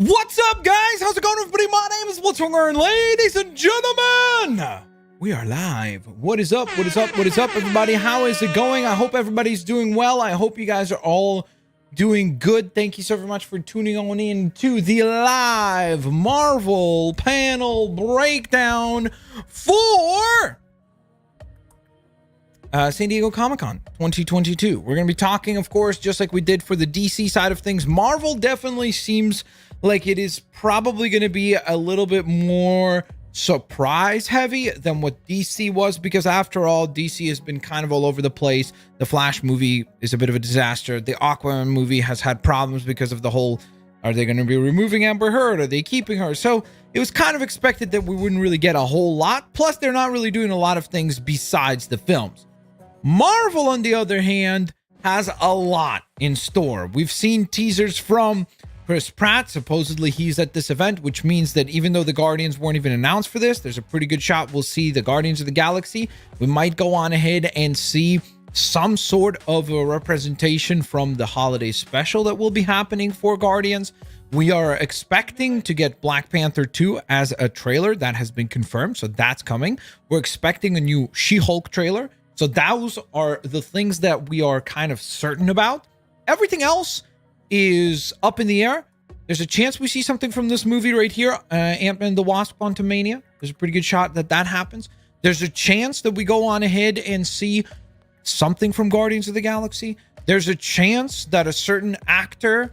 What's up, guys? How's it going, everybody? My name is What's Wrong, and ladies and gentlemen, we are live. What is up? What is up? What is up, everybody? How is it going? I hope everybody's doing well. I hope you guys are all doing good. Thank you so very much for tuning on in to the live Marvel panel breakdown for San Diego Comic-Con 2022. We're going to be talking, of course, just like we did for the DC side of things. Marvel definitely seems like it is probably going to be a little bit more surprise heavy than what DC was, because after all, DC has been kind of all over the place. The Flash movie is a bit of a disaster. The Aquaman movie has had problems because of the whole, are they going to be removing Amber Heard? Are they keeping her? So it was kind of expected that we wouldn't really get a whole lot. Plus, they're not really doing a lot of things besides the films. Marvel, on the other hand, has a lot in store. We've seen teasers from Chris Pratt. Supposedly he's at this event, which means that even though the Guardians weren't even announced for this, there's a pretty good shot we'll see the Guardians of the Galaxy. We might go on ahead and see some sort of a representation from the holiday special that will be happening for Guardians. We are expecting to get Black Panther 2 as a trailer. That has been confirmed, so that's coming. We're expecting a new She-Hulk trailer. So those are the things that we are kind of certain about. Everything else is up in the air. There's a chance we see something from this movie right here, Ant-Man and the Wasp: Quantumania. There's a pretty good shot that that happens. There's a chance that we go on ahead and see something from Guardians of the Galaxy. There's a chance that a certain actor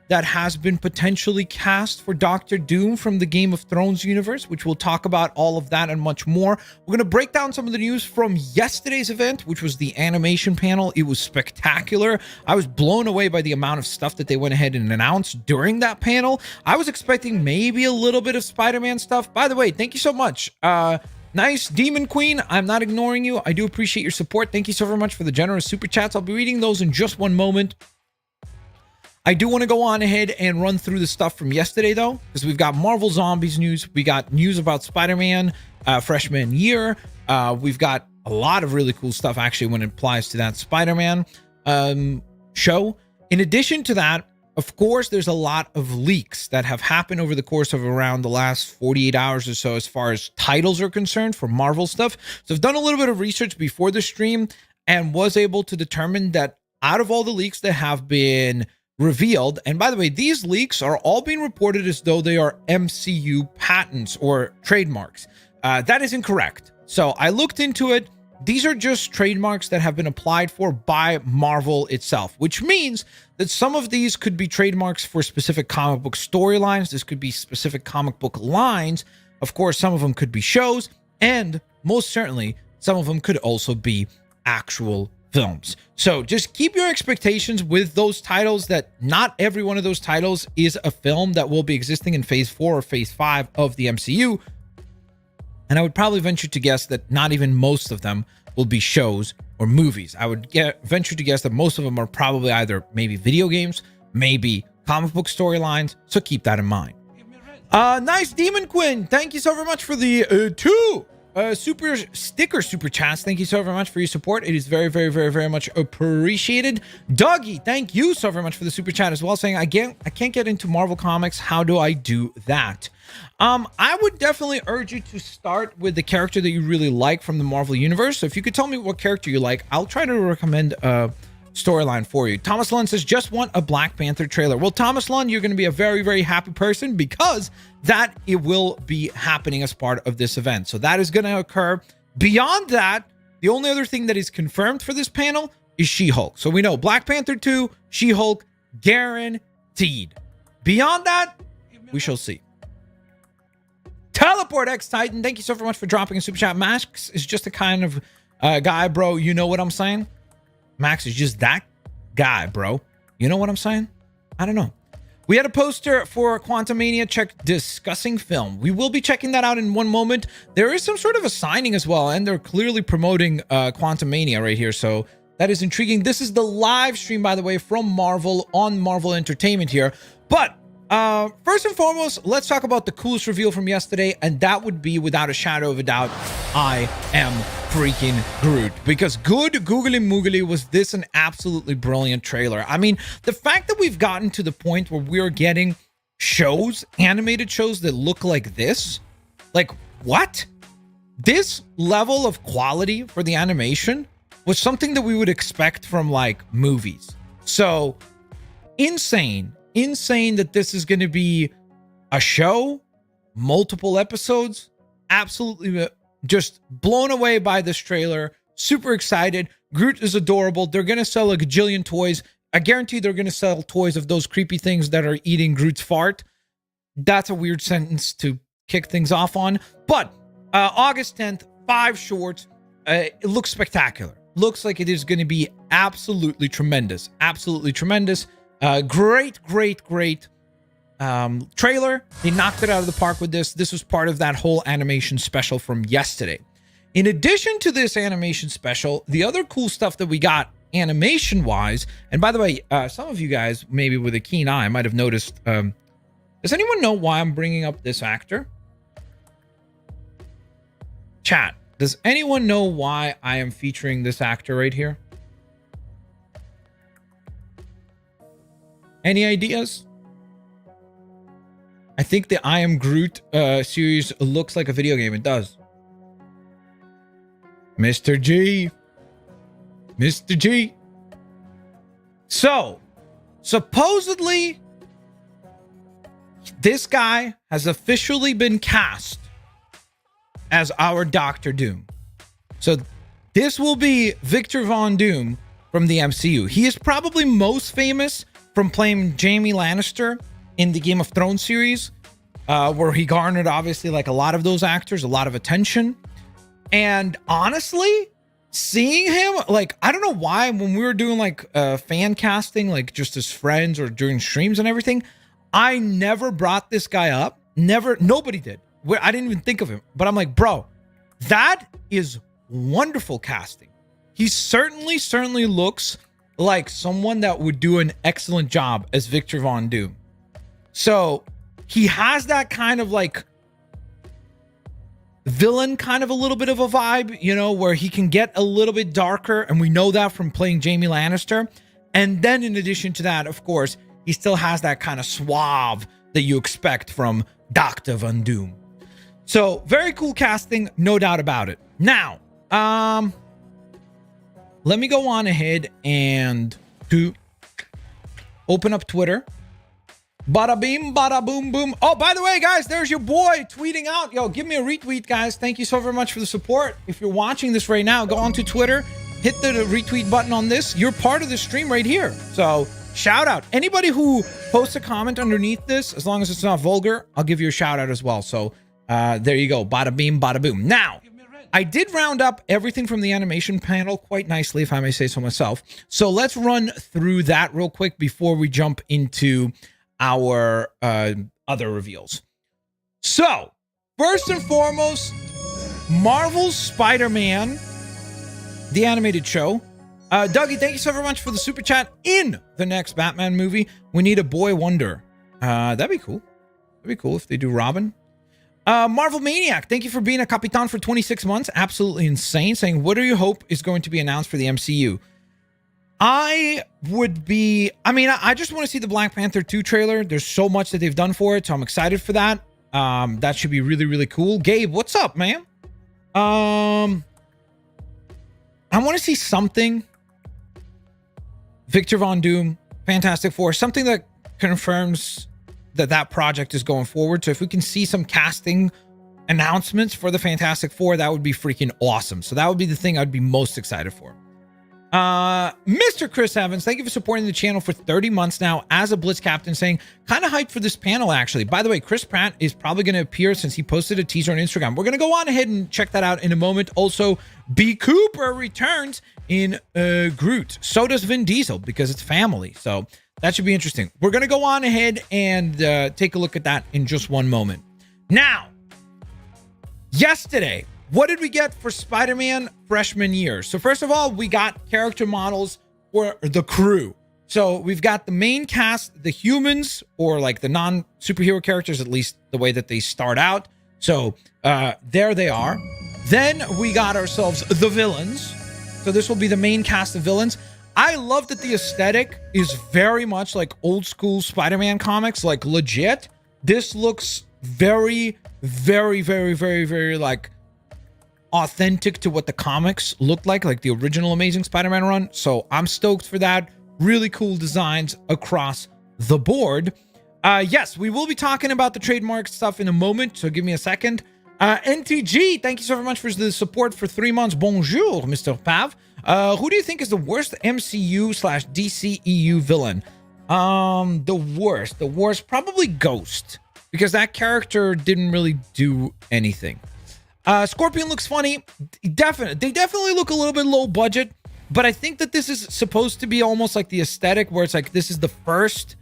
that has been potentially cast for Doctor Doom from the Game of Thrones universe, which we'll talk about all of that and much more. We're going to break down some of the news from yesterday's event, which was the animation panel. It was spectacular. I was blown away by the amount of stuff that they went ahead and announced during that panel. I was expecting maybe a little bit of Spider-Man stuff. By the way, thank you so much. Nice Demon Queen. I'm not ignoring you. I do appreciate your support. Thank you so very much for the generous super chats. I'll be reading those in just one moment. I do want to go on ahead and run through the stuff from yesterday, though, because we've got Marvel Zombies news. We got news about Spider-Man freshman year. We've got a lot of really cool stuff, actually, when it applies to that Spider-Man show. In addition to that, of course, there's a lot of leaks that have happened over the course of around the last 48 hours or so as far as titles are concerned for Marvel stuff. So I've done a little bit of research before the stream and was able to determine that out of all the leaks that have been revealed, and by the way, these leaks are all being reported as though they are MCU patents or trademarks. That is incorrect. So I looked into it. These are just trademarks that have been applied for by Marvel itself, which means that some of these could be trademarks for specific comic book storylines. This could be specific comic book lines. Of course, some of them could be shows, and most certainly, some of them could also be actual films. So just keep your expectations with those titles, that not every one of those titles is a film that will be existing in phase 4 or phase 5 of the MCU. And I would probably venture to guess that not even most of them will be shows or movies. I would venture to guess that most of them are probably either maybe video games, maybe comic book storylines. So keep that in mind. Nice Demon Quinn. Thank you so very much for the two super chats. Thank you so very much for your support. It is very, very, very, very much appreciated. Doggy, thank you so very much for the super chat as well, saying I can't get into Marvel Comics. How do I do that? I would definitely urge you to start with the character that you really like from the Marvel universe. So if you could tell me what character you like, I'll try to recommend a storyline for you. Thomas Lund says, just want a Black Panther trailer. Well, Thomas Lund, you're going to be a very, very happy person, because that it will be happening as part of this event. So that is going to occur. Beyond that, the only other thing that is confirmed for this panel is She-Hulk. So we know Black Panther 2, She-Hulk, guaranteed. Beyond that, we shall see. Teleport X Titan, thank you so very much for dropping a super chat. Max is just the kind of guy, bro. You know what I'm saying? Max is just that guy, bro. You know what I'm saying? I don't know. We had a poster for Quantumania discussing film. We will be checking that out in one moment. There is some sort of a signing as well, and they're clearly promoting Quantumania right here, so that is intriguing. This is the live stream, by the way, from Marvel on Marvel Entertainment here. But first and foremost, let's talk about the coolest reveal from yesterday, and that would be, without a shadow of a doubt, I Am freaking Groot, because good googly moogly was this an absolutely brilliant trailer. I mean, the fact that we've gotten to the point where we're getting shows, animated shows that look like this. Like, what? This level of quality for the animation was something that we would expect from like movies. So insane that this is going to be a show, multiple episodes. Absolutely just blown away by this trailer. Super excited. Groot is adorable. They're going to sell a gajillion toys. I guarantee they're going to sell toys of those creepy things that are eating Groot's fart. That's a weird sentence to kick things off on. But August 10th, 5 shorts. It looks spectacular. Looks like it is going to be absolutely tremendous. Absolutely tremendous. Great trailer. They knocked it out of the park with this. This was part of that whole animation special from yesterday. In addition to this animation special, the other cool stuff that we got animation wise, and by the way, some of you guys maybe with a keen eye might have noticed, does anyone know why I'm bringing up this actor? Chat, does anyone know why I am featuring this actor right here? Any ideas? I think the I Am Groot series looks like a video game. It does. Mr. G. Mr. G. So, supposedly, this guy has officially been cast as our Doctor Doom. So, this will be Victor Von Doom from the MCU. He is probably most famous from playing Jaime Lannister in the Game of Thrones series, where he garnered, obviously, like a lot of those actors, a lot of attention. And honestly, seeing him, like, I don't know why, when we were doing like fan casting, like just as friends or during streams and everything, I never brought this guy up. Nobody did. I didn't even think of him. But I'm like, bro, that is wonderful casting. He certainly looks like someone that would do an excellent job as Victor Von Doom. So he has that kind of like villain kind of a little bit of a vibe, you know, where he can get a little bit darker, and we know that from playing Jaime Lannister. And then in addition to that, of course, he still has that kind of suave that you expect from Dr. Von Doom. So very cool casting, no doubt about it. Now, let me go on ahead and open up Twitter. Bada beam, bada boom, boom. Oh, by the way, guys, there's your boy tweeting out. Yo, give me a retweet, guys. Thank you so very much for the support. If you're watching this right now, go on to Twitter, hit the retweet button on this. You're part of the stream right here. So shout out. Anybody who posts a comment underneath this, as long as it's not vulgar, I'll give you a shout out as well. So there you go. Bada beam, bada boom. Now, I did round up everything from the animation panel quite nicely, if I may say so myself. So let's run through that real quick before we jump into our other reveals. So first and foremost, Marvel's Spider-Man, the animated show. Dougie, thank you so very much for the super chat. In the next Batman movie, we need a boy wonder. That'd be cool. That'd be cool if they do Robin. Marvel Maniac, thank you for being a Capitan for 26 months. Absolutely insane. Saying, what do you hope is going to be announced for the MCU? I just want to see the Black Panther 2 trailer. There's so much that they've done for it, so I'm excited for that. That should be really cool. Gabe, what's up, man? I want to see something. Victor Von Doom, Fantastic Four, something that confirms that project is going forward. So if we can see some casting announcements for the Fantastic Four, that would be freaking awesome. So that would be the thing I'd be most excited for. Mr. Chris Evans, thank you for supporting the channel for 30 months now as a Blitz captain, saying kind of hyped for this panel. Actually, by the way, Chris Pratt is probably going to appear since he posted a teaser on Instagram. We're going to go on ahead and check that out in a moment. Also, B. Cooper returns in Groot. So does Vin Diesel, because it's family. So that should be interesting. We're going to go on ahead and take a look at that in just one moment. Now, yesterday, what did we get for Spider-Man freshman year? So first of all, we got character models for the crew. So we've got the main cast, the humans, or like the non-superhero characters, at least the way that they start out. So there they are. Then we got ourselves the villains. So this will be the main cast of villains. I love that the aesthetic is very much like old school Spider-Man comics, like legit. This looks very, very, very, very, very like authentic to what the comics looked like the original Amazing Spider-Man run. So I'm stoked for that. Really cool designs across the board. Yes, we will be talking about the trademark stuff in a moment, so give me a second. NTG, thank you so very much for the support for 3 months. Bonjour, Mr. Pav. Who do you think is the worst MCU/DCEU villain? The worst, probably Ghost, because that character didn't really do anything. Scorpion looks funny. They definitely look a little bit low budget, but I think that this is supposed to be almost like the aesthetic where it's like this is the first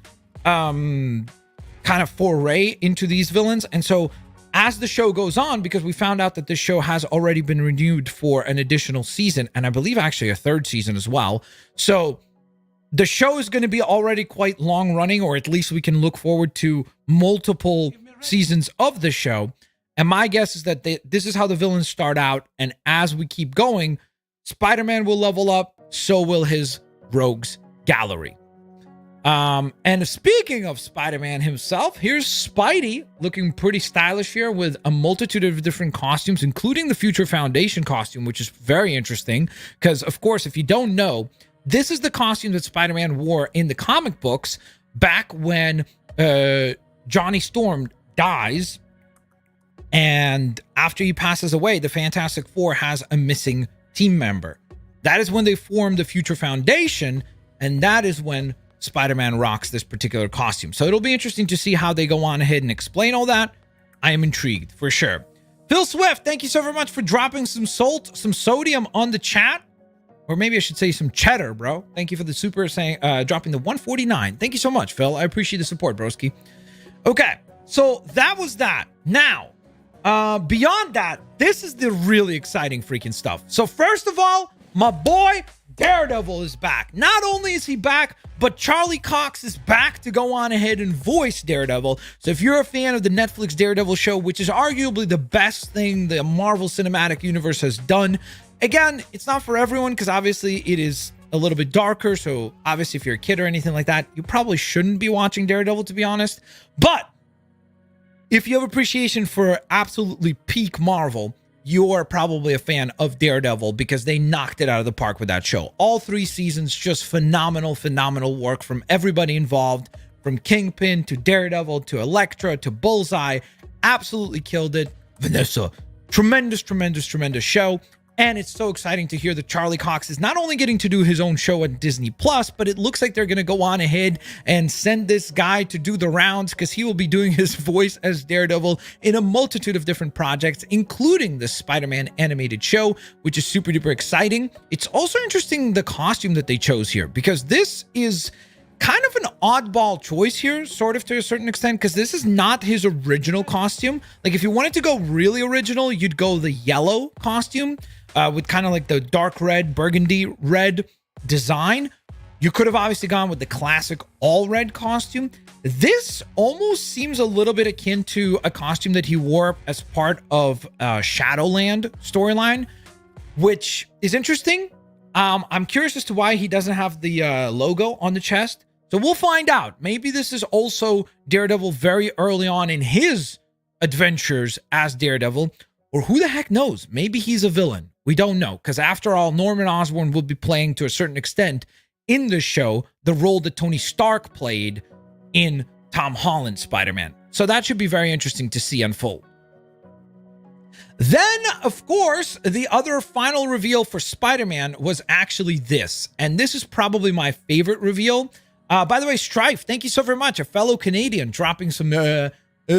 kind of foray into these villains. And so as the show goes on, because we found out that this show has already been renewed for an additional season, and I believe actually a 3rd season as well. So the show is going to be already quite long running, or at least we can look forward to multiple seasons of the show. And my guess is that this is how the villains start out. And as we keep going, Spider-Man will level up. So will his rogues gallery. And speaking of Spider-Man himself, here's Spidey looking pretty stylish here with a multitude of different costumes, including the Future Foundation costume, which is very interesting. Because, of course, if you don't know, this is the costume that Spider-Man wore in the comic books back when Johnny Storm dies. And after he passes away, the Fantastic Four has a missing team member. That is when they form the Future Foundation, and that is when Spider-Man rocks this particular costume. So it'll be interesting to see how they go on ahead and explain all that. I am intrigued, for sure. Phil Swift, thank you so very much for dropping some sodium on the chat. Or maybe I should say some cheddar, bro. Thank you for the super saying, dropping the 149. Thank you so much, Phil. I appreciate the support, broski. Okay, so that was that. Now, beyond that, this is the really exciting freaking stuff. So first of all, my boy Daredevil is back. Not only is he back, but Charlie Cox is back to go on ahead and voice Daredevil. So if you're a fan of the Netflix Daredevil show, which is arguably the best thing the Marvel Cinematic Universe has done, again, it's not for everyone because obviously it is a little bit darker. So obviously if you're a kid or anything like that, you probably shouldn't be watching Daredevil, to be honest. But if you have appreciation for absolutely peak Marvel, you're probably a fan of Daredevil because they knocked it out of the park with that show. All 3 seasons, just phenomenal work from everybody involved, from Kingpin to Daredevil to Elektra to Bullseye. Absolutely killed it. Vanessa, tremendous show. And it's so exciting to hear that Charlie Cox is not only getting to do his own show at Disney Plus, but it looks like they're going to go on ahead and send this guy to do the rounds because he will be doing his voice as Daredevil in a multitude of different projects, including the Spider-Man animated show, which is super duper exciting. It's also interesting the costume that they chose here because this is kind of an oddball choice here, sort of to a certain extent, because this is not his original costume. Like if you wanted to go really original, you'd go the yellow costume. With kind of like the dark red, burgundy red design. You could have obviously gone with the classic all red costume. This almost seems a little bit akin to a costume that he wore as part of Shadowland storyline, which is interesting. I'm curious as to why he doesn't have the logo on the chest. So we'll find out. Maybe this is also Daredevil very early on in his adventures as Daredevil. Or who the heck knows? Maybe he's a villain. We don't know. Because after all, Norman Osborn will be playing to a certain extent in this show the role that Tony Stark played in Tom Holland's Spider-Man. So that should be very interesting to see unfold. Then, of course, the other final reveal for Spider-Man was actually this. And this is probably my favorite reveal. By the way, Strife, thank you so very much. A fellow Canadian dropping some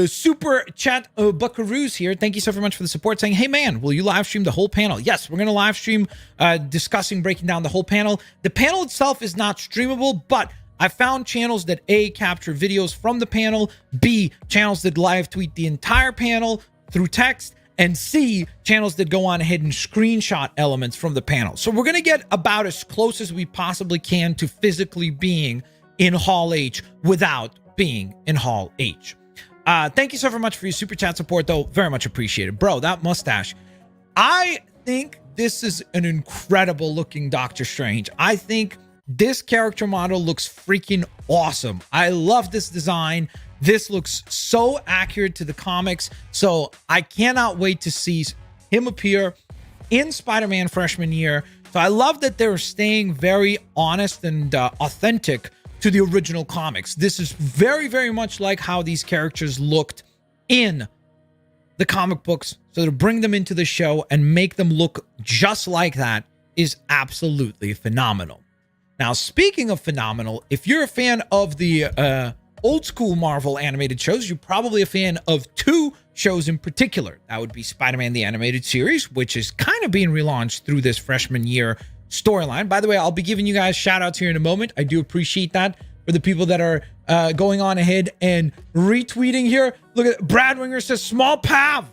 super chat buckaroos here. Thank you so very much for the support, saying, hey man, will you live stream the whole panel? Yes, we're going to live stream breaking down the whole panel. The panel itself is not streamable, but I found channels that A, capture videos from the panel, B, channels that live tweet the entire panel through text, and C, channels that go on ahead and screenshot elements from the panel. So we're going to get about as close as we possibly can to physically being in Hall H without being in Hall H. Thank you so very much for your super chat support, though. Very much appreciated. Bro, that mustache. I think this is an incredible looking Doctor Strange. I think This character model looks freaking awesome. I love this design. This looks so accurate to the comics. So I cannot wait to see him appear in Spider-Man freshman year. So I love that they're staying very honest and authentic to the original comics. This is very, very much like how these characters looked in the comic books. So to bring them into the show and make them look just like that is absolutely phenomenal. Now, speaking of phenomenal, if you're a fan of the old school Marvel animated shows, you're probably a fan of two shows in particular. That would be Spider-Man the Animated Series, which is kind of being relaunched through this freshman year storyline. By the way, I'll be giving you guys shout outs here in a moment. I do appreciate that for the people that are going on ahead and retweeting here. Look at Brad Winger says small pav.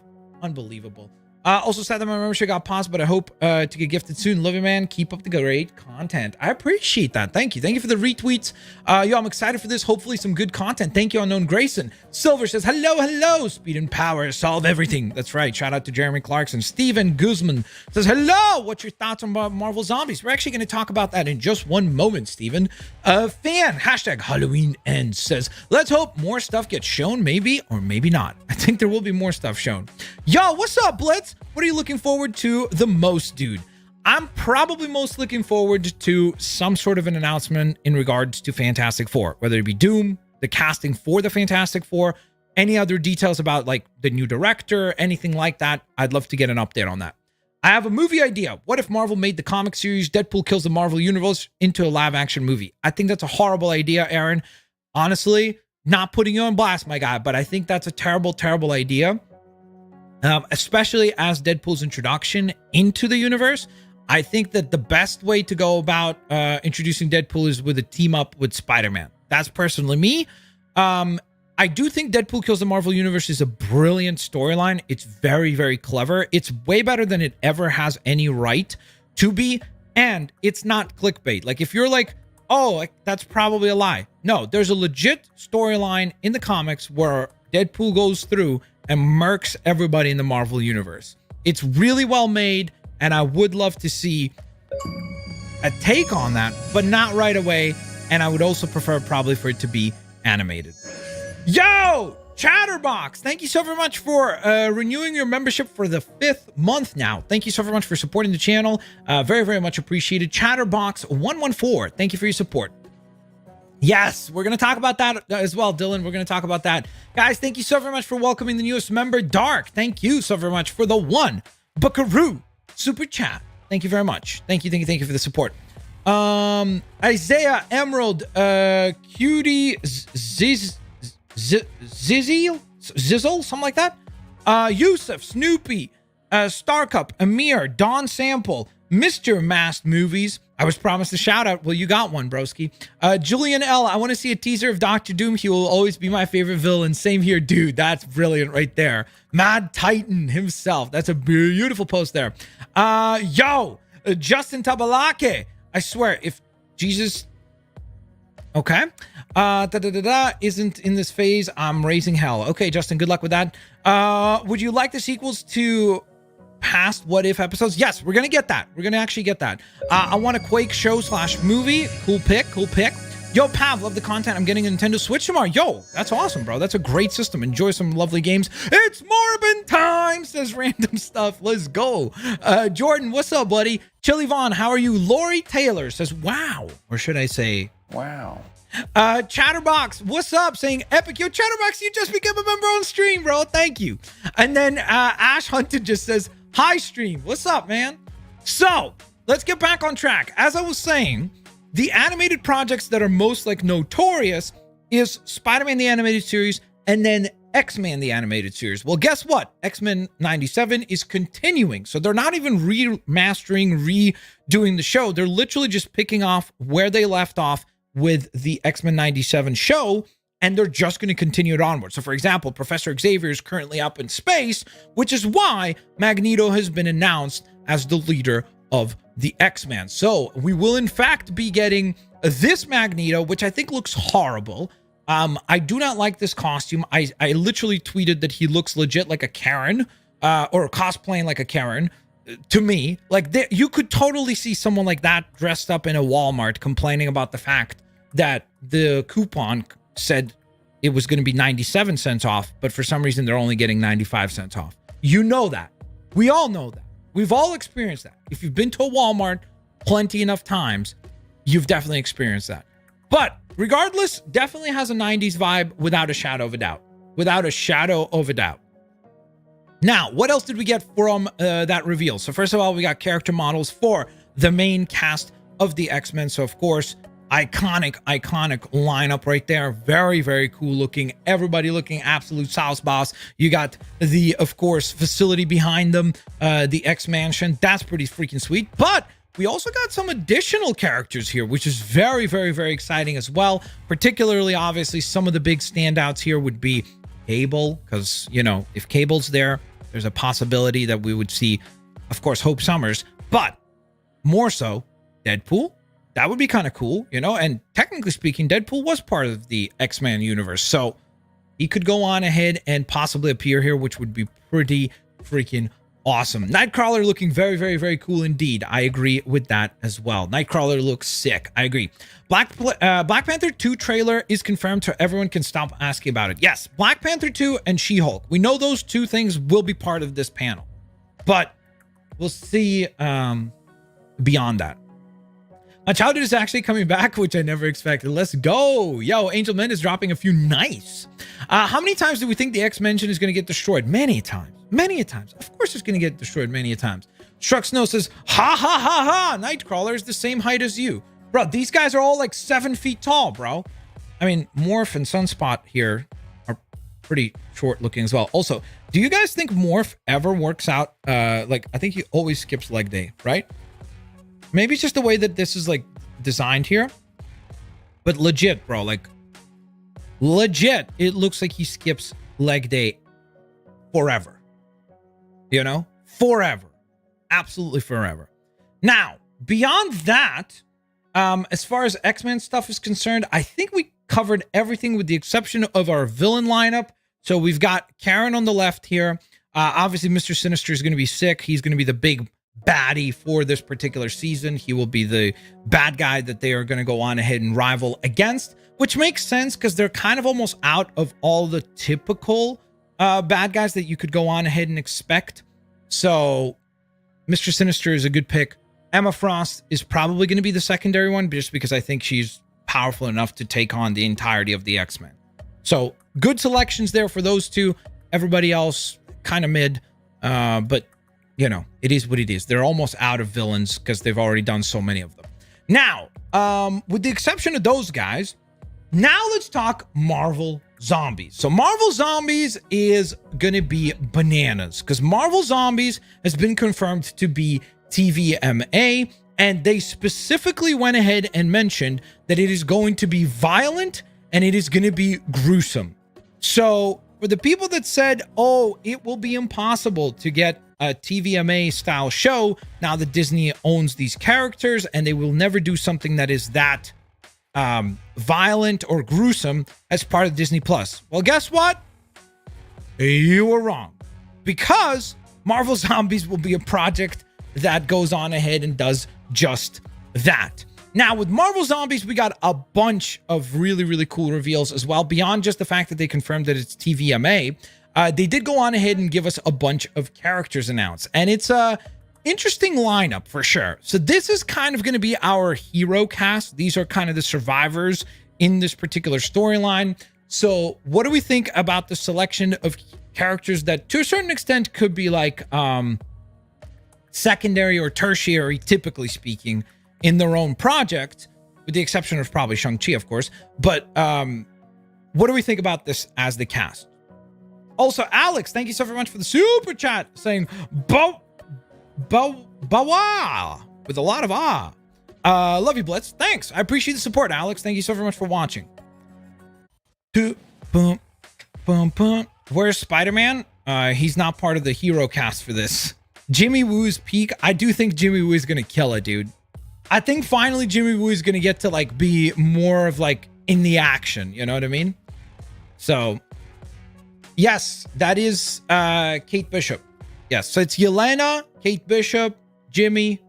Unbelievable. Also sad that my membership got paused, but I hope to get gifted soon. Love you, man. Keep up the great content. I appreciate that. Thank you. Thank you for the retweets. Yo, I'm excited for this. Hopefully some good content. Thank you, Unknown Grayson. Silver says, hello, hello. Speed and power solve everything. That's right. Shout out to Jeremy Clarkson. Steven Guzman says, hello. What's your thoughts on Marvel Zombies? We're actually going to talk about that in just one moment, Steven. Fan, hashtag Halloween ends says, let's hope more stuff gets shown, maybe or maybe not. I think there will be more stuff shown. Yo, what's up, Blitz? What are you looking forward to the most, dude? I'm probably most looking forward to some sort of an announcement in regards to Fantastic Four, whether it be Doom, the casting for the Fantastic Four, any other details about like the new director, anything like that. I'd love to get an update on that. I have a movie idea. What if Marvel made the comic series Deadpool Kills the Marvel Universe into a live action movie? I think that's a horrible idea, Aaron. Honestly, not putting you on blast, my guy, but I think that's a terrible, terrible idea. Especially as Deadpool's introduction into the universe. I think that the best way to go about introducing Deadpool is with a team up with Spider-Man. That's personally me. I do think Deadpool Kills the Marvel Universe is a brilliant storyline. It's very, very clever. It's way better than it ever has any right to be. And it's not clickbait. Like if you're like, oh, that's probably a lie. No, there's a legit storyline in the comics where Deadpool goes through and murks everybody in the Marvel universe. It's really well made, and I would love to see a take on that, but not right away. And I would also prefer probably for it to be animated. Yo, Chatterbox, thank you so very much for renewing your membership for the 5th month now. Thank you so very much for supporting the channel. Very, very much appreciated. Chatterbox114, thank you for your support. Yes, we're going to talk about that as well, Dylan. We're going to talk about that. Guys, thank you so very much for welcoming the newest member, Dark. Thank you so very much for the one Buckaroo super chat. Thank you very much. Thank you for the support. Isaiah Emerald, Cutie Zizzle, something like that. Yusuf, Snoopy, Starcup, Amir, Don Sample, Mr. Masked Movies. I was promised a shout out. Well, you got one, broski. Julian L. I want to see a teaser of Dr. Doom. He will always be my favorite villain. Same here, dude. That's brilliant right there. Mad Titan himself. That's a beautiful post there. Yo, Justin Tabalake. I swear, if Jesus... Okay. Isn't in this phase, I'm raising hell. Okay, Justin, good luck with that. Would you like the sequels to past What If episodes? Yes, we're gonna get that. We're gonna actually get that. I want a Quake show / movie. Cool pick. Yo, Pav, love the content. I'm getting a Nintendo Switch tomorrow. Yo, that's awesome, bro. That's a great system. Enjoy some lovely games. It's Morbin time, says random stuff. Let's go. Jordan, what's up, buddy? Chili Vaughn, how are you? Lori Taylor says, wow. Or should I say, wow. Chatterbox, what's up? Saying epic. Yo, Chatterbox, you just became a member on stream, bro. Thank you. And then Ash Hunted just says, hi, stream. What's up, man? So let's get back on track. As I was saying, the animated projects that are most like notorious is Spider-Man the Animated Series and then X-Men the Animated Series. Well, guess what? X-Men 97 is continuing. So they're not even remastering, redoing the show. They're literally just picking off where they left off with the X-Men 97 show, and they're just going to continue it onward. So, for example, Professor Xavier is currently up in space, which is why Magneto has been announced as the leader of the X-Men. So we will in fact be getting this Magneto, which I think looks horrible. I do not like this costume. I literally tweeted that he looks legit like a Karen, or cosplaying like a Karen. to me. Like, you could totally see someone like that dressed up in a Walmart complaining about the fact that the coupon said it was going to be 97 cents off, but for some reason they're only getting 95 cents off. You know that. We all know that. We've all experienced that. If you've been to a Walmart plenty enough times, you've definitely experienced that. But regardless, definitely has a 90s vibe without a shadow of a doubt. Without a shadow of a doubt. Now, what else did we get from that reveal? So first of all, we got character models for the main cast of the X-Men. So of course, iconic lineup right there. Very, very cool looking. Everybody looking absolute sauce boss. You got the, of course, facility behind them, the X-Mansion. That's pretty freaking sweet. But we also got some additional characters here, which is very, very, very exciting as well. Particularly, obviously, some of the big standouts here would be Cable, because, you know, if Cable's there, there's a possibility that we would see, of course, Hope Summers, but more so Deadpool. That would be kind of cool, you know, and technically speaking, Deadpool was part of the X-Men universe, so he could go on ahead and possibly appear here, which would be pretty freaking awesome. Nightcrawler looking very, very, very cool indeed. I agree with that as well. Nightcrawler looks sick. I agree. Black Panther 2 trailer is confirmed, so everyone can stop asking about it. Yes, Black Panther 2 and She-Hulk. We know those two things will be part of this panel, but we'll see beyond that. Childhood is actually coming back, which I never expected. Let's go. Yo, Angel Men is dropping a few nice. How many times do we think the X-Mansion is going to get destroyed? Many times. Many a times. Of course it's going to get destroyed many a times. Struck Snow says, ha ha ha ha, Nightcrawler is the same height as you. Bro, these guys are all like 7 feet tall, bro. I mean, Morph and Sunspot here are pretty short looking as well. Also, do you guys think Morph ever works out? Like, I think he always skips leg day, right? Maybe it's just the way that this is like designed here. But legit, bro, like legit, it looks like he skips leg day forever. You know? Forever. Absolutely forever. Now, beyond that, as far as X-Men stuff is concerned, I think we covered everything with the exception of our villain lineup. So we've got Karen on the left here. Obviously, Mr. Sinister is going to be sick. He's going to be the big baddie for this particular season. He will be the bad guy that they are going to go on ahead and rival against, which makes sense because they're kind of almost out of all the typical bad guys that you could go on ahead and expect. So Mr. Sinister is a good pick. Emma Frost is probably going to be the secondary one just because I think she's powerful enough to take on the entirety of the X-Men. So good selections there for those two. Everybody else kind of mid, but you know, it is what it is. They're almost out of villains because they've already done so many of them. Now, with the exception of those guys, now let's talk Marvel Zombies. So Marvel Zombies is going to be bananas because Marvel Zombies has been confirmed to be TVMA, and they specifically went ahead and mentioned that it is going to be violent and it is going to be gruesome. So for the people that said, oh, it will be impossible to get a TVMA style show now that Disney owns these characters and they will never do something that is that violent or gruesome as part of Disney Plus. Well, guess what? You were wrong, because Marvel Zombies will be a project that goes on ahead and does just that. Now, with Marvel Zombies, we got a bunch of really, really cool reveals as well. Beyond just the fact that they confirmed that it's TVMA, they did go on ahead and give us a bunch of characters announced. And it's a interesting lineup for sure. So this is kind of going to be our hero cast. These are kind of the survivors in this particular storyline. So what do we think about the selection of characters that to a certain extent could be like secondary or tertiary, typically speaking, in their own project, with the exception of probably Shang-Chi, of course. But what do we think about this as the cast? Also, Alex, thank you so very much for the super chat, saying bawa with a lot of love you, Blitz. Thanks. I appreciate the support, Alex. Thank you so very much for watching. Boom, boom, boom. Where's Spider-Man? He's not part of the hero cast for this. Jimmy Woo's peak. I do think Jimmy Woo is gonna kill it, dude. I think finally Jimmy Woo is gonna get to like be more of like in the action. You know what I mean? So yes, that is Kate Bishop. Yes. So it's Yelena, Kate Bishop, Jimmy.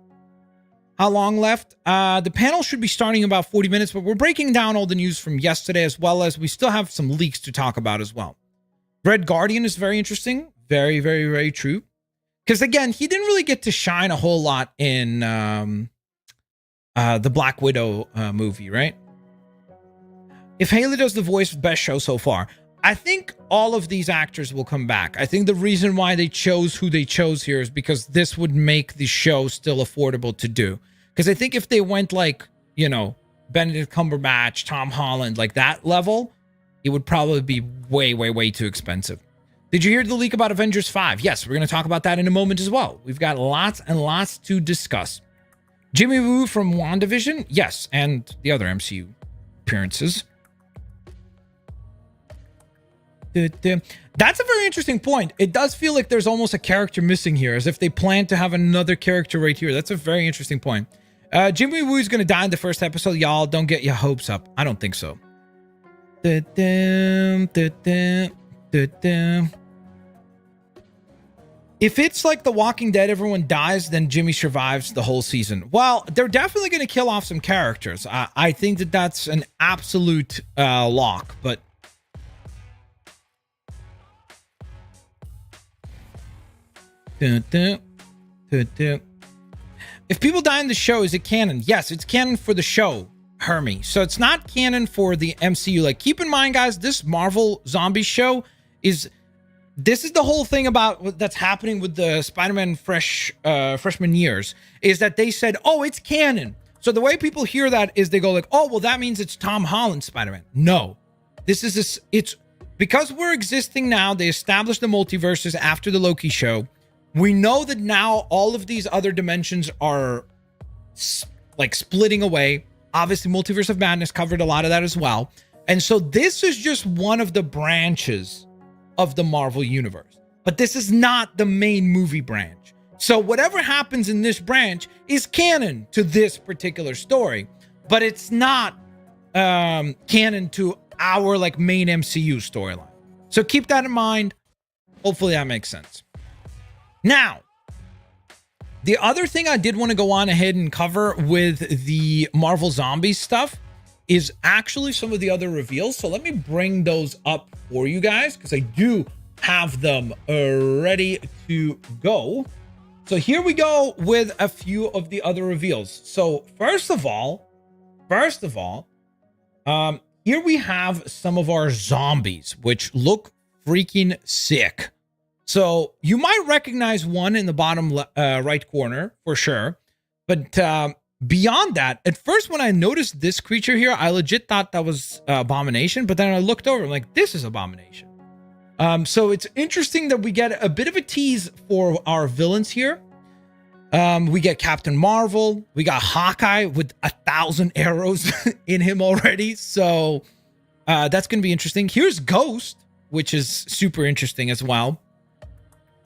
How long left? The panel should be starting in about 40 minutes, but we're breaking down all the news from yesterday, as well as we still have some leaks to talk about as well. Red Guardian is very interesting. Very, very, very true. Because again, he didn't really get to shine a whole lot in the Black Widow movie, right? If Haley does the voice, best show so far. I think all of these actors will come back. I think the reason why they chose who they chose here is because this would make the show still affordable to do. Because I think if they went like, you know, Benedict Cumberbatch, Tom Holland, like that level, it would probably be way, way, way too expensive. Did you hear the leak about Avengers 5? Yes, we're going to talk about that in a moment as well. We've got lots and lots to discuss. Jimmy Woo from WandaVision? Yes, and the other MCU appearances. That's a very interesting point. It does feel like there's almost a character missing here, as if they plan to have another character right here. That's a very interesting point. Jimmy Woo is going to die in the first episode. Y'all, don't get your hopes up. I don't think so. If it's like The Walking Dead, everyone dies, then Jimmy survives the whole season. Well, they're definitely going to kill off some characters. I think that that's an absolute lock, but... If people die in the show, is it canon? Yes, it's canon for the show, Hermie. So it's not canon for the MCU. Like, keep in mind, guys, this Marvel zombie show is... This is the whole thing about that's happening with the Spider-Man freshman years, is that they said, oh, it's canon. So the way people hear that is they go like, oh, well, that means it's Tom Holland Spider-Man. No, it's because we're existing now. They established the multiverses after the Loki show. We know that now all of these other dimensions are like splitting away. Obviously, Multiverse of Madness covered a lot of that as well. And so this is just one of the branches of the Marvel universe, but this is not the main movie branch. So whatever happens in this branch is canon to this particular story, but it's not canon to our like main MCU storyline. So keep that in mind. Hopefully that makes sense. Now, the other thing I did want to go on ahead and cover with the Marvel Zombies stuff is actually some of the other reveals. So let me bring those up for you guys, because I do have them ready to go. So here we go with a few of the other reveals. So first of all, here we have some of our zombies, which look freaking sick. So you might recognize one in the bottom right corner for sure. But beyond that, at first when I noticed this creature here, I legit thought that was Abomination. But then I looked over, I'm like, this is Abomination. So it's interesting that we get a bit of a tease for our villains here. We get Captain Marvel. We got Hawkeye with 1,000 arrows in him already. So that's going to be interesting. Here's Ghost, which is super interesting as well.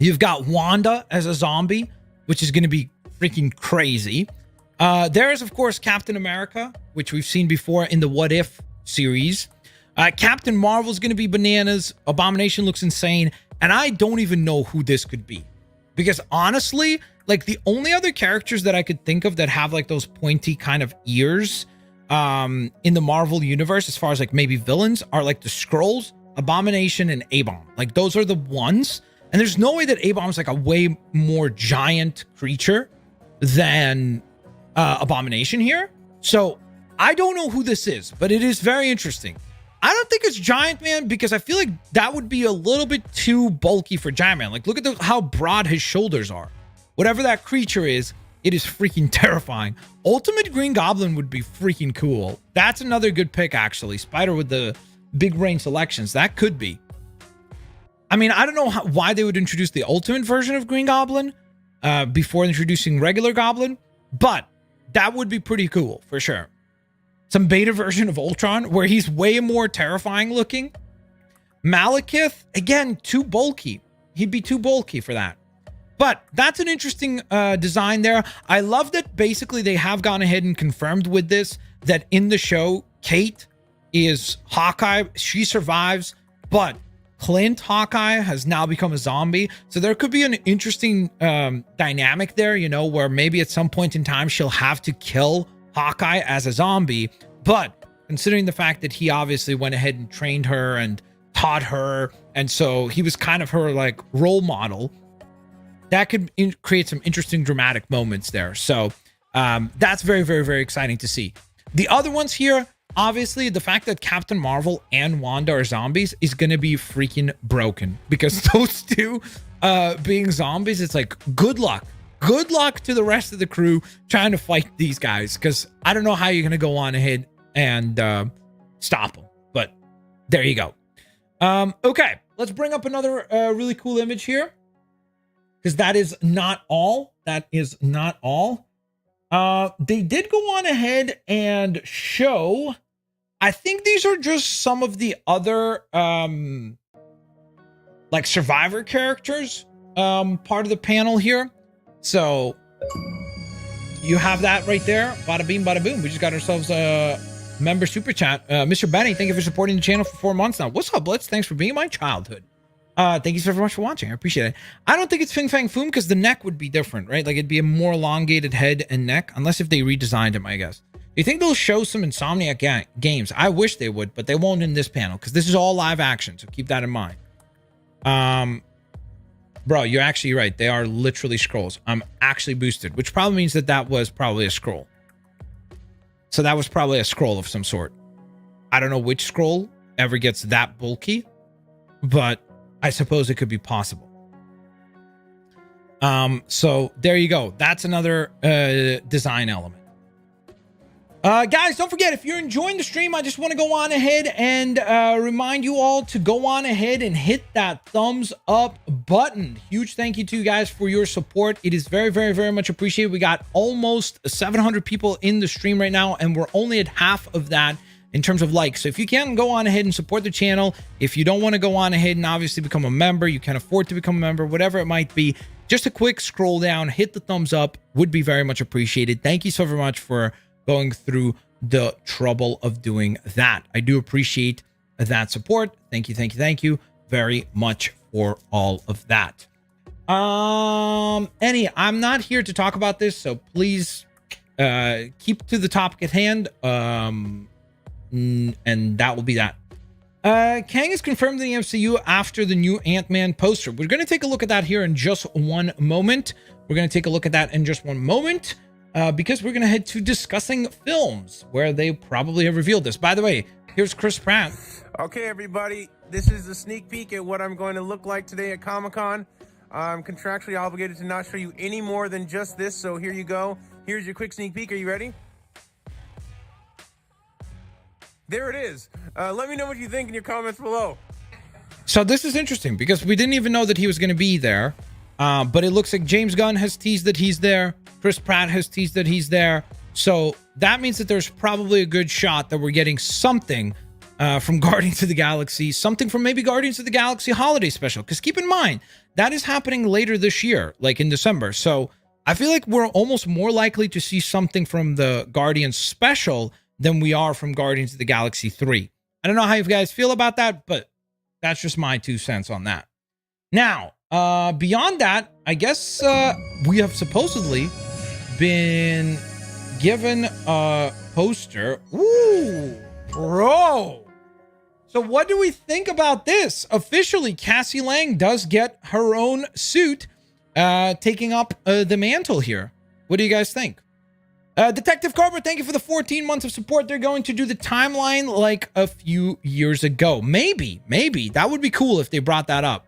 You've got Wanda as a zombie, which is going to be freaking crazy. There is, of course, Captain America, which we've seen before in the What If series. Captain Marvel is going to be bananas. Abomination looks insane. And I don't even know who this could be. Because honestly, like the only other characters that I could think of that have like those pointy kind of ears in the Marvel universe, as far as like maybe villains, are like the Skrulls, Abomination, and A-Bomb. Like those are the ones. And there's no way that A-Bomb is like a way more giant creature than Abomination here. So I don't know who this is, but it is very interesting. I don't think it's Giant Man, because I feel like that would be a little bit too bulky for Giant Man. Like, look at how broad his shoulders are. Whatever that creature is, it is freaking terrifying. Ultimate Green Goblin would be freaking cool. That's another good pick, actually. Spider with the big brain selections. That could be. I mean, I don't know why they would introduce the ultimate version of Green Goblin before introducing regular Goblin, but that would be pretty cool for sure. Some beta version of Ultron where he's way more terrifying looking. Malekith, again, too bulky. He'd be too bulky for that. But that's an interesting design there. I love that basically they have gone ahead and confirmed with this that in the show, Kate is Hawkeye. She survives, but Clint Hawkeye has now become a zombie. So there could be an interesting dynamic there, you know, where maybe at some point in time she'll have to kill Hawkeye as a zombie. But considering the fact that he obviously went ahead and trained her and taught her, and so he was kind of her like role model, that could create some interesting dramatic moments there. So that's very, very, very exciting to see. The other ones here, obviously, the fact that Captain Marvel and Wanda are zombies is going to be freaking broken, because those two being zombies, it's like, good luck. Good luck to the rest of the crew trying to fight these guys, because I don't know how you're going to go on ahead and stop them. But there you go. Okay, let's bring up another really cool image here, because that is not all. That is not all. They did go on ahead and show, I think these are just some of the other like Survivor characters part of the panel here. So you have that right there. Bada bing, bada boom. We just got ourselves a member super chat. Mr. Benny, thank you for supporting the channel for 4 months now. What's up, Blitz? Thanks for being my childhood. Thank you so very much for watching. I appreciate it. I don't think it's Fing Fang Foom, because the neck would be different, right? Like, it'd be a more elongated head and neck, unless if they redesigned him, I guess. You think they'll show some Insomniac games? I wish they would, but they won't in this panel, because this is all live action, so keep that in mind. Bro, you're actually right. They are literally scrolls. I'm actually boosted, which probably means that that was probably a scroll. So that was probably a scroll of some sort. I don't know which scroll ever gets that bulky, but I suppose it could be possible. So there you go. That's another design element. Guys, don't forget, if you're enjoying the stream, I just want to go on ahead and remind you all to go on ahead and hit that thumbs up button. Huge thank you to you guys for your support. It is very, very, very much appreciated. We got almost 700 people in the stream right now, and we're only at half of that in terms of likes. So if you can, go on ahead and support the channel. If you don't want to go on ahead and obviously become a member, you can afford to become a member, whatever it might be, just a quick scroll down, hit the thumbs up, would be very much appreciated. Thank you so very much for going through the trouble of doing that. I do appreciate that support. Thank you, thank you, thank you very much for all of that. Annie, I'm not here to talk about this, so please keep to the topic at hand. And that will be that. Kang is confirmed in the MCU after the new Ant-Man poster. We're going to take a look at that here in just one moment. Because we're going to head to discussing films, where they probably have revealed this. By the way, here's Chris Pratt. Okay, everybody, this is a sneak peek at what I'm going to look like today at Comic-Con. I'm contractually obligated to not show you any more than just this, so here you go. Here's your quick sneak peek. Are you ready? There it is. Let me know what you think in your comments below. So this is interesting, because we didn't even know that he was going to be there. But it looks like James Gunn has teased that he's there. Chris Pratt has teased that he's there. So that means that there's probably a good shot that we're getting something from Guardians of the Galaxy, something from maybe Guardians of the Galaxy holiday special. Because keep in mind, that is happening later this year, like in December. So I feel like we're almost more likely to see something from the Guardians special than we are from Guardians of the Galaxy 3. I don't know how you guys feel about that, but that's just my 2 cents on that. Now, beyond that, I guess we have supposedly been given a poster. Ooh, bro. So what do we think about this? Officially, Cassie Lang does get her own suit, taking up the mantle here. What do you guys think? Detective Carver, thank you for the 14 months of support. They're going to do the timeline like a few years ago. Maybe. That would be cool if they brought that up.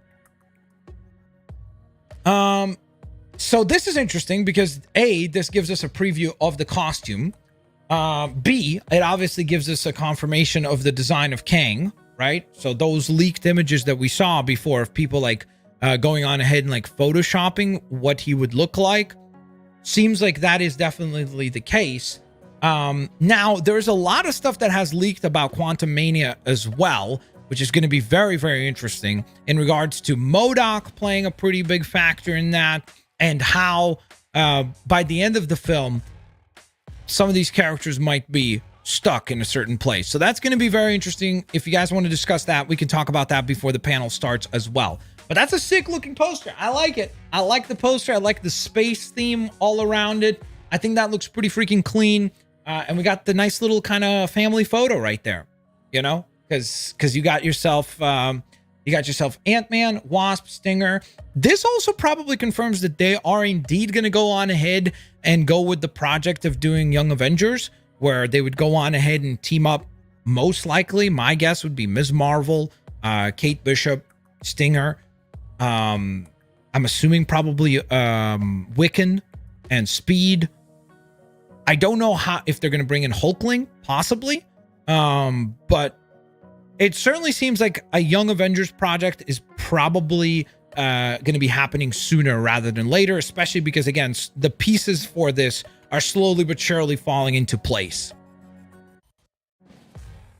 So this is interesting because A, this gives us a preview of the costume. B, it obviously gives us a confirmation of the design of Kang, right? So those leaked images that we saw before of people like going on ahead and like photoshopping what he would look like, seems like that is definitely the case. Now there's a lot of stuff that has leaked about Quantum Mania as well, which is going to be very, very interesting in regards to MODOK playing a pretty big factor in that, and how by the end of the film, some of these characters might be stuck in a certain place. So that's going to be very interesting. If you guys want to discuss that, we can talk about that before the panel starts as well. But that's a sick looking poster. I like it. I like the poster. I like the space theme all around it. I think that looks pretty freaking clean. And we got the nice little kind of family photo right there, you know, because you got yourself Ant-Man, Wasp, Stinger. This also probably confirms that they are indeed going to go on ahead and go with the project of doing Young Avengers, where they would go on ahead and team up. Most likely, my guess would be Ms. Marvel, Kate Bishop, Stinger. I'm assuming probably Wiccan and Speed. I don't know if they're going to bring in Hulkling, possibly. But it certainly seems like a Young Avengers project is probably going to be happening sooner rather than later, especially because, again, the pieces for this are slowly but surely falling into place.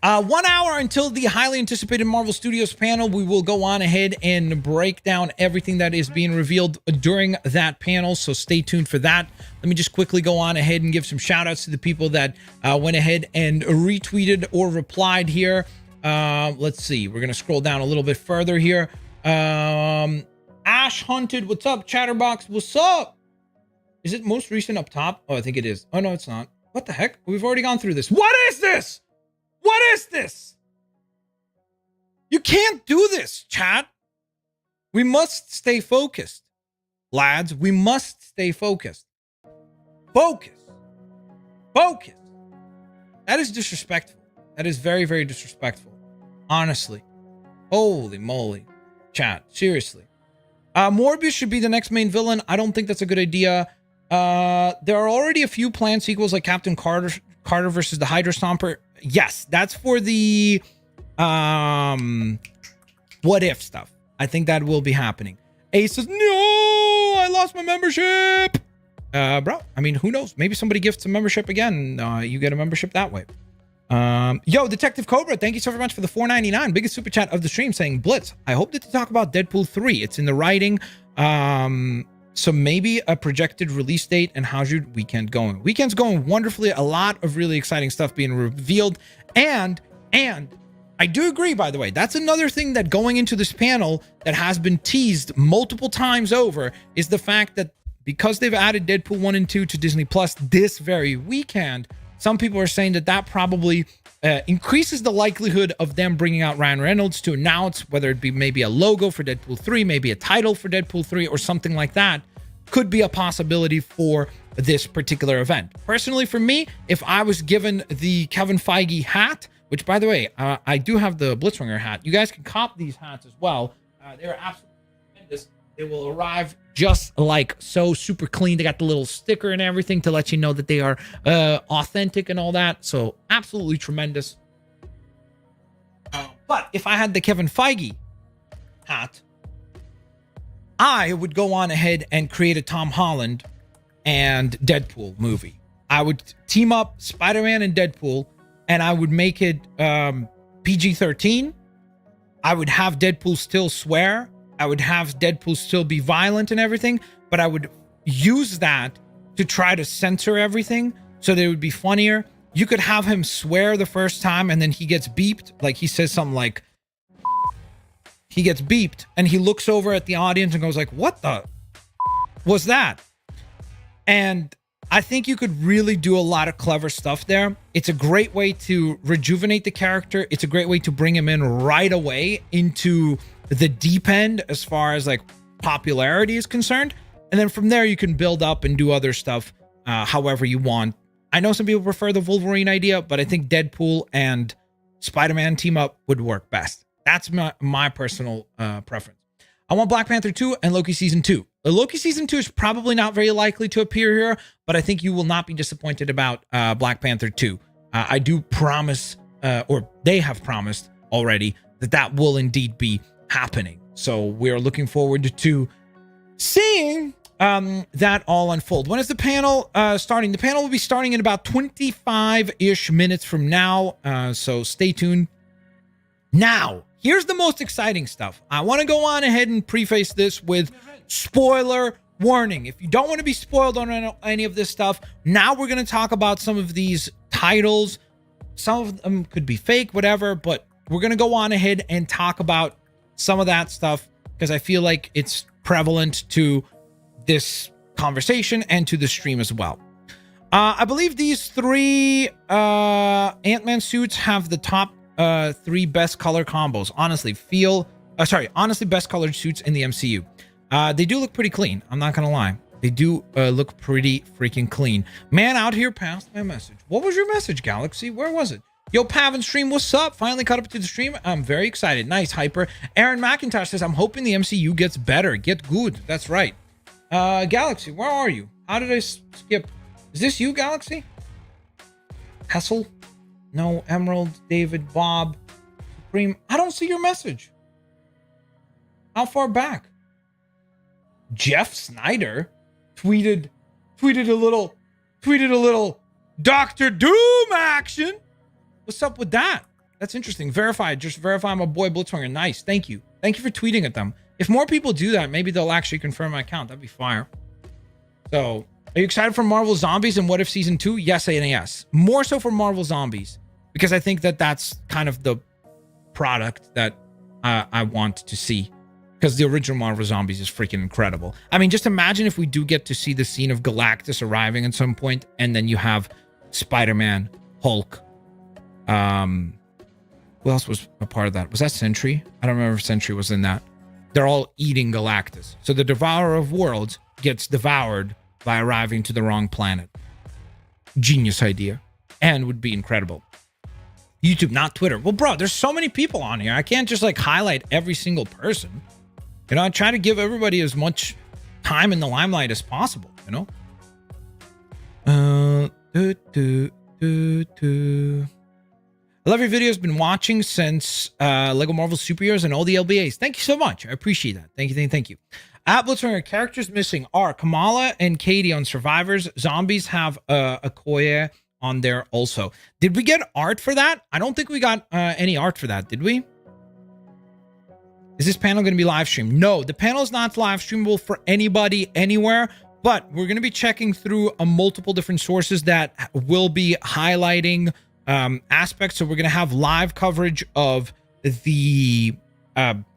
1 hour until the highly anticipated Marvel Studios panel. We will go on ahead and break down everything that is being revealed during that panel, so stay tuned for that. Let me just quickly go on ahead and give some shout outs to the people that went ahead and retweeted or replied here. Let's see, we're gonna scroll down a little bit further here. Ash Hunted, what's up? Chatterbox, what's up? Is it most recent up top? Oh, I think it is. Oh no, it's not. What the heck? We've already gone through this. What is this? What is this? You can't do this, chat. We must stay focused, lads. We must stay focused. Focus. That is disrespectful. That is very, very disrespectful. Honestly. Holy moly. Chat, seriously. Morbius should be the next main villain. I don't think that's a good idea. There are already a few planned sequels like Captain Carter versus the Hydra Stomper. Yes, that's for the what if stuff. I think that will be happening. Ace says, no, I lost my membership. Bro, I mean, who knows? Maybe somebody gifts a membership again. You get a membership that way. Yo, Detective Cobra, thank you so very much for the $4.99. Biggest super chat of the stream, saying, Blitz, I hope that to talk about Deadpool 3. It's in the writing. So maybe a projected release date, and how's your weekend going? Weekend's going wonderfully. A lot of really exciting stuff being revealed. And I do agree, by the way, that's another thing that going into this panel that has been teased multiple times over is the fact that because they've added Deadpool 1 and 2 to Disney Plus this very weekend, some people are saying that that probably increases the likelihood of them bringing out Ryan Reynolds to announce whether it be maybe a logo for Deadpool 3, maybe a title for Deadpool 3 or something like that. Could be a possibility for this particular event. Personally, for me, if I was given the Kevin Feige hat, which by the way, I do have the Blitzwinger hat. You guys can cop these hats as well. They're absolutely tremendous. They will arrive just like so, super clean. They got the little sticker and everything to let you know that they are authentic and all that. So absolutely tremendous. But if I had the Kevin Feige hat, I would go on ahead and create a Tom Holland and Deadpool movie. I would team up Spider-Man and Deadpool, and I would make it PG-13. I would have Deadpool still swear. I would have Deadpool still be violent and everything, but I would use that to try to censor everything so that it would be funnier. You could have him swear the first time and then he gets beeped. Like he says something like, he gets beeped and he looks over at the audience and goes like, what the was that? And I think you could really do a lot of clever stuff there. It's a great way to rejuvenate the character. It's a great way to bring him in right away into the deep end as far as like popularity is concerned. And then from there, you can build up and do other stuff however you want. I know some people prefer the Wolverine idea, but I think Deadpool and Spider-Man team up would work best. That's my personal preference. I want Black Panther 2 and Loki Season 2. The Loki Season 2 is probably not very likely to appear here, but I think you will not be disappointed about Black Panther 2. I do promise, or they have promised already, that will indeed be happening. So we're looking forward to seeing that all unfold. When is the panel starting? The panel will be starting in about 25-ish minutes from now, so stay tuned. Now, here's the most exciting stuff. I want to go on ahead and preface this with spoiler warning. If you don't want to be spoiled on any of this stuff, now we're going to talk about some of these titles some of them could be fake, whatever, but we're going to go on ahead and talk about some of that stuff because I feel like it's prevalent to this conversation and to the stream as well. I believe these three Ant-Man suits have the top three best color combos. Honestly, best colored suits in the MCU. They do look pretty clean. I'm not gonna lie. They do look pretty freaking clean. Man out here passed my message. What was your message, Galaxy? Where was it? Yo, Pavan stream, what's up? Finally caught up to the stream. I'm very excited. Nice, Hyper. Aaron McIntosh says, I'm hoping the MCU gets better. Get good. That's right. Galaxy, where are you? How did I skip? Is this you, Galaxy? Hessel? No. Emerald, David, Bob, Supreme. I don't see your message. How far back? Jeff Snyder tweeted a little Dr. Doom action. What's up with that? That's interesting. Verified. Just verify my boy Blitzwinger. Nice. Thank you. Thank you for tweeting at them. If more people do that, maybe they'll actually confirm my account. That'd be fire. So, are you excited for Marvel Zombies and What If Season 2? Yes and yes. More so for Marvel Zombies. Because I think that that's kind of the product that I want to see. Because the original Marvel Zombies is freaking incredible. I mean, just imagine if we do get to see the scene of Galactus arriving at some point, and then you have Spider-Man, Hulk. Who else was a part of that? Was that Sentry? I don't remember if Sentry was in that. They're all eating Galactus. So the Devourer of Worlds gets devoured by arriving to the wrong planet. Genius idea. And would be incredible. YouTube, not Twitter. Well, bro, there's so many people on here. I can't just like highlight every single person. You know, I try to give everybody as much time in the limelight as possible, you know? I love your videos. Been watching since Lego Marvel Superheroes and all the LBAs. Thank you so much. I appreciate that. Thank you. At Blitzwinger, characters missing are Kamala and Katie on Survivors. Zombies have Okoye on there also. Did we get art for that? I don't think we got any art for that, did we? Is this panel going to be live streamed? No, the panel is not live streamable for anybody anywhere, but we're going to be checking through multiple different sources that will be highlighting aspects. So we're going to have live coverage of the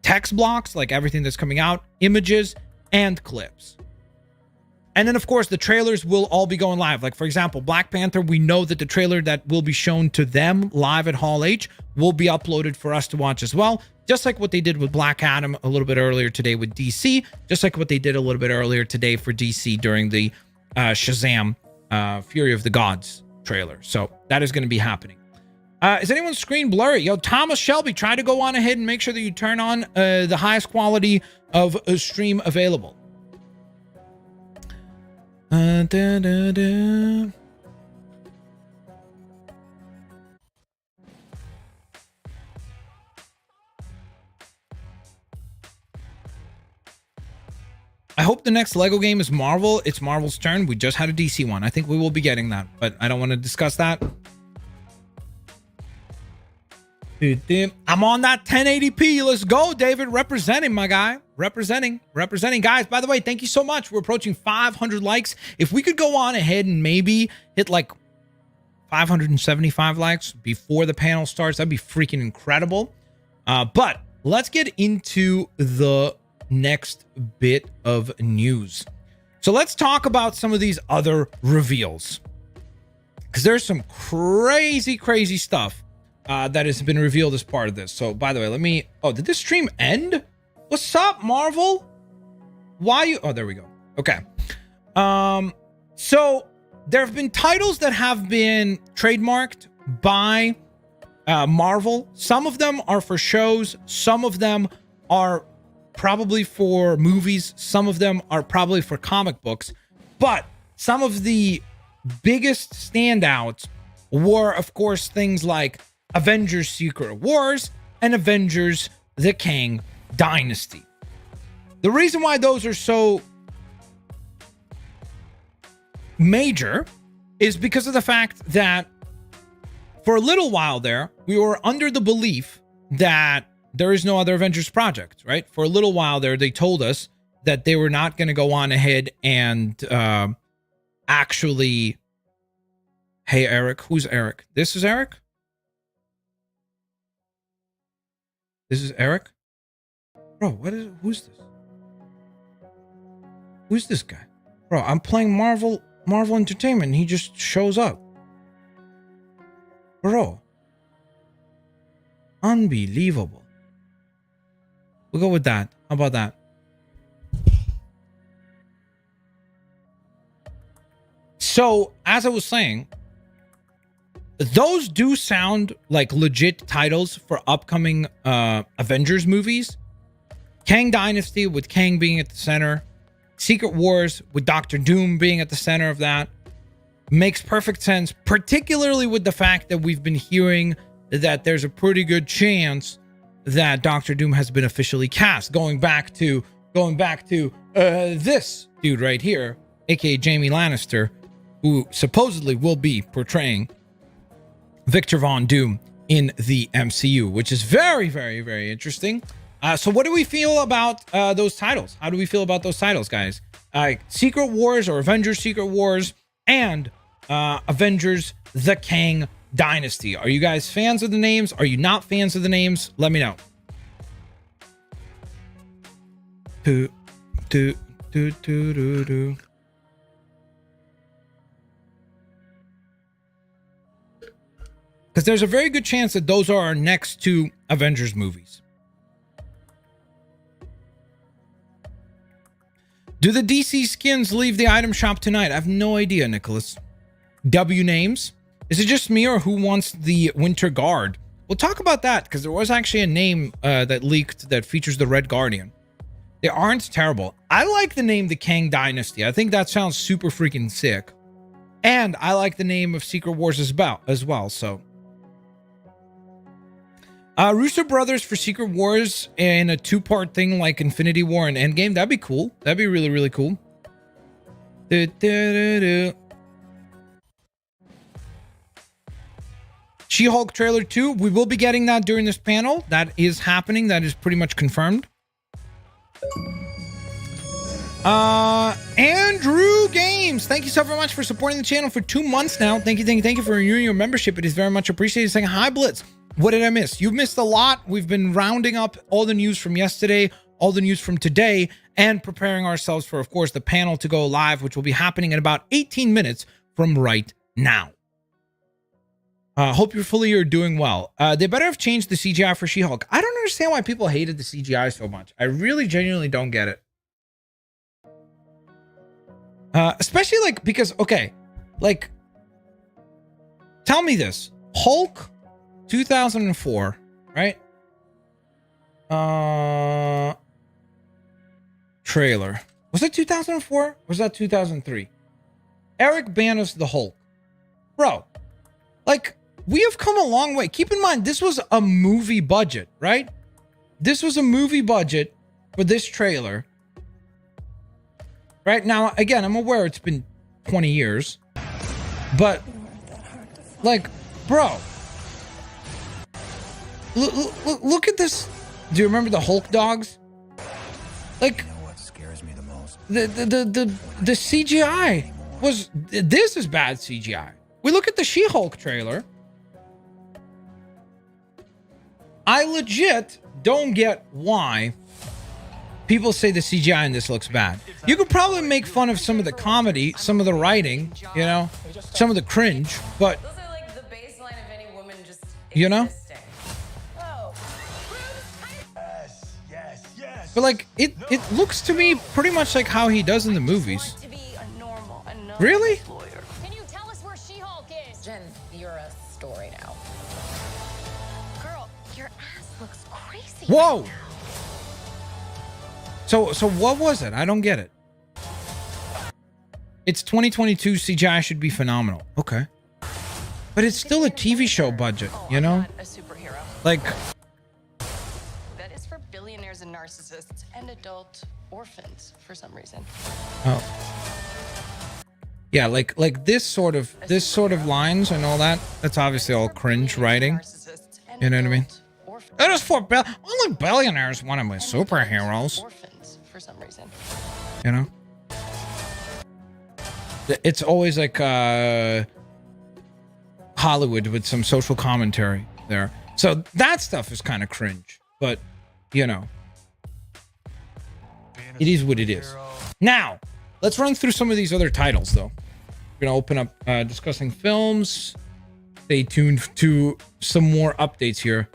text blocks, like everything that's coming out, images, and clips. And then, of course, the trailers will all be going live. Like, for example, Black Panther, we know that the trailer that will be shown to them live at Hall H will be uploaded for us to watch as well. Just like what they did with Black Adam a little bit earlier today with DC. Just like what they did a little bit earlier today for DC during the Shazam Fury of the Gods trailer. So that is going to be happening. Is anyone's screen blurry? Yo, Thomas Shelby, try to go on ahead and make sure that you turn on the highest quality of a stream available. I hope the next Lego game is Marvel. It's Marvel's turn. We just had a DC one. I think we will be getting that, but I don't want to discuss that. I'm on that 1080p. Let's go, David. Representing, my guy. Representing. Guys, by the way, thank you so much. We're approaching 500 likes. If we could go on ahead and maybe hit like 575 likes before the panel starts, that'd be freaking incredible. But let's get into the next bit of news. So let's talk about some of these other reveals, because there's some crazy stuff that has been revealed as part of this. So, by the way, did this stream end? What's up, Marvel? Why you? Oh, there we go. Okay. So there have been titles that have been trademarked by Marvel. Some of them are for shows. Some of them are probably for movies. Some of them are probably for comic books. But some of the biggest standouts were, of course, things like Avengers Secret Wars and Avengers The Kang Dynasty. The reason why those are so major is because of the fact that for a little while there, we were under the belief that there is no other Avengers project, right? For a little while there, they told us that they were not going to go on ahead and actually... Hey, Eric. Who's Eric? This is Eric? This is Eric? Bro, who's this? Who's this guy? Bro, I'm playing Marvel Entertainment and he just shows up. Bro. Unbelievable. We'll go with that. How about that? So, as I was saying, those do sound like legit titles for upcoming Avengers movies. Kang Dynasty with Kang being at the center. Secret Wars with Doctor Doom being at the center of that. Makes perfect sense, particularly with the fact that we've been hearing that there's a pretty good chance that Doctor Doom has been officially cast. Going back to this dude right here, aka Jaime Lannister, who supposedly will be portraying Victor Von Doom in the MCU, which is very, very, very interesting. So what do we feel about those titles? How do we feel about those titles, guys? Secret Wars or Avengers Secret Wars and Avengers The Kang Dynasty. Are you guys fans of the names? Are you not fans of the names? Let me know. Because there's a very good chance that those are our next two Avengers movies. Do the DC skins leave the item shop tonight? I have no idea, Nicholas. W names? Is it just me or who wants the Winter Guard? We'll talk about that because there was actually a name that leaked that features the Red Guardian. They aren't terrible. I like the name the Kang Dynasty. I think that sounds super freaking sick. And I like the name of Secret Wars as well. So, Russo Brothers for Secret Wars in a two-part thing like Infinity War and Endgame. That'd be cool. That'd be really, really cool. She-Hulk trailer 2. We will be getting that during this panel. That is happening. That is pretty much confirmed. Andrew Games, thank you so very much for supporting the channel for 2 months now. Thank you for renewing your membership. It is very much appreciated. Saying hi, Blitz. What did I miss? You've missed a lot. We've been rounding up all the news from yesterday, all the news from today, and preparing ourselves for, of course, the panel to go live, which will be happening in about 18 minutes from right now. Hope you're doing well. They better have changed the CGI for She-Hulk. I don't understand why people hated the CGI so much. I really genuinely don't get it. Especially like, because, okay, like, tell me this. Hulk 2004, right? Trailer. Was it 2004? Or was that 2003? Eric Bana's the Hulk. Bro, like, we have come a long way. Keep in mind, this was a movie budget, right? This was a movie budget for this trailer. Right now, again, I'm aware it's been 20 years. But, like, bro. Look at this. Do you remember the Hulk dogs? Like, you know what scares me the most? The CGI was, this is bad CGI. We look at the She-Hulk trailer. I legit don't get why people say the CGI in this looks bad. You could probably make fun of some of the comedy, some of the writing, you know, some of the cringe, but those are like the baseline of any woman just you know? existing. Oh. Yes. But like it looks to me pretty much like how he does in the movies. To be a normal, Really? lawyer. Can you tell us where She-Hulk is? Jen, you're a story now. Girl, your ass looks crazy. Whoa. right now. So what was it? I don't get it. It's 2022. CGI should be phenomenal. Okay. But it's still a TV show budget, you know? I'm not a superhero. Like, That is for billionaires and narcissists and adult orphans for some reason. oh. Yeah, like this sort of lines and all that. That's obviously all cringe writing. Narcissists and You know what I mean? adult orphans. It is for only billionaires want to be superheroes, Orphans for some reason. you know? It's always like Hollywood with some social commentary there. So that stuff is kind of cringe. but you know, it is what it is. Now, let's run through some of these other titles, though. We're gonna open up discussing films. Stay tuned to some more updates here.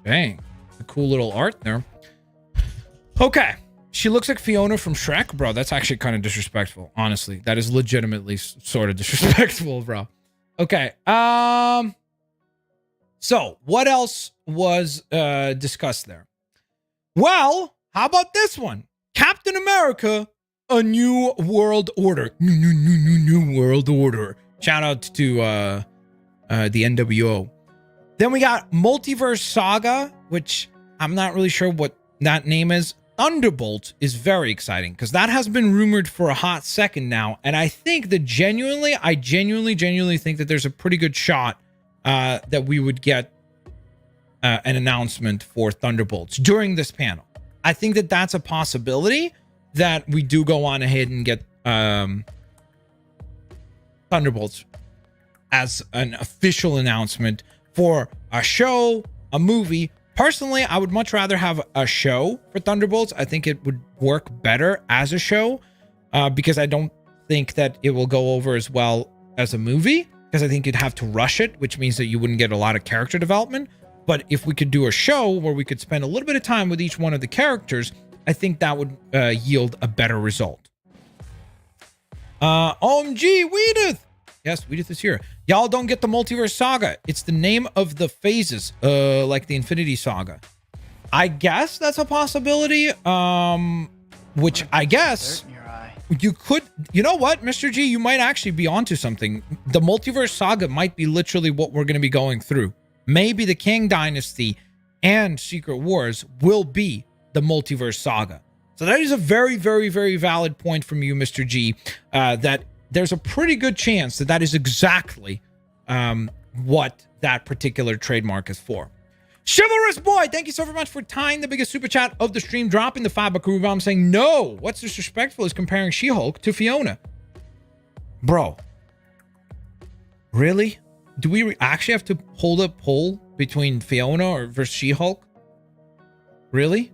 Dang, a cool little art there. Okay, she looks like Fiona from Shrek, bro. That's actually kind of disrespectful, honestly. That is legitimately sort of disrespectful, bro. Okay, so what else was discussed there? Well, how about this one? Captain America, A New World Order. New World Order. Shout out to the NWO. Then we got Multiverse Saga, which I'm not really sure what that name is. Thunderbolt is very exciting because that has been rumored for a hot second now. And I think that I genuinely think that there's a pretty good shot that we would get an announcement for Thunderbolts during this panel. I think that that's a possibility that we do go on ahead and get Thunderbolts as an official announcement for a show, a movie. Personally, I would much rather have a show for Thunderbolts. I think it would work better as a show because I don't think that it will go over as well as a movie because I think you'd have to rush it, which means that you wouldn't get a lot of character development. But if we could do a show where we could spend a little bit of time with each one of the characters, I think that would yield a better result. OMG, Weedith! Yes, Weedith is here. Y'all don't get the Multiverse Saga. It's the name of the phases, like the Infinity Saga. I guess that's a possibility. Which I guess you could. You know what, Mr. G? You might actually be onto something. The Multiverse Saga might be literally what we're going to be going through. Maybe the Kang Dynasty and Secret Wars will be the Multiverse Saga. So that is a very, very, very valid point from you, Mr. G, that there's a pretty good chance that that is exactly what that particular trademark is for. Chivalrous Boy, thank you so very much for tying the biggest super chat of the stream, dropping the $5 bomb, saying, no, what's disrespectful is comparing She-Hulk to Fiona. Bro, really? Do we actually have to hold a poll between Fiona versus She-Hulk? Really?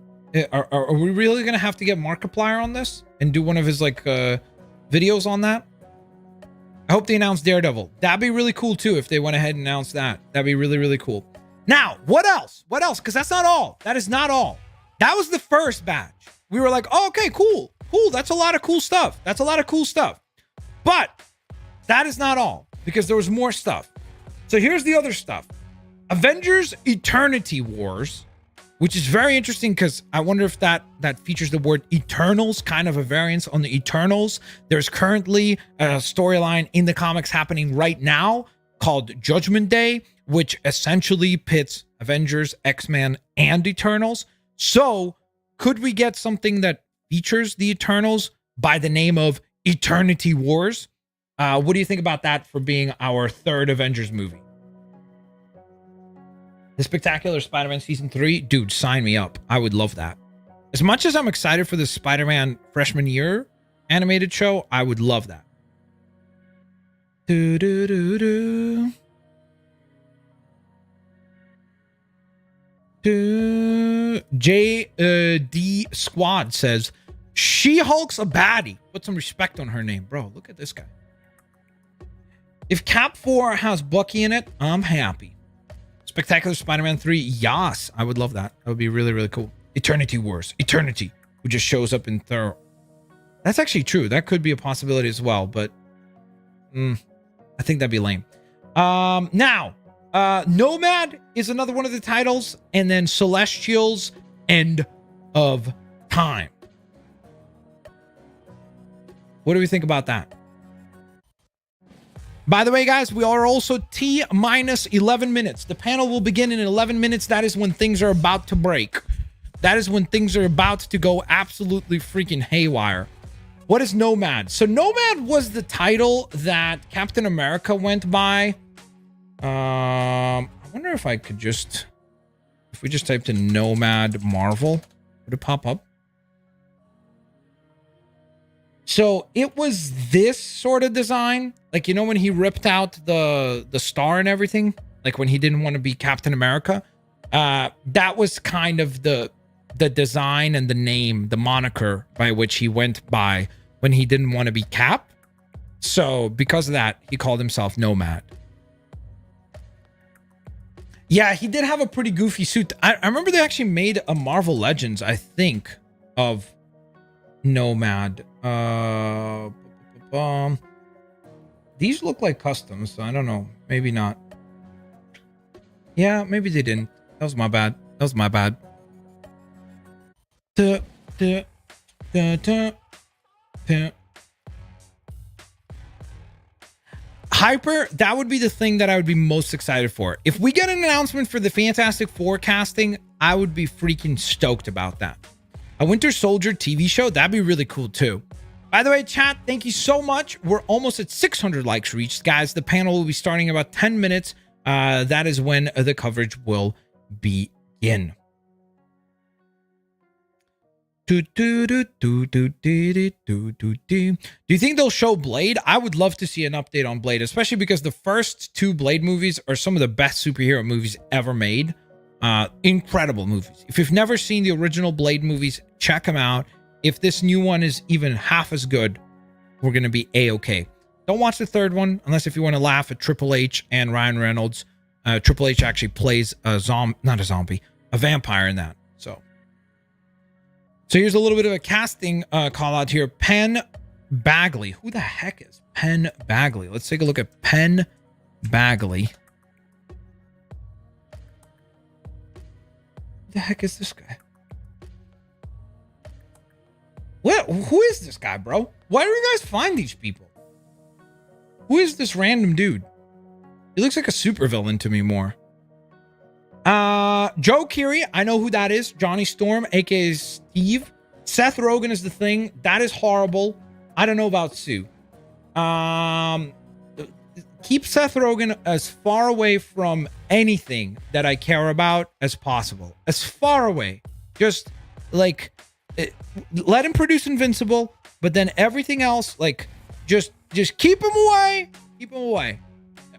Are we really going to have to get Markiplier on this and do one of his like videos on that? I hope they announce Daredevil. That'd be really cool too if they went ahead and announced that. That'd be really, really cool. Now, what else? What else? Because that's not all. That is not all. That was the first batch. We were like, oh, okay, cool. Cool. That's a lot of cool stuff. That's a lot of cool stuff. But that is not all because there was more stuff. So here's the other stuff. Avengers Eternity Wars, which is very interesting because I wonder if that features the word Eternals, kind of a variance on the Eternals. There's currently a storyline in the comics happening right now called Judgment Day, which essentially pits Avengers, X-Men, and Eternals. So could we get something that features the Eternals by the name of Eternity Wars? What do you think about that for being our third Avengers movie? The Spectacular Spider-Man Season 3? Dude, sign me up. I would love that. As much as I'm excited for the Spider-Man freshman year animated show, I would love that. JD Squad says, She-Hulk's a baddie. Put some respect on her name. Bro, look at this guy. If Cap 4 has Bucky in it, I'm happy. Spectacular Spider-Man 3, yas. I would love that. That would be really, really cool. Eternity Wars. Eternity, who just shows up in Thor. That's actually true. That could be a possibility as well, but I think that'd be lame. Now, Nomad is another one of the titles, and then Celestials, End of Time. What do we think about that? By the way, guys, we are also T-minus 11 minutes. The panel will begin in 11 minutes. That is when things are about to break. That is when things are about to go absolutely freaking haywire. What is Nomad? So Nomad was the title that Captain America went by. I wonder if I could just... If we just typed in Nomad Marvel, would it pop up? So it was this sort of design. Like, you know, when he ripped out the star and everything, like when he didn't want to be Captain America, That was kind of the design and the name, the moniker by which he went by when he didn't want to be Cap. So because of that, he called himself Nomad. Yeah, he did have a pretty goofy suit. I remember they actually made a Marvel Legends, I think, of Nomad. These look like customs, so I don't know. Maybe not. Yeah, maybe they didn't. That was my bad. That was my bad. Hyper, that would be the thing that I would be most excited for. If we get an announcement for the Fantastic Four casting, I would be freaking stoked about that. A Winter Soldier TV show, that'd be really cool too. By the way, chat, thank you so much. We're almost at 600 likes reached, guys. The panel will be starting in about 10 minutes. That is when the coverage will begin. Do you think they'll show Blade? I would love to see an update on Blade, especially because the first two Blade movies are some of the best superhero movies ever made. Incredible movies. If you've never seen the original Blade movies, check them out. If this new one is even half as good, we're going to be A-okay. Don't watch the third one unless if you want to laugh at Triple H and Ryan Reynolds. Triple H actually plays a vampire in that. So here's a little bit of a casting call out here. Penn Bagley. Who the heck is Penn Bagley? Let's take a look at Penn Bagley. Who the heck is this guy? Who is this guy, bro? Why do you guys find these people? Who is this random dude? He looks like a supervillain to me more. Joe Keery, I know who that is. Johnny Storm, aka Steve. Seth Rogen is the Thing. That is horrible. I don't know about Sue. Keep Seth Rogen as far away from anything that I care about as possible. As far away. Just like let him produce Invincible, but then everything else, like just keep him away. Keep him away.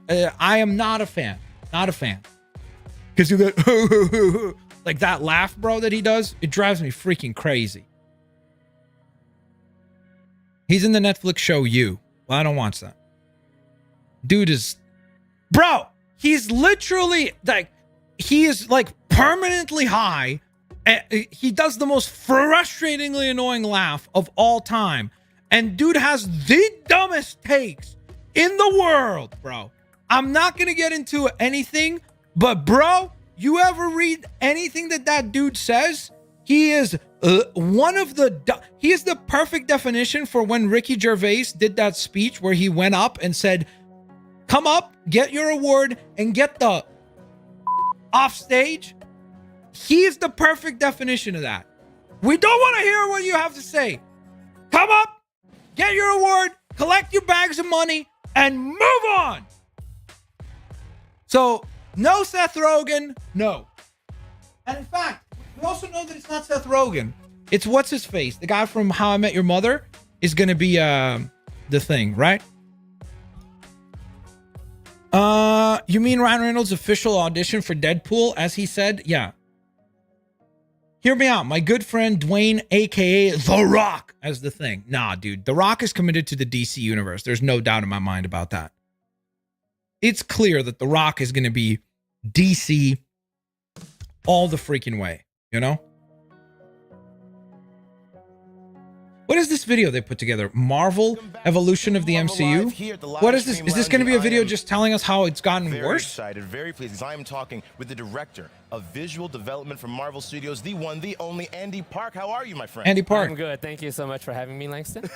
I am not a fan. Not a fan. Because you that like that laugh, bro, that he does, it drives me freaking crazy. He's in the Netflix show You. Well, I don't watch that. Dude is, bro, he's literally like, he is like permanently high. He does the most frustratingly annoying laugh of all time. And dude has the dumbest takes in the world, bro. I'm not going to get into anything, but bro, you ever read anything that dude says? He is he is the perfect definition for when Ricky Gervais did that speech where he went up and said, come up, get your award, and get the off stage. He is the perfect definition of that. We don't want to hear what you have to say. Come up, get your award, collect your bags of money, and move on. So, no Seth Rogen, no. And in fact, we also know that it's not Seth Rogen. It's what's his face? The guy from How I Met Your Mother is going to be the Thing, right? You mean Ryan Reynolds' official audition for Deadpool, as he said? Yeah. Hear me out. My good friend Dwayne, aka The Rock, as the Thing. Nah, dude. The Rock is committed to the DC universe. There's no doubt in my mind about that. It's clear that The Rock is going to be DC all the freaking way, you know? What is this video they put together? Marvel Evolution of the MCU? What is this? Is this going to be a video just telling us how it's gotten worse? Excited, very pleased, because I am talking with the director of visual development from Marvel Studios, the one, the only, Andy Park. How are you, my friend? Andy Park. I'm good. Thank you so much for having me, Langston.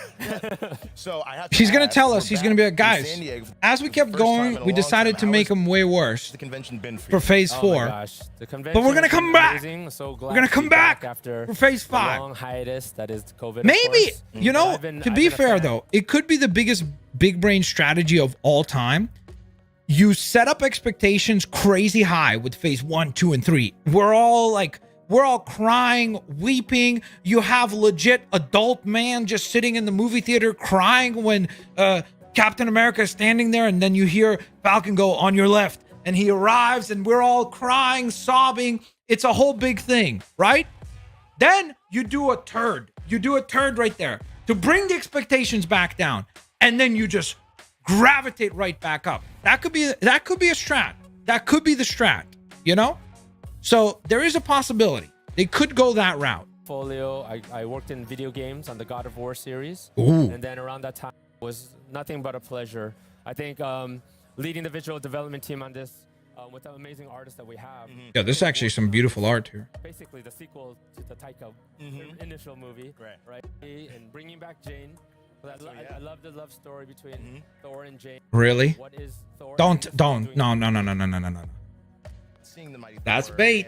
So I have to She's going to tell us. we're He's going to be like, back in guys, San Diego for as we the kept first time going, in a we long decided time. to How make has them way worse the convention been for for you? Phase 4. Oh my gosh. The convention But we're going to has come been back. amazing. So glad We're going to come be back back after for Phase a 5. long hiatus that is COVID. of Maybe, course. you know, I've been to be a fair fan. though, it could be the biggest big brain strategy of all time. You set up expectations crazy high with Phase 1, 2, and 3. We're all crying, weeping. You have legit adult man just sitting in the movie theater crying when Captain America is standing there, and then you hear Falcon go, on your left, and he arrives and we're all crying, sobbing. It's a whole big thing, right? Then you do a turd. You do a turd right there to bring the expectations back down. And then you just gravitate right back up. That could be a strat. That could be the strat, you know? So there is a possibility. They could go that route. Portfolio. I worked in video games on the God of War series. Ooh. And then around that time was nothing but a pleasure. I think leading the visual development team on this with the amazing artists that we have. Yeah, this is actually some beautiful art here. Basically the sequel to the Taika initial movie, right? And bringing back Jane. I love the love story between Thor and Jane. Really? What is Thor? Don't. No. That's bait.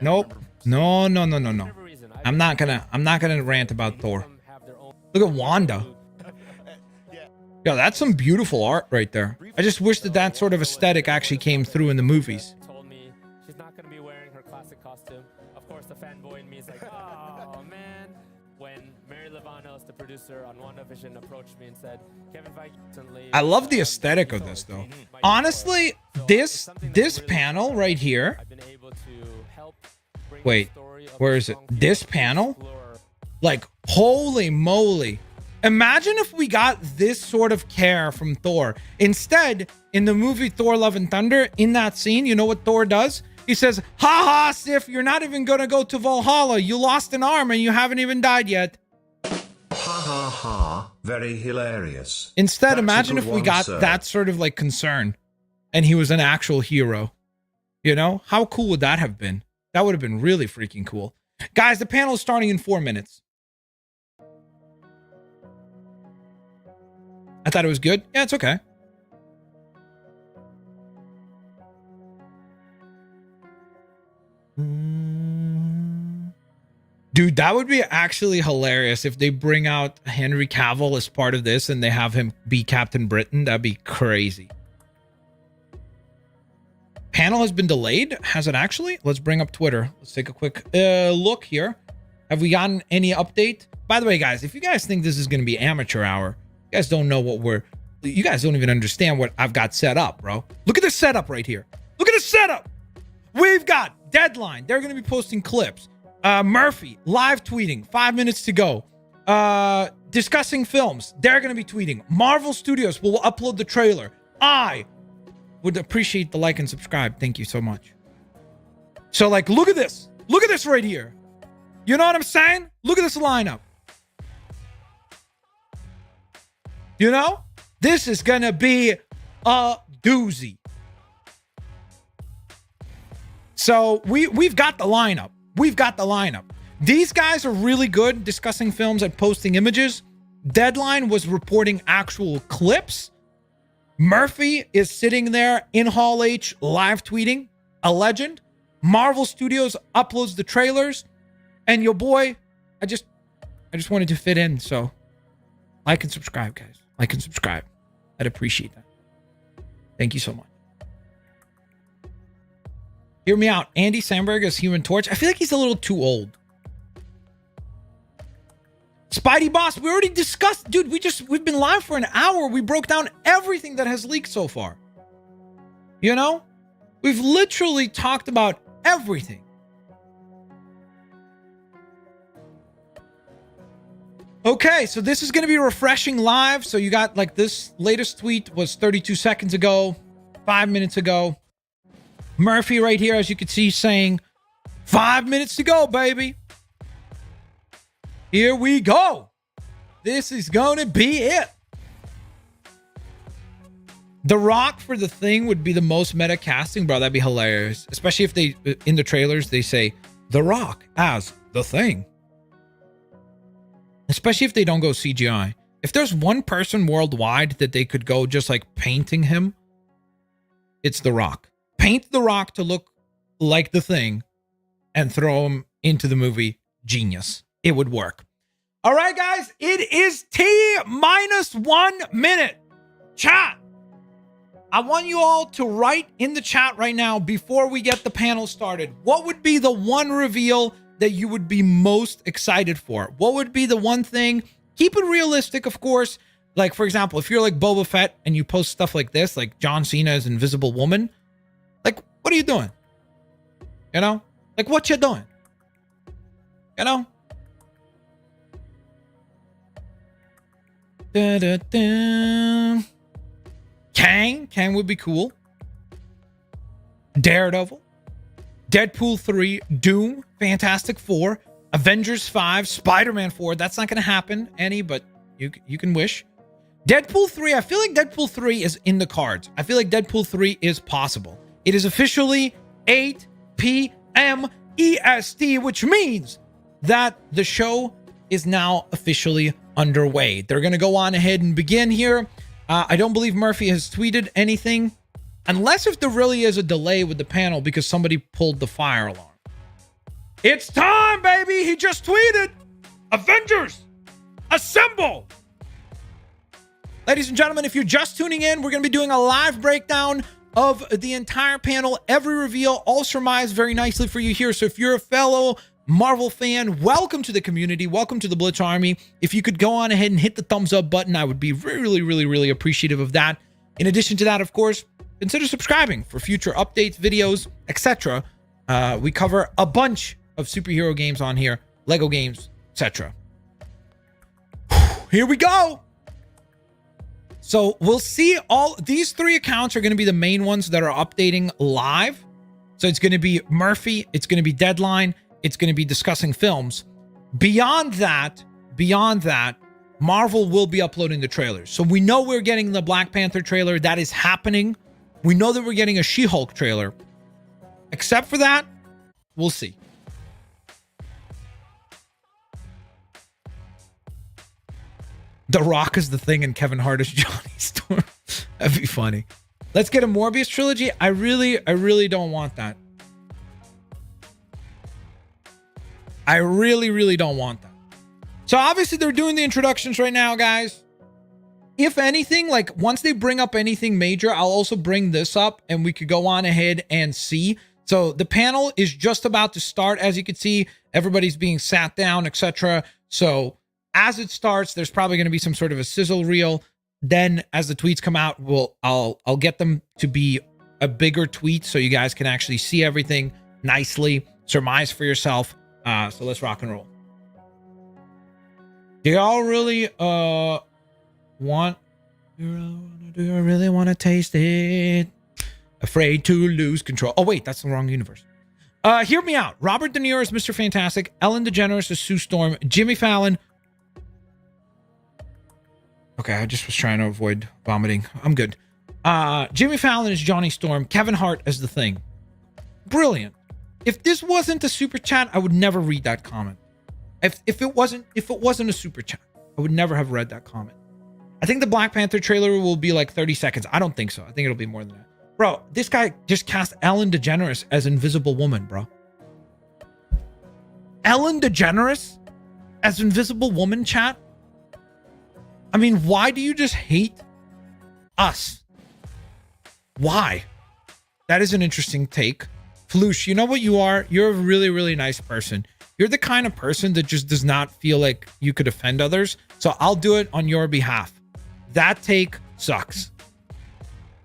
Nope. No. I'm not gonna rant about Thor. Look at Wanda. Yeah, that's some beautiful art right there. I just wish that sort of aesthetic actually came through in the movies. Told me she's not gonna be wearing her classic costume. Of course, the fanboy in me is like, oh man. When Mary Lavanos, the producer on WandaVision, approached me and said, Kevin Feige recently. I love the aesthetic of this though. Honestly, this panel right here. I've been able to help bring Wait, the story of where the is it? strong This female panel? explorer. Like, holy moly. Imagine if we got this sort of care from Thor. Instead, in the movie Thor Love and Thunder, in that scene, you know what Thor does? He says, ha ha, Sif, you're not even going to go to Valhalla. You lost an arm and you haven't even died yet. Ha ha ha, very hilarious. Instead, That's a imagine good if we one, got sir. that sort of like concern and he was an actual hero. You know, how cool would that have been? That would have been really freaking cool. Guys, the panel is starting in 4 minutes. I thought it was good. Yeah, it's okay. Dude, that would be actually hilarious if they bring out Henry Cavill as part of this and they have him be Captain Britain. That'd be crazy. Panel has been delayed. Has it actually? Let's bring up Twitter. Let's take a quick look here. Have we gotten any update? By the way, guys, if you guys think this is going to be amateur hour, you guys don't know you guys don't even understand what I've got set up, bro. Look at this setup right here. Look at this setup. We've got Deadline. They're going to be posting clips. Murphy, live tweeting. 5 minutes to go. Discussing films. They're going to be tweeting. Marvel Studios will upload the trailer. I would appreciate the like and subscribe. Thank you so much. So, like, look at this. Look at this right here. You know what I'm saying? Look at this lineup. You know? This is going to be a doozy. So, we've got the lineup. We've got the lineup. These guys are really good discussing films and posting images. Deadline was reporting actual clips. Murphy is sitting there in Hall H live tweeting. A legend. Marvel Studios uploads the trailers. And your boy, I just wanted to fit in. So like and subscribe, guys. Like and subscribe. I'd appreciate that. Thank you so much. Hear me out. Andy Samberg as Human Torch. I feel like he's a little too old. Spidey Boss, we already discussed. Dude, we've been live for an hour. We broke down everything that has leaked so far. You know? We've literally talked about everything. Okay, so this is going to be refreshing live. So you got like this latest tweet was 32 seconds ago, 5 minutes ago. Murphy right here, as you can see, saying 5 minutes to go, baby. Here we go. This is going to be it. The Rock for The Thing would be the most meta casting, bro. That'd be hilarious. Especially if they, in the trailers, they say The Rock as The Thing. Especially if they don't go CGI. If there's one person worldwide that they could go just like painting him, it's The Rock. Paint The Rock to look like The Thing and throw him into the movie. Genius. It would work. All right, guys. It is T-1 minute. Chat. I want you all to write in the chat right now before we get the panel started. What would be the one reveal that you would be most excited for? What would be the one thing? Keep it realistic, of course. Like, for example, if you're like Boba Fett and you post stuff like this, like John Cena as Invisible Woman, What are you doing? You know? Like, what you doing? You know? Kang would be cool. Daredevil. Deadpool 3. Doom. Fantastic Four. Avengers 5. Spider-Man 4. That's not going to happen, Annie, but you can wish. Deadpool 3. I feel like Deadpool 3 is in the cards. I feel like Deadpool 3 is possible. It is officially 8 p.m. EST, which means that the show is now officially underway. They're going to go on ahead and begin here. I don't believe Murphy has tweeted anything, unless if there really is a delay with the panel because somebody pulled the fire alarm. It's time, baby! He just tweeted! Avengers, assemble! Ladies and gentlemen, if you're just tuning in, we're going to be doing a live breakdown of the entire panel. Every reveal, all surmised very nicely for you here. So if you're a fellow Marvel fan, welcome to the community. Welcome to the Blitz Army. If you could go on ahead and hit the thumbs up button, I would be really appreciative of that. In addition to that, of course, consider subscribing for future updates, videos, etc. We cover a bunch of superhero games on here, Lego games, etc. Here we go. So we'll see all these 3 accounts are going to be the main ones that are updating live. So it's going to be Murphy, it's going to be Deadline, it's going to be discussing films. Beyond that, Marvel will be uploading the trailers. So we know we're getting the Black Panther trailer. That is happening. We know that we're getting a She-Hulk trailer. Except for that, we'll see. The Rock is the Thing and Kevin Hart is Johnny Storm. That'd be funny. Let's get a Morbius trilogy. I really don't want that. I really don't want that. So obviously they're doing the introductions right now, guys. If anything, like once they bring up anything major, I'll also bring this up and we could go on ahead and see. So the panel is just about to start. As you can see, everybody's being sat down, etc. So as it starts, there's probably going to be some sort of a sizzle reel. Then as the tweets come out, I'll get them to be a bigger tweet so you guys can actually see everything nicely, surmise for yourself. So let's rock and roll. Do y'all really want? Do you really want to taste it? Afraid to lose control. Oh wait, that's the wrong universe. Hear me out. Robert De Niro is Mr. Fantastic. Ellen DeGeneres is Sue Storm. Jimmy Fallon. Okay, I just was trying to avoid vomiting. I'm good. Jimmy Fallon is Johnny Storm. Kevin Hart is the Thing. Brilliant. If this wasn't a super chat, I would never read that comment. If it wasn't a super chat, I would never have read that comment. I think the Black Panther trailer will be like 30 seconds. I don't think so. I think it'll be more than that. Bro, this guy just cast Ellen DeGeneres as Invisible Woman, bro. Ellen DeGeneres as Invisible Woman, chat? I mean, why do you just hate us? Why? That is an interesting take. Floosh, you know what you are? You're a really nice person. You're the kind of person that just does not feel like you could offend others. So I'll do it on your behalf. That take sucks.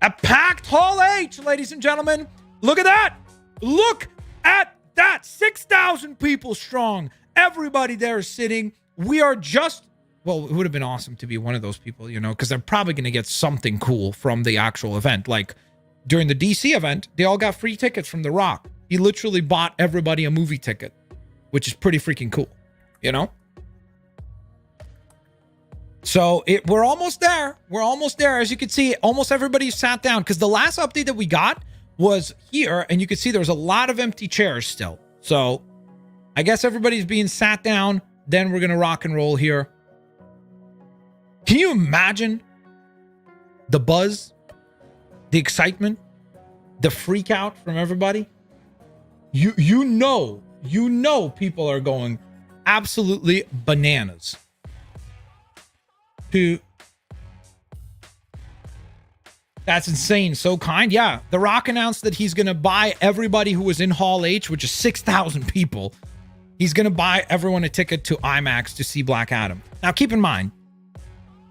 A packed Hall H, ladies and gentlemen. Look at that. Look at that. 6,000 people strong. Everybody there is sitting. We are just, well, it would have been awesome to be one of those people, you know, because they're probably going to get something cool from the actual event. Like during the DC event, they all got free tickets from The Rock. He literally bought everybody a movie ticket, which is pretty freaking cool, you know? So we're almost there. We're almost there. As you can see, almost everybody sat down because the last update that we got was here, and you can see there's a lot of empty chairs still. So I guess everybody's being sat down. Then we're going to rock and roll here. Can you imagine the buzz, the excitement, the freak out from everybody? You know people are going absolutely bananas. That's insane. So kind. Yeah. The Rock announced that he's going to buy everybody who was in Hall H, which is 6,000 people. He's going to buy everyone a ticket to IMAX to see Black Adam. Now, keep in mind,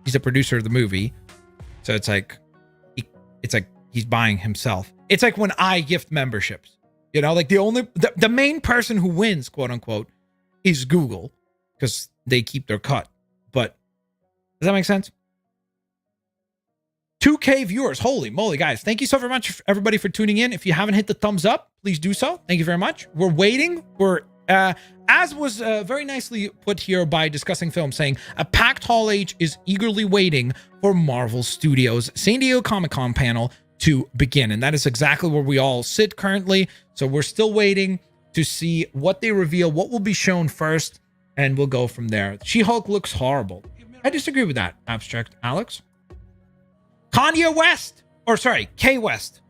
he's a producer of the movie. So it's like he's buying himself. It's like when I gift memberships. You know, like the main person who wins, quote unquote, is Google because they keep their cut. But does that make sense? 2K viewers. Holy moly, guys. Thank you so very much, everybody, for tuning in. If you haven't hit the thumbs up, please do so. Thank you very much. We're waiting. We're, as was very nicely put here by Discussing Film, saying a packed Hall H is eagerly waiting for Marvel Studios San Diego Comic-Con panel to begin. And that is exactly where we all sit currently. So we're still waiting to see what they reveal, what will be shown first, and we'll go from there. She-Hulk looks horrible. I disagree with that, Abstract Alex. Kanye West, or sorry, K West.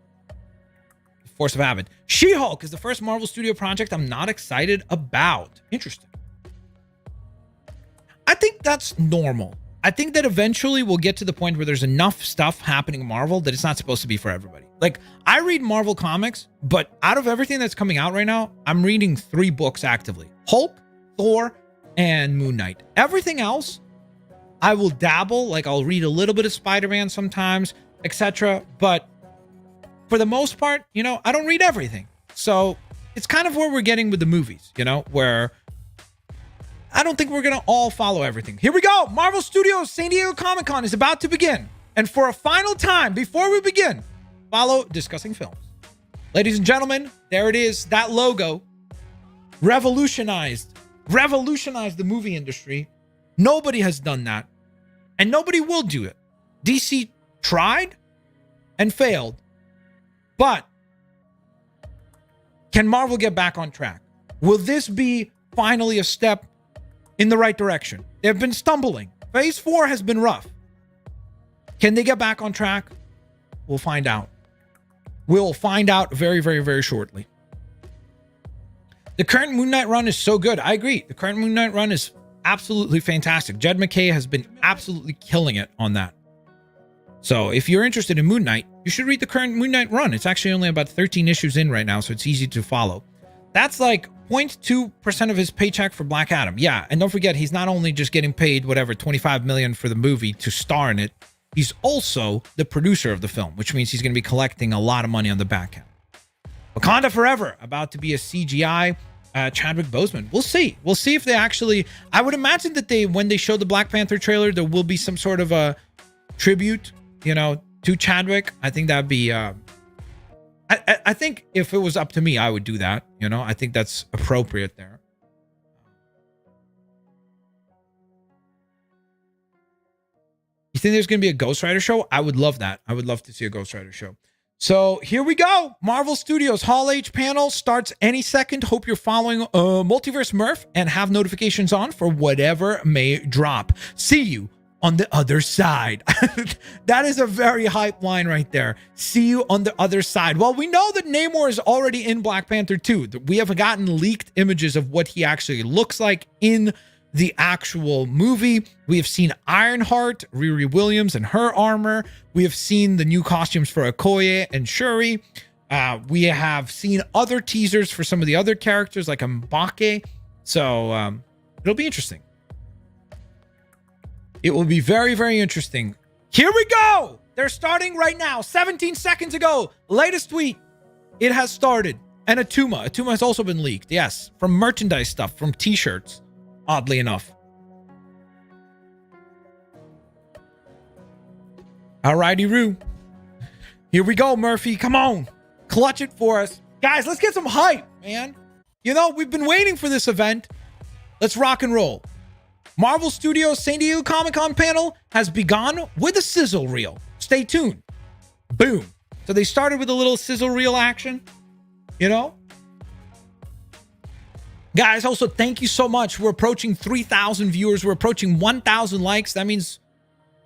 Force of Habit. She-Hulk is the first Marvel Studio project I'm not excited about. Interesting. I think that's normal. I think that eventually we'll get to the point where there's enough stuff happening in Marvel that it's not supposed to be for everybody. Like, I read Marvel comics, but out of everything that's coming out right now, I'm reading 3 books actively. Hulk, Thor, and Moon Knight. Everything else, I will dabble. Like, I'll read a little bit of Spider-Man sometimes, etc. But for the most part, you know, I don't read everything. So it's kind of where we're getting with the movies, you know, where I don't think we're going to all follow everything. Here we go. Marvel Studios San Diego Comic-Con is about to begin. And for a final time, before we begin, follow Discussing Films. Ladies and gentlemen, there it is. That logo revolutionized the movie industry. Nobody has done that. And nobody will do it. DC tried and failed. But can Marvel get back on track? Will this be finally a step in the right direction? They've been stumbling. Phase 4 has been rough. Can they get back on track? We'll find out. We'll find out very, very, very shortly. The current Moon Knight run is so good. I agree. The current Moon Knight run is absolutely fantastic. Jed McKay has been absolutely killing it on that. So if you're interested in Moon Knight, you should read the current Moon Knight run. It's actually only about 13 issues in right now, so it's easy to follow. That's like 0.2% of his paycheck for Black Adam. Yeah, and don't forget, he's not only just getting paid whatever $25 million for the movie to star in it, he's also the producer of the film, which means he's going to be collecting a lot of money on the back end. Wakanda Forever, about to be a CGI Chadwick Boseman. We'll see. We'll see if they actually... I would imagine that when they show the Black Panther trailer, there will be some sort of a tribute, you know, to Chadwick. I think that'd be... I think if it was up to me, I would do that. You know, I think that's appropriate there. You think there's going to be a Ghost Rider show? I would love that. I would love to see a Ghost Rider show. So here we go. Marvel Studios Hall H panel starts any second. Hope you're following Multiverse Murph and have notifications on for whatever may drop. See you on the other side. That is a very hype line right there. See you on the other side. Well, we know that Namor is already in Black Panther 2. We have gotten leaked images of what he actually looks like in the actual movie. We have seen Ironheart, Riri Williams, and her armor. We have seen the new costumes for Okoye and Shuri. We have seen other teasers for some of the other characters like M'Baku. So it'll be interesting. It will be very, very interesting. Here we go. They're starting right now. 17 seconds ago. Latest tweet. It has started. And Atuma. Atuma has also been leaked. Yes. From merchandise stuff. From t-shirts. Oddly enough. Alrighty, Roo. Here we go, Murphy. Come on. Clutch it for us. Guys, let's get some hype, man. You know, we've been waiting for this event. Let's rock and roll. Marvel Studios San Diego Comic-Con panel has begun with a sizzle reel. Stay tuned. Boom. So they started with a little sizzle reel action, you know? Guys, also, thank you so much. We're approaching 3,000 viewers. We're approaching 1,000 likes. That means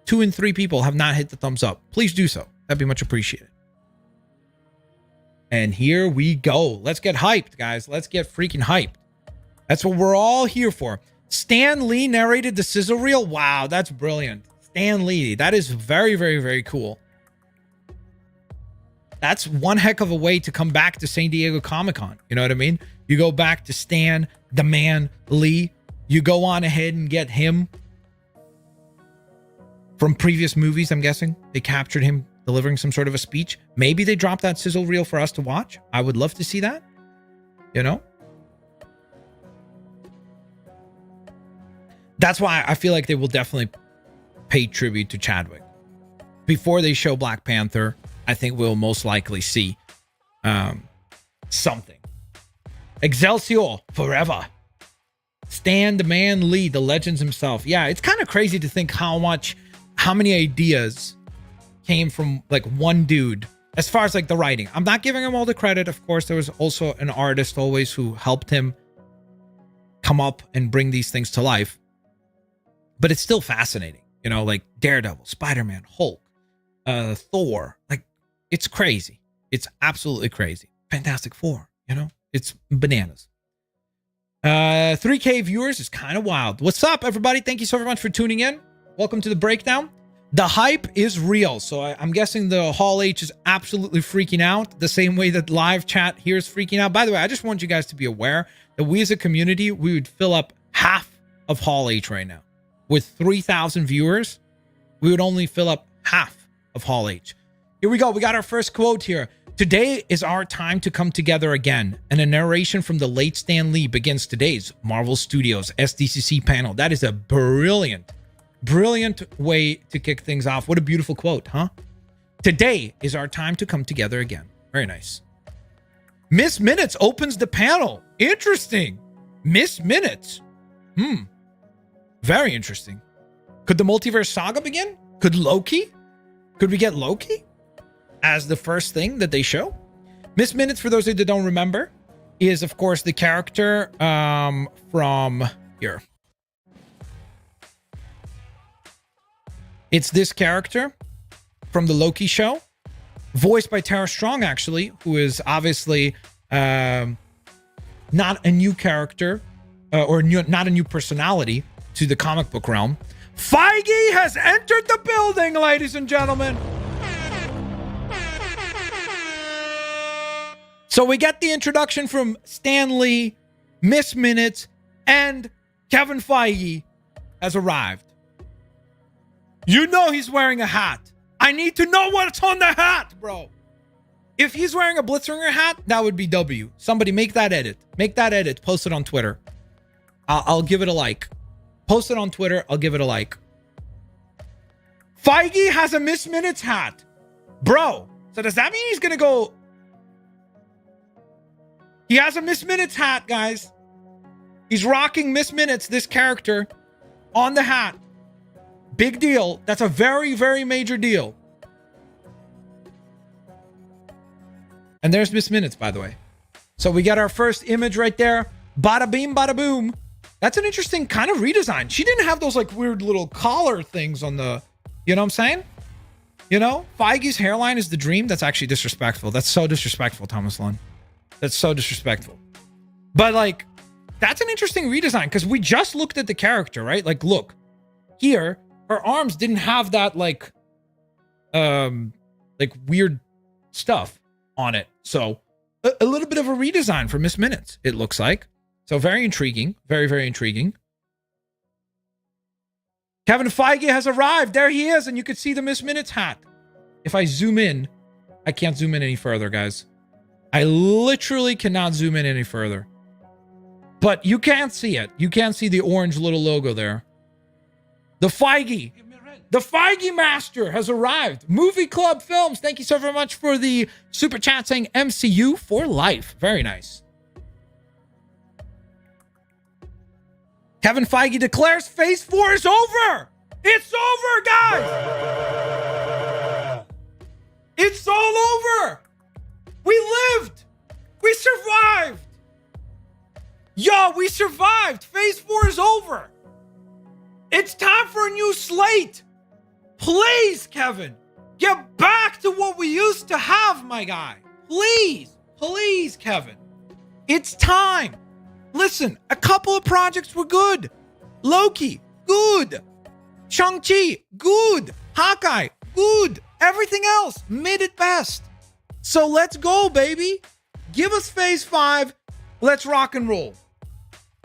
2 and 3 people have not hit the thumbs up. Please do so. That'd be much appreciated. And here we go. Let's get hyped, guys. Let's get freaking hyped. That's what we're all here for. Stan Lee narrated the sizzle reel. Wow, that's brilliant. Stan Lee. That is very, very, very cool. That's one heck of a way to come back to San Diego Comic-Con. You know what I mean? You go back to Stan, the man, Lee. You go on ahead and get him from previous movies, I'm guessing. They captured him delivering some sort of a speech. Maybe they drop that sizzle reel for us to watch. I would love to see that. You know? That's why I feel like they will definitely pay tribute to Chadwick. Before they show Black Panther, I think we'll most likely see something. Excelsior forever. Stan the Man Lee, the legends himself. Yeah, it's kind of crazy to think how many ideas came from like one dude as far as like the writing. I'm not giving him all the credit. Of course, there was also an artist always who helped him come up and bring these things to life. But it's still fascinating, you know, like Daredevil, Spider-Man, Hulk, Thor. Like, it's crazy. It's absolutely crazy. Fantastic Four, you know, it's bananas. 3K viewers is kind of wild. What's up, everybody? Thank you so very much for tuning in. Welcome to the breakdown. The hype is real. So I'm guessing the Hall H is absolutely freaking out the same way that live chat here is freaking out. By the way, I just want you guys to be aware that we as a community, we would fill up half of Hall H right now. With 3,000 viewers, we would only fill up half of Hall H. Here we go. We got our first quote here. Today is our time to come together again. And a narration from the late Stan Lee begins today's Marvel Studios SDCC panel. That is a brilliant way to kick things off. What a beautiful quote, huh? Today is our time to come together again. Very nice. Miss Minutes opens the panel. Interesting. Miss Minutes. Very interesting. Could the multiverse saga begin? Could Loki? Could we get Loki as the first thing that they show? Miss Minutes, for those of you that don't remember, is of course the character from here. It's this character from the Loki show, voiced by Tara Strong, actually, who is obviously not a new character not a new personality to the comic book realm. Feige has entered the building, ladies and gentlemen. So we get the introduction from Stan Lee, Miss Minutes, and Kevin Feige has arrived. You know he's wearing a hat. I need to know what's on the hat, bro. If he's wearing a Blitzringer hat, that would be W. Somebody make that edit. Make that edit. Post it on Twitter. I'll give it a like. Post it on Twitter. I'll give it a like. Feige has a Miss Minutes hat. Bro, so does that mean he's going to go... He has a Miss Minutes hat, guys. He's rocking Miss Minutes, this character, on the hat. Big deal. That's a very, very major deal. And there's Miss Minutes, by the way. So we got our first image right there. Bada beam, bada boom. That's an interesting kind of redesign. She didn't have those like weird little collar things on the... You know what I'm saying? You know? Feige's hairline is the dream. That's actually disrespectful. That's so disrespectful, Thomas Lund. That's so disrespectful. But like, that's an interesting redesign because we just looked at the character, right? Like, look. Here, her arms didn't have that like weird stuff on it. So a little bit of a redesign for Miss Minutes, it looks like. So very intriguing. Very, very intriguing. Kevin Feige has arrived. There he is. And you could see the Miss Minutes hat. If I zoom in, I can't zoom in any further, guys. I literally cannot zoom in any further. But you can't see it. You can't see the orange little logo there. The Feige Master has arrived. Movie Club Films. Thank you so very much for the super chat saying MCU for life. Very nice. Kevin Feige declares Phase 4 is over. It's over, guys. It's all over. We lived. We survived. Yo, we survived. Phase 4 is over. It's time for a new slate. Please, Kevin, get back to what we used to have, my guy. Please, please, Kevin. It's time. Listen, a couple of projects were good. Loki, good. Shang-Chi, good. Hawkeye, good. Everything else, mid at best. So let's go, baby. Give us Phase 5. Let's rock and roll.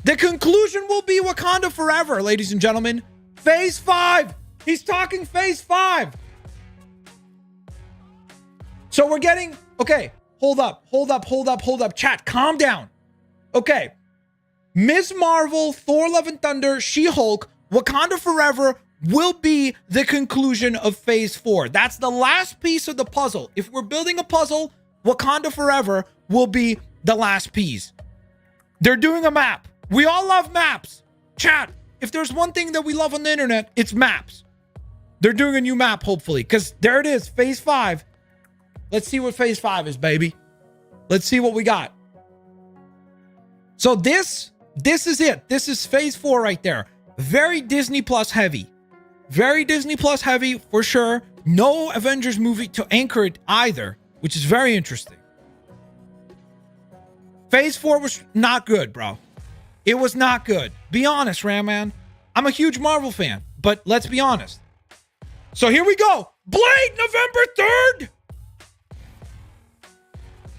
The conclusion will be Wakanda forever, ladies and gentlemen. Phase 5. He's talking Phase 5. So we're getting, okay, hold up. Chat, calm down. Okay. Ms. Marvel, Thor Love and Thunder, She-Hulk, Wakanda Forever will be the conclusion of phase 4. That's the last piece of the puzzle. If we're building a puzzle, Wakanda Forever will be the last piece. They're doing a map. We all love maps. Chat, if there's one thing that we love on the internet, it's maps. They're doing a new map, hopefully, because there it is, phase 5. Let's see what phase 5 is, baby. Let's see what we got. So this is it. This is phase 4 right there. Very Disney Plus heavy. Very Disney Plus heavy for sure. No Avengers movie to anchor it either, which is very interesting. Phase 4 was not good, bro. It was not good. Be honest, Ram Man. I'm a huge Marvel fan, but let's be honest. So here we go. Blade, November 3rd.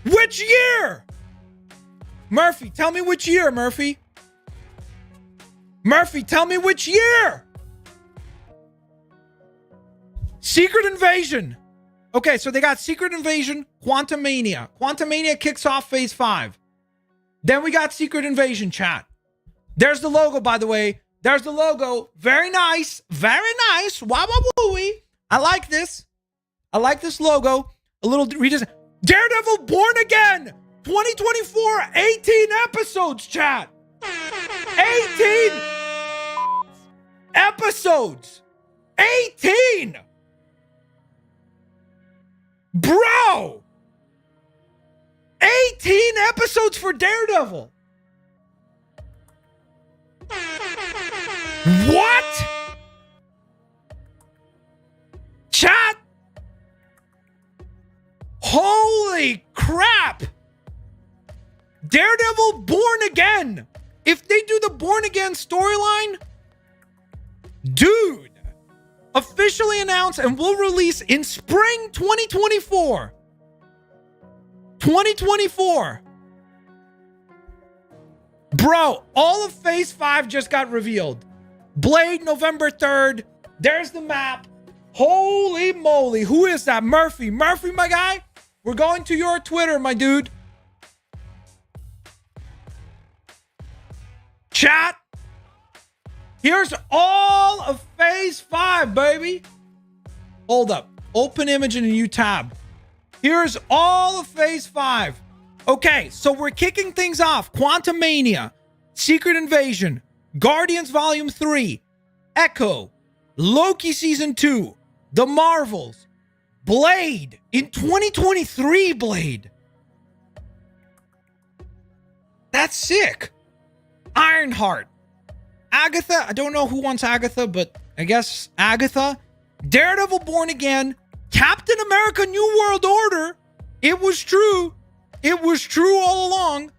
Which year? Murphy, tell me which year, Murphy. Murphy, tell me which year. Secret Invasion. Okay, so they got Secret Invasion, Quantumania. Quantumania kicks off phase 5. Then we got Secret Invasion, chat. There's the logo, by the way. There's the logo. Very nice. Very nice. Wow, wow, woo-wee. I like this. I like this logo. A little redesign. Daredevil Born Again. 2024. 18 episodes, chat. 18 episodes. 18. Bro. 18 episodes for Daredevil. What? Chat? Holy crap. Daredevil Born Again. If they do the Born Again storyline, dude, officially announced and will release in spring 2024. 2024. Bro, all of phase 5 just got revealed. Blade, November 3rd. There's the map. Holy moly. Who is that? Murphy. Murphy, my guy. We're going to your Twitter, my dude. Chat. Here's all of phase 5, baby. Hold up. Open image in a new tab. Here's all of phase 5. Okay, so we're kicking things off. Quantumania, Secret Invasion, Guardians Volume 3, Echo, Loki Season 2, The Marvels, Blade, in 2023, Blade. That's sick. Ironheart, Agatha, I don't know who wants Agatha, but I guess Agatha, Daredevil Born Again, Captain America New World Order. It was true. It was true all along.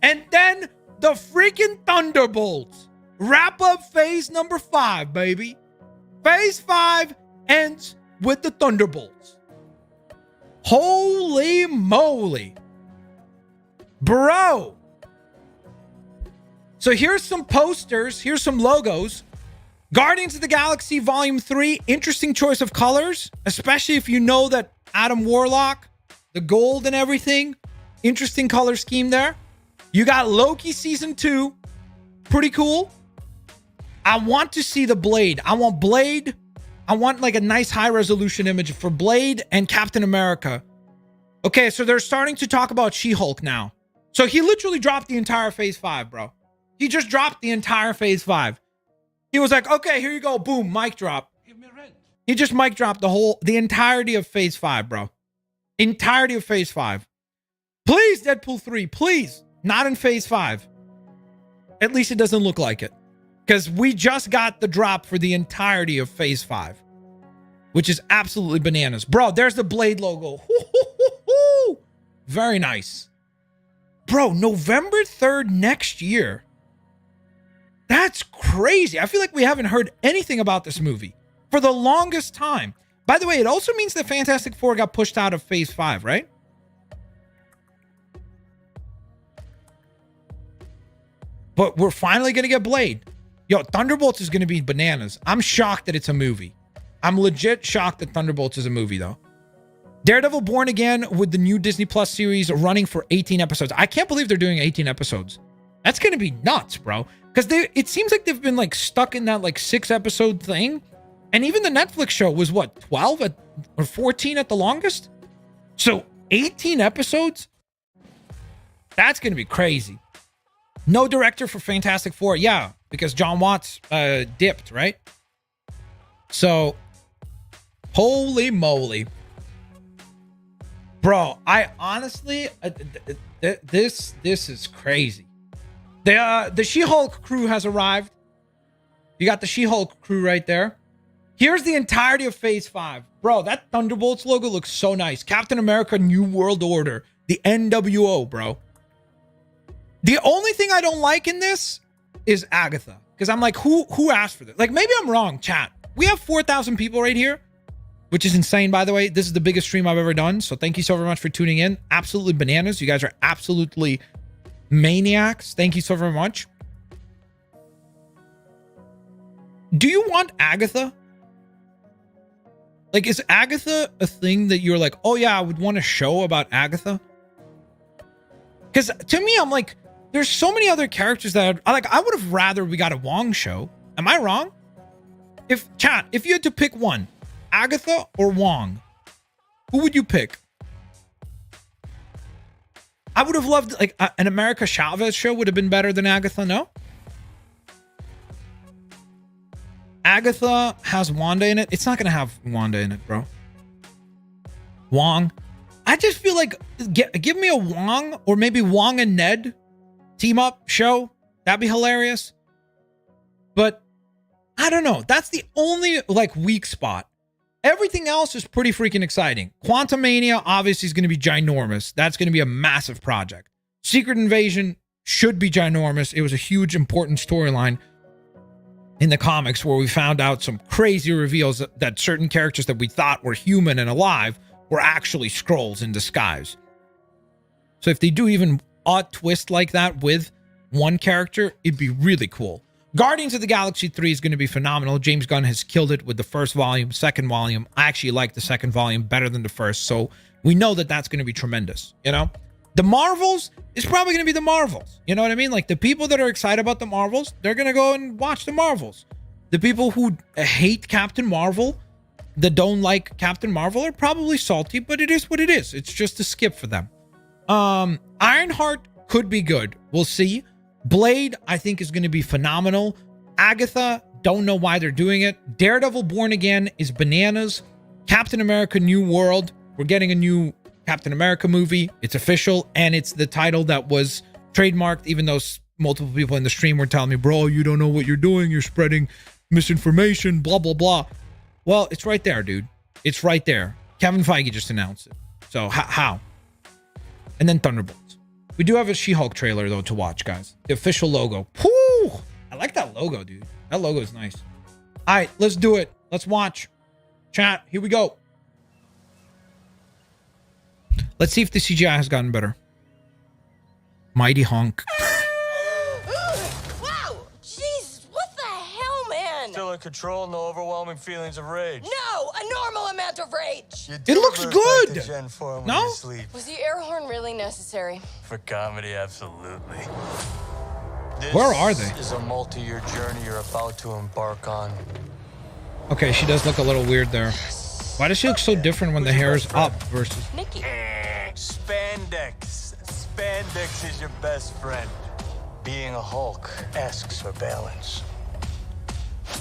And then the freaking Thunderbolts. Wrap up phase number 5, baby. Phase 5 ends with the Thunderbolts. Holy moly. Bro. So here's some posters. Here's some logos. Guardians of the Galaxy Volume 3. Interesting choice of colors. Especially if you know that Adam Warlock, the gold and everything. Interesting color scheme there. You got Loki Season 2. Pretty cool. I want to see the Blade. I want Blade. I want like a nice high resolution image for Blade and Captain America. Okay, so they're starting to talk about She-Hulk now. So he literally dropped the entire phase 5, bro. He just dropped the entire phase 5. He was like, okay, here you go. Boom, mic drop. He just mic dropped the entirety of phase 5, bro. Entirety of phase 5. Please, Deadpool 3, please. Not in phase 5. At least it doesn't look like it. Because we just got the drop for the entirety of phase 5. Which is absolutely bananas. Bro, there's the Blade logo. Hoo-hoo-hoo-hoo. Very nice. Bro, November 3rd next year. That's crazy. I feel like we haven't heard anything about this movie for the longest time. By the way, it also means that Fantastic Four got pushed out of phase 5, right? But we're finally going to get Blade. Yo, Thunderbolts is going to be bananas. I'm shocked that it's a movie. I'm legit shocked that Thunderbolts is a movie, though. Daredevil Born Again with the new Disney Plus series running for 18 episodes. I can't believe they're doing 18 episodes. That's going to be nuts, bro. Because it seems like they've been like stuck in that like 6-episode thing. And even the Netflix show was what, 12 or 14 at the longest? So 18 episodes? That's going to be crazy. No director for Fantastic Four. Yeah, because John Watts dipped, right? So, holy moly. Bro, I honestly, this is crazy. The She-Hulk crew has arrived. You got the She-Hulk crew right there. Here's the entirety of Phase 5. Bro, that Thunderbolts logo looks so nice. Captain America New World Order. The NWO, bro. The only thing I don't like in this is Agatha. Because I'm like, who asked for this? Like, maybe I'm wrong, chat. We have 4,000 people right here, which is insane, by the way. This is the biggest stream I've ever done. So thank you so very much for tuning in. Absolutely bananas. You guys are absolutely maniacs. Thank you so very much. Do you want Agatha? Like, is Agatha a thing that you're like, oh yeah, I would want a show about Agatha? Because to me, I'm like, there's so many other characters that I would have rather we got a Wong show. Am I wrong? If you had to pick one, Agatha or Wong, who would you pick? I would have loved like an America Chavez show would have been better than Agatha. No. Agatha has Wanda in it. It's not going to have Wanda in it, bro. Wong. I just feel like give me a Wong or maybe Wong and Ned team up show. That'd be hilarious. But I don't know. That's the only like weak spot. Everything else is pretty freaking exciting. Quantumania obviously is going to be ginormous. That's going to be a massive project. Secret Invasion should be ginormous. It was a huge, important storyline in the comics where we found out some crazy reveals that certain characters that we thought were human and alive were actually Skrulls in disguise. So if they do even odd twist like that with one character, it'd be really cool. Guardians of the Galaxy 3 is going to be phenomenal. James Gunn has killed it with the first volume, second volume. I actually like the second volume better than the first, so we know that that's going to be tremendous, you know? The Marvels is probably going to be the Marvels. You know what I mean? Like, the people that are excited about the Marvels, they're going to go and watch the Marvels. The people who hate Captain Marvel, that don't like Captain Marvel, are probably salty, but it is what it is. It's just a skip for them. Ironheart could be good. We'll see. Blade, I think, is going to be phenomenal. Agatha, don't know why they're doing it. Daredevil Born Again is bananas. Captain America New World, we're getting a new Captain America movie. It's official, and it's the title that was trademarked, even though multiple people in the stream were telling me, bro, you don't know what you're doing. You're spreading misinformation, blah, blah, blah. Well, it's right there, dude. It's right there. Kevin Feige just announced it. So how? And then Thunderbolts. We do have a She-Hulk trailer, though, to watch, guys. The official logo. Whew! I like that logo, dude. That logo is nice. All right, let's do it. Let's watch. Chat, here we go. Let's see if the CGI has gotten better. Mighty honk. Wow! Jesus, what the hell, man? Still in control, no overwhelming feelings of rage. No, a normal amount of rage. You It do looks look good. Like the Gen 4 when No? you sleep. Was the air horn really necessary? For comedy, absolutely. This Where are they? is a multi-year journey you're about to embark on. Okay, she does look a little weird there. Why does she look so different when the hair is up versus... Nikki. Spandex. Spandex is your best friend. Being a Hulk asks for balance.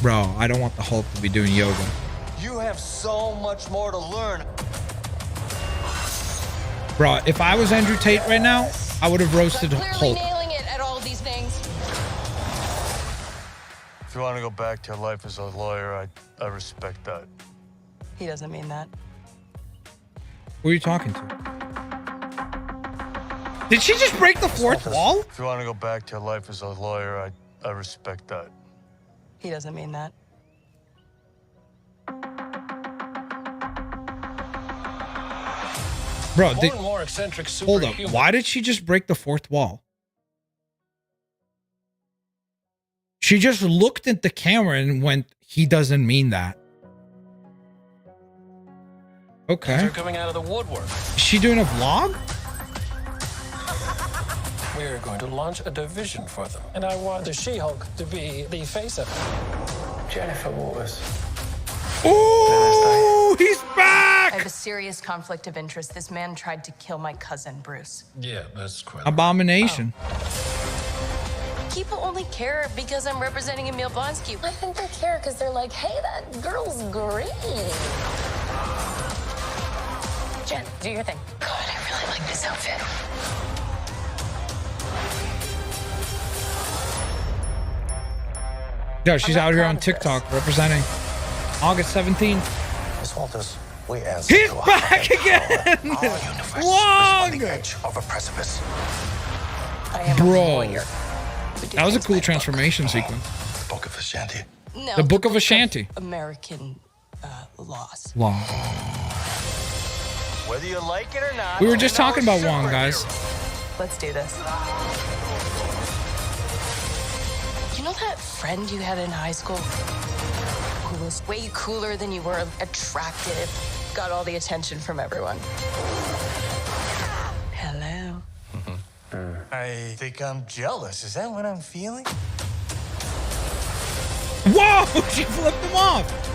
Bro, I don't want the Hulk to be doing yoga. You have so much more to learn. Bro, if I was Andrew Tate right now, I would have roasted Clearly Hulk. nailing it at all these things. If you want to go back to your life as a lawyer, I respect that. He doesn't mean that. Who are you talking to? Did she just break the fourth wall? If you want to go back to your life as a lawyer, I respect that. He doesn't mean that. Bro, More eccentric hold up. superhuman. Why did she just break the fourth wall? She just looked at the camera and went, he doesn't mean that. Okay. They're coming out of the woodwork. Is she doing a vlog? We're going to launch a division for them. And I want the She-Hulk to be the face of it. Jennifer Waters. Oh, he's I have back! a serious conflict of interest. This man tried to kill my cousin, Bruce. Yeah, that's quite. Abomination. People only care because I'm representing Emil Blonsky. I think they care because they're like, hey, that girl's great. Jen, do your thing. God, I really like this outfit. Yeah, she's I'm not out here proud on of TikTok representing August 17th. Miss Walters, we asked He's you back again! Our universe is Long! on the edge of a precipice. I am Bro. a lawyer. We do That was a things cool by the book. transformation sequence. The Book of Ashanti. No, The Book of Ashanti. American laws. Long. Whether you like it or not, We were just talking about Wong, guys. Let's do this. You know that friend you had in high school who was way cooler than you were, attractive, got all the attention from everyone? Hello. I think I'm jealous. Is that what I'm feeling? Whoa! She flipped him off!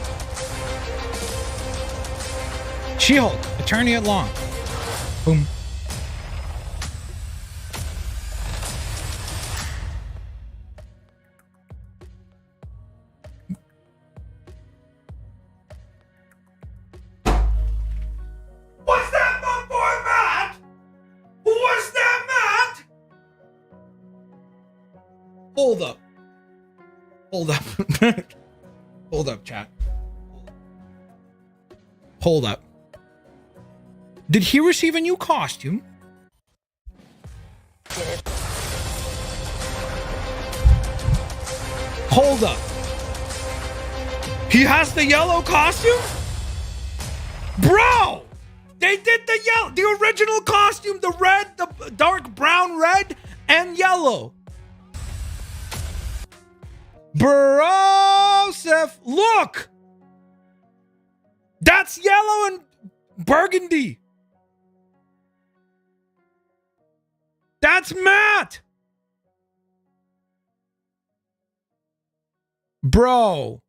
She-Hulk, attorney at law. Boom. What's that, my boy Matt? What's that, Matt? Hold up. Hold up. Hold up, chat. Hold up. Did he receive a new costume? Hold up. He has the yellow costume? Bro! They did the yellow, the original costume, the red, the dark brown red, and yellow. Bro, Seth, look! That's yellow and burgundy. That's Matt. Bro.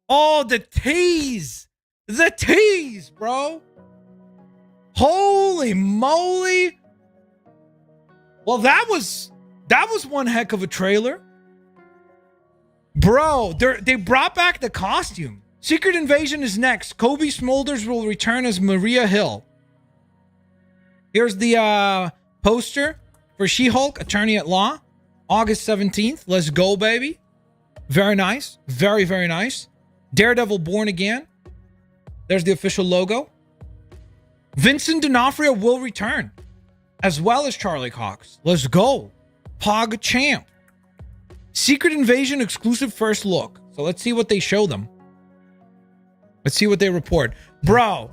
Oh, the tease. The tease, bro. Holy moly. Well, that was one heck of a trailer. Bro, they brought back the costume. Secret Invasion is next. Kobe Smulders will return as Maria Hill. Here's the poster for She-Hulk, Attorney at Law, August 17th. Let's go, baby. Very nice. Very, very nice. Daredevil Born Again. There's the official logo. Vincent D'Onofrio will return, as well as Charlie Cox. Let's go. Pog Champ. Secret Invasion exclusive first look. So let's see what they show them. Let's see what they report. Bro.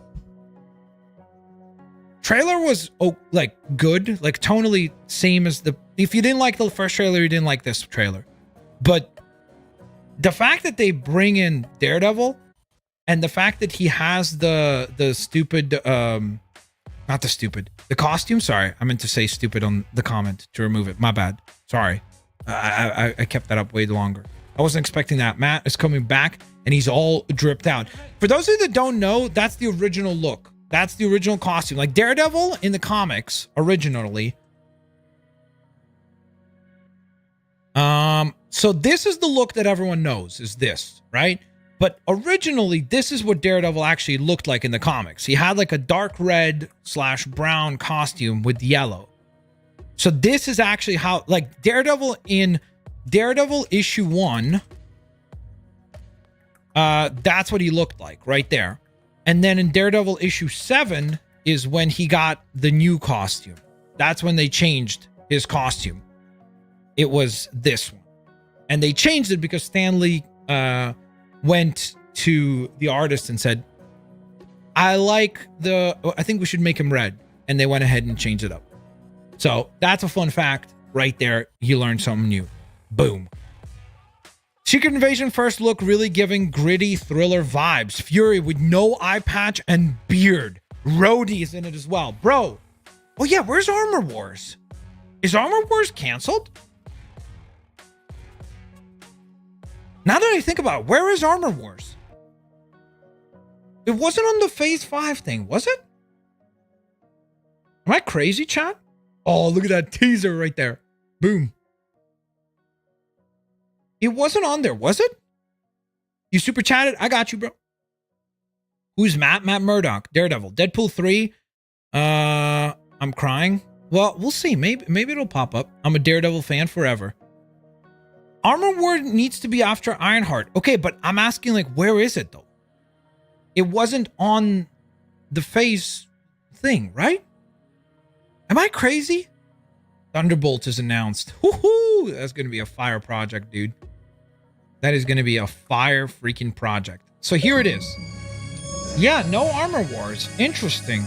Trailer was like good, like tonally same as the, if you didn't like the first trailer, you didn't like this trailer. But the fact that they bring in Daredevil and the fact that he has the stupid not the stupid, the costume, sorry, I meant to say stupid on the comment to remove it. My bad. Sorry. I kept that up way longer. I wasn't expecting that. Matt is coming back and he's all dripped out. For those of you that don't know, that's the original look. That's the original costume. Like Daredevil in the comics originally. So this is the look that everyone knows is this, right? But originally, this is what Daredevil actually looked like in the comics. He had like a dark red / brown costume with yellow. So this is actually how, like Daredevil in Daredevil issue 1, that's what he looked like right there. And then in Daredevil issue 7 is when he got the new costume. That's when they changed his costume. It was this one. And they changed it because Stan Lee went to the artist and said, I think we should make him red. And they went ahead and changed it up. So that's a fun fact right there. You learned something new. Boom. Secret Invasion first look really giving gritty thriller vibes. Fury with no eye patch and beard. Rhodey is in it as well. Bro. Oh yeah, where's Armor Wars? Is Armor Wars canceled? Now that I think about it, where is Armor Wars? It wasn't on the Phase 5 thing, was it? Am I crazy, chat? Oh, look at that teaser right there. Boom. It wasn't on there, was it? You super chatted? I got you, bro. Who's Matt? Matt Murdock. Daredevil. Deadpool 3. I'm crying. Well, we'll see. Maybe it'll pop up. I'm a Daredevil fan forever. Armor War needs to be after Ironheart. Okay, but I'm asking, like, where is it, though? It wasn't on the Phase thing, right? Am I crazy? Thunderbolt is announced. Woohoo! That's going to be a fire project, dude. That is going to be a fire freaking project. So here it is. Yeah, no Armor Wars. Interesting.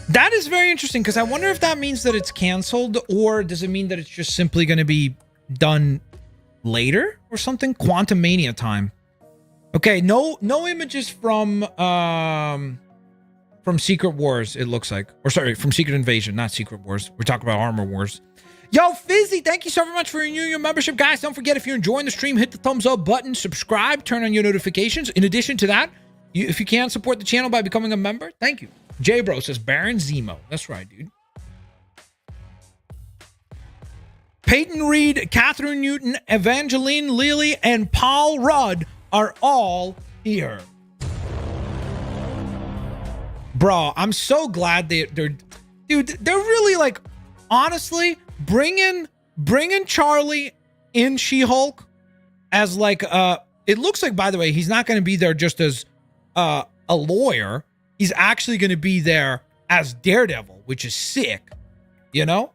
That is very interesting, because I wonder if that means that it's canceled, or does it mean that it's just simply going to be done later or something? Quantum Mania time. Okay, no images from Secret Wars, it looks like. Or sorry, from Secret Invasion, not Secret Wars. We're talking about Armor Wars. Yo, Fizzy, thank you so very much for renewing your membership. Guys, don't forget, if you're enjoying the stream, hit the thumbs up button, subscribe, turn on your notifications. In addition to that, if you can support the channel by becoming a member, thank you. J-Bro says Baron Zemo. That's right, dude. Peyton Reed, Catherine Newton, Evangeline Lilly, and Paul Rudd are all here. Bro, I'm so glad they're dude, they're really, like, honestly, bringing Charlie in She-Hulk as, like, it looks like, by the way, he's not going to be there just as a lawyer. He's actually going to be there as Daredevil, which is sick, you know?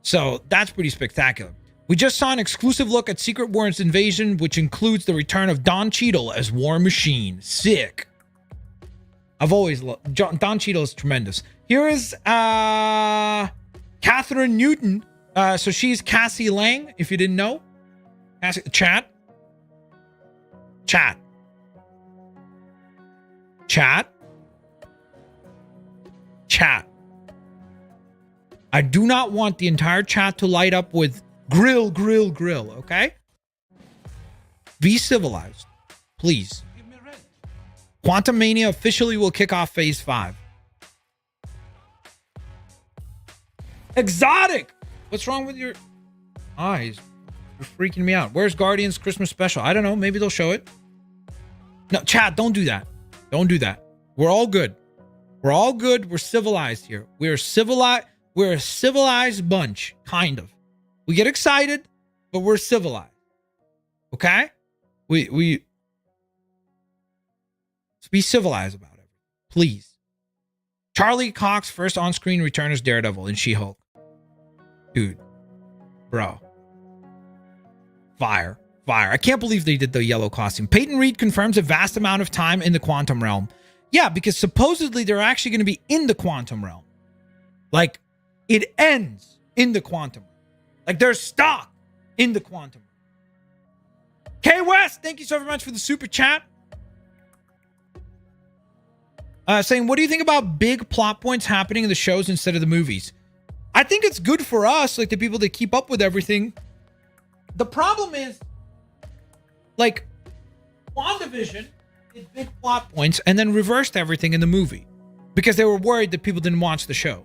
So that's pretty spectacular. We just saw an exclusive look at Secret Wars Invasion, which includes the return of Don Cheadle as War Machine. Sick. I've always loved Don Cheadle is tremendous. Here is Catherine Newton. So she's Cassie Lang, if you didn't know. Chat. I do not want the entire chat to light up with grill, okay? Be civilized, please. Quantum Mania officially will kick off Phase 5. Exotic! What's wrong with your eyes? You're freaking me out. Where's Guardians Christmas special? I don't know. Maybe they'll show it. No, chat, don't do that. Don't do that. We're all good. We're all good. We're civilized here. We're civilized. We're a civilized bunch, kind of. We get excited, but we're civilized. Okay? We let's be civilized about it, please. Charlie Cox first on-screen return as Daredevil in She-Hulk. Dude, bro, fire. I can't believe they did the yellow costume. Peyton Reed confirms a vast amount of time in the quantum realm. Yeah, because supposedly they're actually going to be in the quantum realm. Like, it ends in the quantum. Like, they're stuck in the quantum. K West, thank you so very much for the super chat. Saying, what do you think about big plot points happening in the shows instead of the movies? I think it's good for us, like the people that keep up with everything. The problem is, like, WandaVision did big plot points and then reversed everything in the movie because they were worried that people didn't watch the show.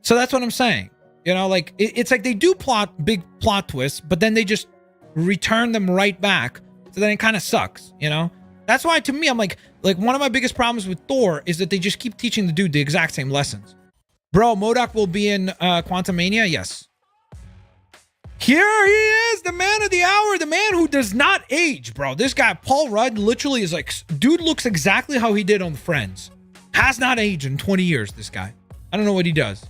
So that's what I'm saying. You know, like, it's like they do big plot twists, but then they just return them right back. So then it kind of sucks, you know? That's why, to me, I'm like one of my biggest problems with Thor is that they just keep teaching the dude the exact same lessons. Bro, MODOK will be in Quantum Mania? Yes. Here he is, the man of the hour, the man who does not age, bro. This guy, Paul Rudd, literally is like, dude looks exactly how he did on Friends. Has not aged in 20 years, this guy. I don't know what he does.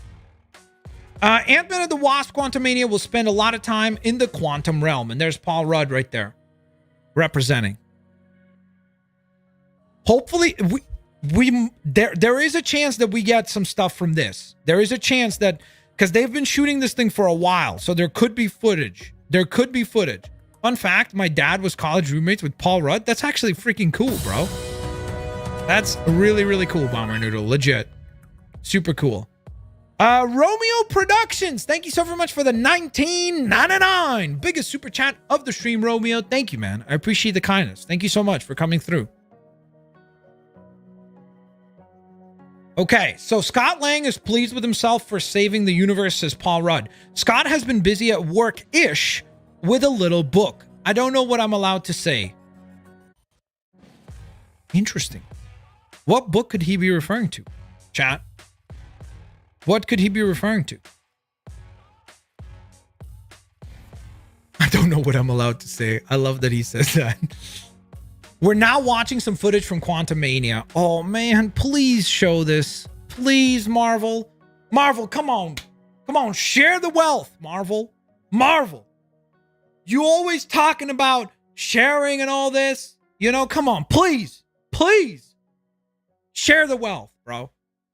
Ant-Man and the Wasp Quantumania will spend a lot of time in the quantum realm. And there's Paul Rudd right there representing. Hopefully, there is a chance that we get some stuff from this. There is a chance that, because they've been shooting this thing for a while, so there could be footage. Fun fact, my dad was college roommates with Paul Rudd. That's actually freaking cool, bro. That's really, really cool, Bomber Noodle. Legit. Super cool. Romeo Productions. Thank you so very much for the $19.99. Biggest super chat of the stream, Romeo. Thank you, man. I appreciate the kindness. Thank you so much for coming through. Okay, so Scott Lang is pleased with himself for saving the universe, says Paul Rudd. Scott has been busy at work-ish with a little book. I don't know what I'm allowed to say. Interesting. What book could he be referring to? Chat. What could he be referring to? I don't know what I'm allowed to say. I love that he says that. We're now watching some footage from Quantumania. Oh, man, please show this. Please, Marvel. Marvel, come on. Come on, share the wealth, Marvel. Marvel. You always talking about sharing and all this. You know, come on, please. Please. Share the wealth, bro.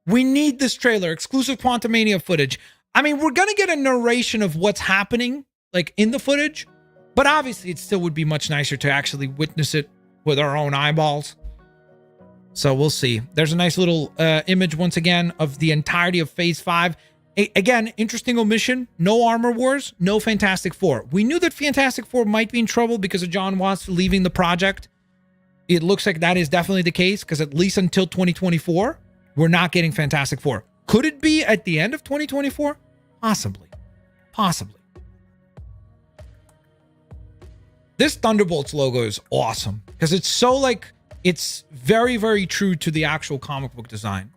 We need this trailer. Exclusive Quantumania footage. I mean, we're going to get a narration of what's happening, like, in the footage. But obviously, it still would be much nicer to actually witness it with our own eyeballs. So we'll see. There's a nice little image once again of the entirety of Phase 5. Again, interesting omission. No Armor Wars, no Fantastic Four. We knew that Fantastic Four might be in trouble because of John Watts leaving the project. It looks like that is definitely the case because at least until 2024, we're not getting Fantastic Four. Could it be at the end of 2024? Possibly. Possibly. This Thunderbolts logo is awesome because it's so like, it's very, very true to the actual comic book design.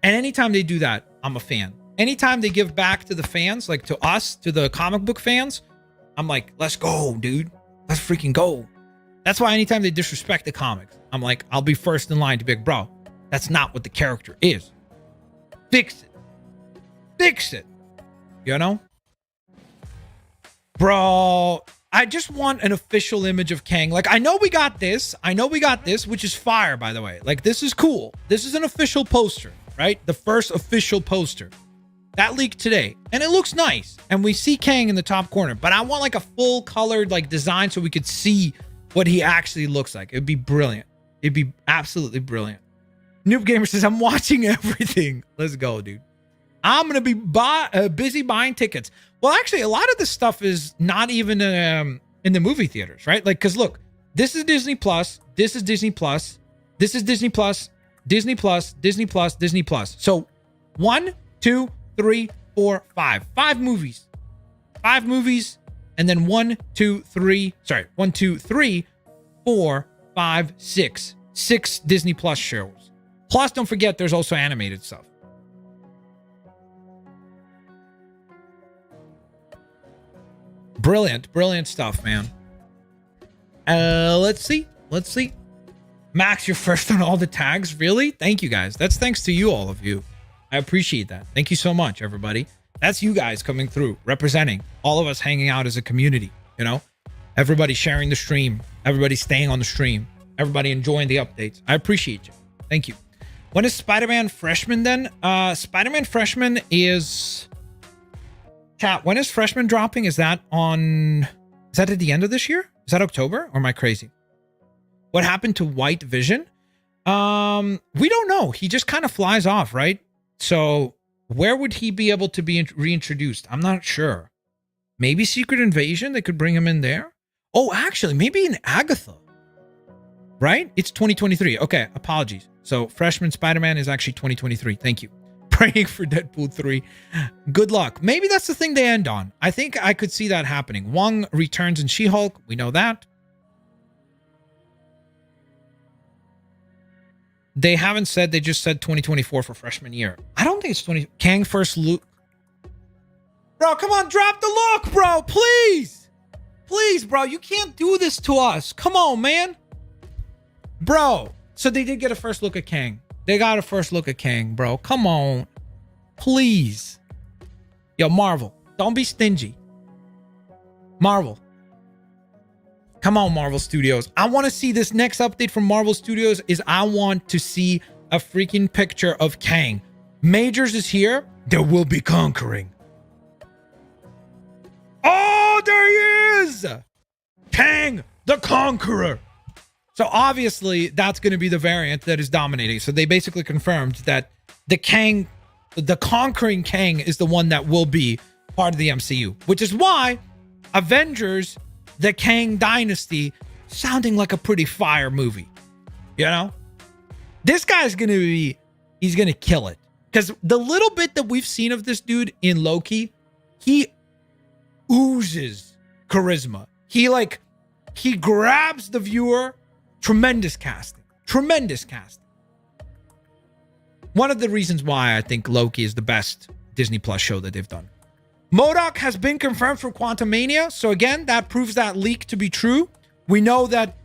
And anytime they do that, I'm a fan. Anytime they give back to the fans, like to us, to the comic book fans, I'm like, let's go, dude. Let's freaking go. That's why anytime they disrespect the comics, I'm like, I'll be first in line to be like, bro, that's not what the character is. Fix it. Fix it. You know? Bro, I just want an official image of Kang. Like, I know we got this. Which is fire, by the way. Like, this is cool. This is an official poster, right? The first official poster. That leaked today. And it looks nice. And we see Kang in the top corner. But I want, like, a full-colored, like, design so we could see what he actually looks like. It'd be brilliant. It'd be absolutely brilliant. Noob Gamer says, I'm watching everything. Let's go, dude. I'm going to be busy buying tickets. Well, actually, a lot of this stuff is not even in the movie theaters, right? Like, because look, this is Disney Plus. This is Disney Plus. This is Disney Plus. Disney Plus. Disney Plus. Disney Plus. So 1, 2, 3, 4, 5. 5 movies. 5 movies. And then 1, 2, 3. Sorry. 1, 2, 3, 4, 5, 6. 6 Disney Plus shows. Plus, don't forget, there's also animated stuff. Brilliant, brilliant stuff, man. Let's see. Max, you're first on all the tags. Really? Thank you, guys. That's thanks to you, all of you. I appreciate that. Thank you so much, everybody. That's you guys coming through, representing all of us hanging out as a community, you know? Everybody sharing the stream. Everybody staying on the stream. Everybody enjoying the updates. I appreciate you. Thank you. When is Spider-Man Freshman then? Spider-Man Freshman is... Chat, when is Freshman dropping? Is that at the end of this year? Is that October? Or am I crazy? What happened to White Vision? We don't know. He just kind of flies off, right? So where would he be able to be reintroduced? I'm not sure. Maybe Secret Invasion? They could bring him in there. Oh, actually, maybe in Agatha. Right? It's 2023. Okay, apologies. So Freshman Spider-Man is actually 2023. Thank you. Praying for Deadpool 3. Good luck. Maybe that's the thing they end on. I think I could see that happening. Wong returns in She-Hulk. We know that. They haven't said. They just said 2024 for freshman year. I don't think it's 20. Kang first look. Bro, come on. Drop the look, bro. Please. Please, bro. You can't do this to us. Come on, man. Bro. So they did get a first look at Kang. They got a first look at Kang, bro. Come on. Please. Yo, Marvel. Don't be stingy. Marvel. Come on, Marvel Studios. I want to see this next update from Marvel Studios is I want to see a freaking picture of Kang. Majors is here. There will be conquering. Oh, there he is. Kang the Conqueror. So obviously that's going to be the variant that is dominating. So they basically confirmed that the conquering Kang is the one that will be part of the MCU, which is why Avengers, the Kang Dynasty, sounding like a pretty fire movie. You know? This guy's going to be, he's going to kill it. Because the little bit that we've seen of this dude in Loki, he oozes charisma. He grabs the viewer. Tremendous casting. Tremendous casting. One of the reasons why I think Loki is the best Disney Plus show that they've done. MODOK has been confirmed for Quantumania. So again, that proves that leak to be true. We know that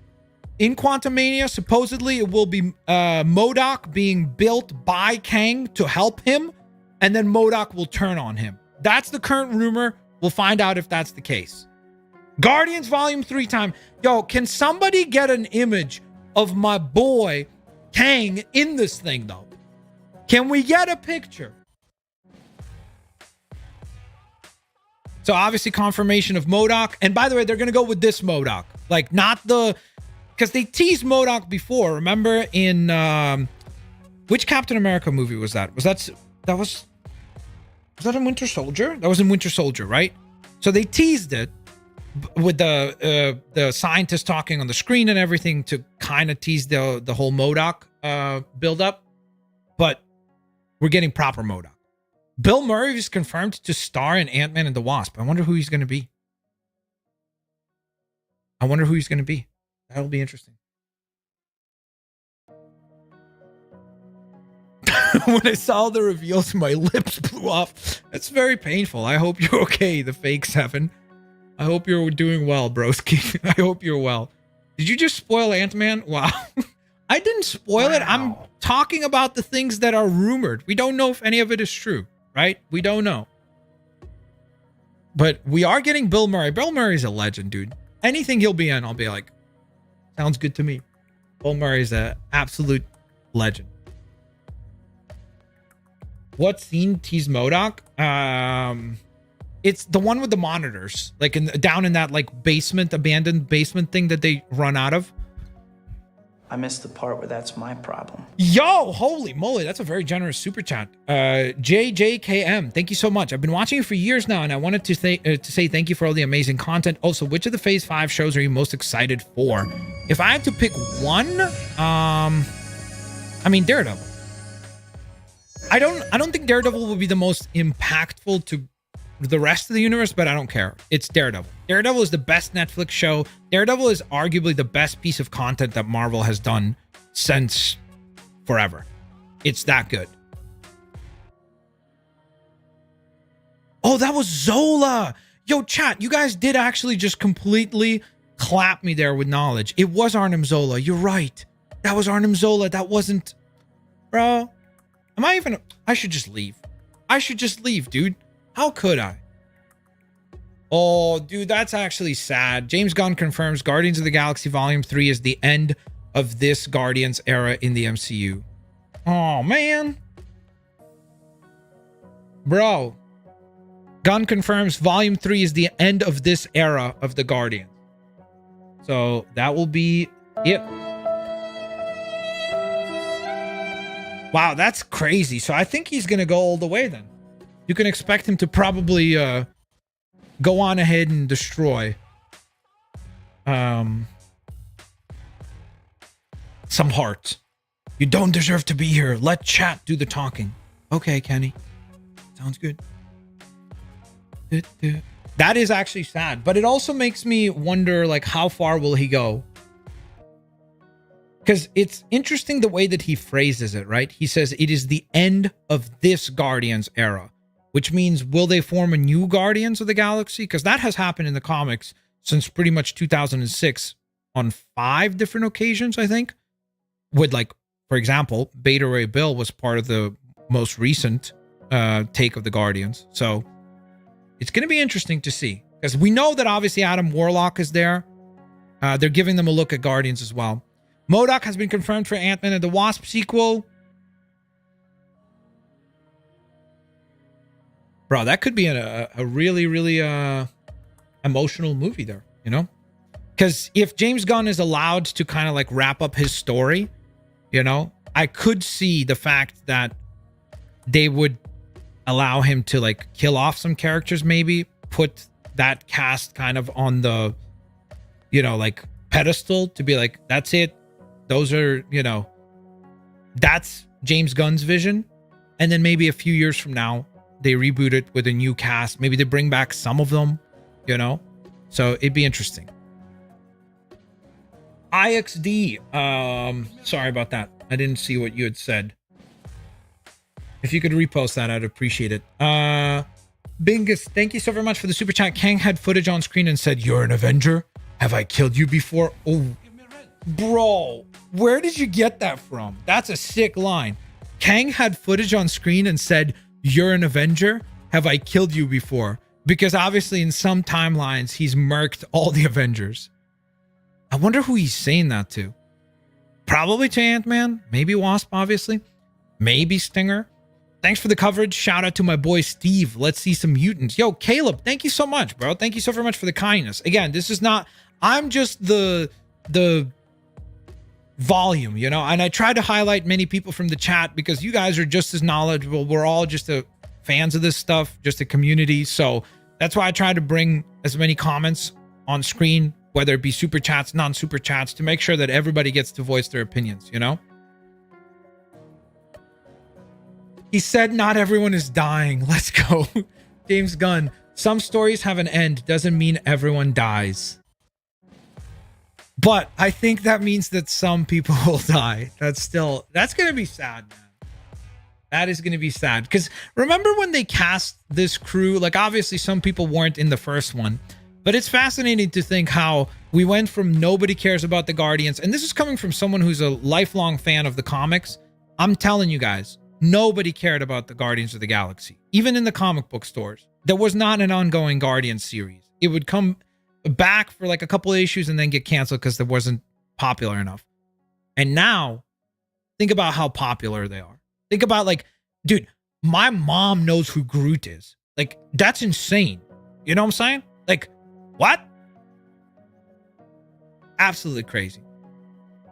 in Quantumania, supposedly it will be MODOK being built by Kang to help him. And then MODOK will turn on him. That's the current rumor. We'll find out if that's the case. Guardians Volume 3 time. Yo, can somebody get an image of my boy Kang in this thing, though? Can we get a picture? So obviously confirmation of MODOK. And by the way, they're going to go with this MODOK. Like not the... Because they teased MODOK before. Remember in... which Captain America movie was that? Was that in Winter Soldier? That was in Winter Soldier, right? So they teased it with the scientist talking on the screen and everything to kind of tease the whole MODOK build up. But we're getting proper MODOK. Bill Murray is confirmed to star in Ant-Man and the Wasp. I wonder who he's going to be. That'll be interesting. When I saw the reveals, my lips blew off. That's very painful. I hope you're okay, the fake 7. I hope you're doing well, broski. I hope you're well. Did you just spoil Ant-Man? Wow. I didn't spoil it. I'm talking about the things that are rumored. We don't know if any of it is true, right? We don't know. But we are getting Bill Murray. Bill Murray's a legend, dude. Anything he'll be in, I'll be like, sounds good to me. Bill Murray's an absolute legend. What scene teased MODOK? It's the one with the monitors, like down in that like basement, abandoned basement thing that they run out of. I missed the part where that's my problem. Yo, holy moly, that's a very generous super chat. JJKM, thank you so much. I've been watching you for years now, and I wanted to say thank you for all the amazing content. Also, which of the Phase 5 shows are you most excited for? If I had to pick one, I mean Daredevil. I don't think Daredevil will be the most impactful to the rest of the universe, but I don't care. It's Daredevil. Daredevil is the best Netflix show. Daredevil is arguably the best piece of content that Marvel has done since forever. It's that good. Oh, that was Zola. Yo, chat, you guys did actually just completely clap me there with knowledge. It was Arnim Zola. You're right. That was Arnim Zola. That wasn't... Bro, I should just leave. I should just leave, dude. How could I? Oh, dude, that's actually sad. James Gunn confirms Guardians of the Galaxy Volume 3 is the end of this Guardians era in the MCU. Oh, man. Bro. Gunn confirms Volume 3 is the end of this era of the Guardians. So that will be it. Wow, that's crazy. So I think he's going to go all the way then. You can expect him to probably go on ahead and destroy some hearts. You don't deserve to be here. Let chat do the talking. Okay, Kenny. Sounds good. That is actually sad, but it also makes me wonder, like, how far will he go? Because it's interesting the way that he phrases it, right? He says it is the end of this Guardians era. Which means, will they form a new Guardians of the Galaxy? Because that has happened in the comics since pretty much 2006 on 5 different occasions, I think. With, like, for example, Beta Ray Bill was part of the most recent take of the Guardians. So it's going to be interesting to see. Because we know that obviously Adam Warlock is there. They're giving them a look at Guardians as well. MODOK has been confirmed for Ant-Man and the Wasp sequel. Bro, that could be a really, really emotional movie there, you know? Because if James Gunn is allowed to kind of like wrap up his story, you know, I could see the fact that they would allow him to like kill off some characters, maybe put that cast kind of on the, you know, like pedestal to be like, that's it. Those are, you know, that's James Gunn's vision. And then maybe a few years from now, they reboot it with a new cast. Maybe they bring back some of them, you know? So it'd be interesting. IXD. Sorry about that. I didn't see what you had said. If you could repost that, I'd appreciate it. Bingus, thank you so very much for the super chat. Kang had footage on screen and said, "You're an Avenger? Have I killed you before?" Oh, bro, where did you get that from? That's a sick line. Kang had footage on screen and said, "You're an Avenger? Have I killed you before?" Because obviously in some timelines, he's murked all the Avengers. I wonder who he's saying that to. Probably to Ant-Man. Maybe Wasp, obviously. Maybe Stinger. Thanks for the coverage. Shout out to my boy Steve. Let's see some mutants. Yo, Caleb, thank you so much, bro. Thank you so very much for the kindness. Again, this is not... I'm just the volume, you know? And I try to highlight many people from the chat because you guys are just as knowledgeable. We're all just fans of this stuff, just a community. So that's why I try to bring as many comments on screen, whether it be super chats, non-super chats, to make sure that everybody gets to voice their opinions, you know? He said not everyone is dying. Let's go. James Gunn. Some stories have an end. Doesn't mean everyone dies. But I think that means that some people will die. That's going to be sad, man. That is going to be sad. Because remember when they cast this crew? Like, obviously, some people weren't in the first one. But it's fascinating to think how we went from nobody cares about the Guardians. And this is coming from someone who's a lifelong fan of the comics. I'm telling you guys, nobody cared about the Guardians of the Galaxy. Even in the comic book stores. There was not an ongoing Guardians series. It would come back for like a couple of issues and then get canceled because it wasn't popular enough. And now, think about how popular they are. Think about like, dude, my mom knows who Groot is. Like, that's insane. You know what I'm saying? Like, what? Absolutely crazy.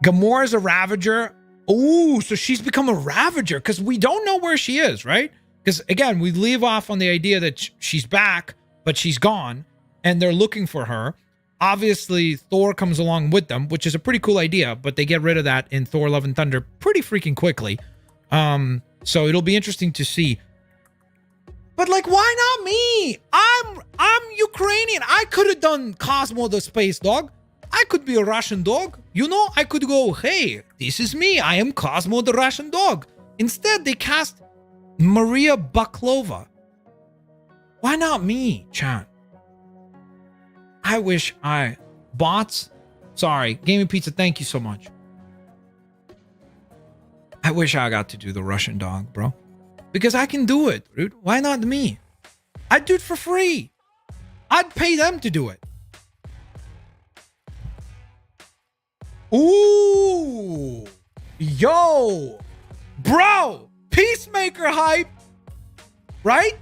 Gamora's a Ravager. Ooh, so she's become a Ravager because we don't know where she is, right? Because again, we leave off on the idea that she's back, but she's gone, and they're looking for her. Obviously, Thor comes along with them, which is a pretty cool idea, but they get rid of that in Thor: Love and Thunder pretty freaking quickly. So it'll be interesting to see. But like, why not me? I'm Ukrainian. I could have done Cosmo the Space Dog. I could be a Russian dog. You know, I could go, hey, this is me. I am Cosmo the Russian dog. Instead, they cast Maria Baklova. Why not me, chat? I wish bots. Sorry, Gaming Pizza, thank you so much. I wish I got to do the Russian dog, bro. Because I can do it, dude. Why not me? I'd do it for free. I'd pay them to do it. Ooh. Yo. Bro. Peacemaker hype. Right?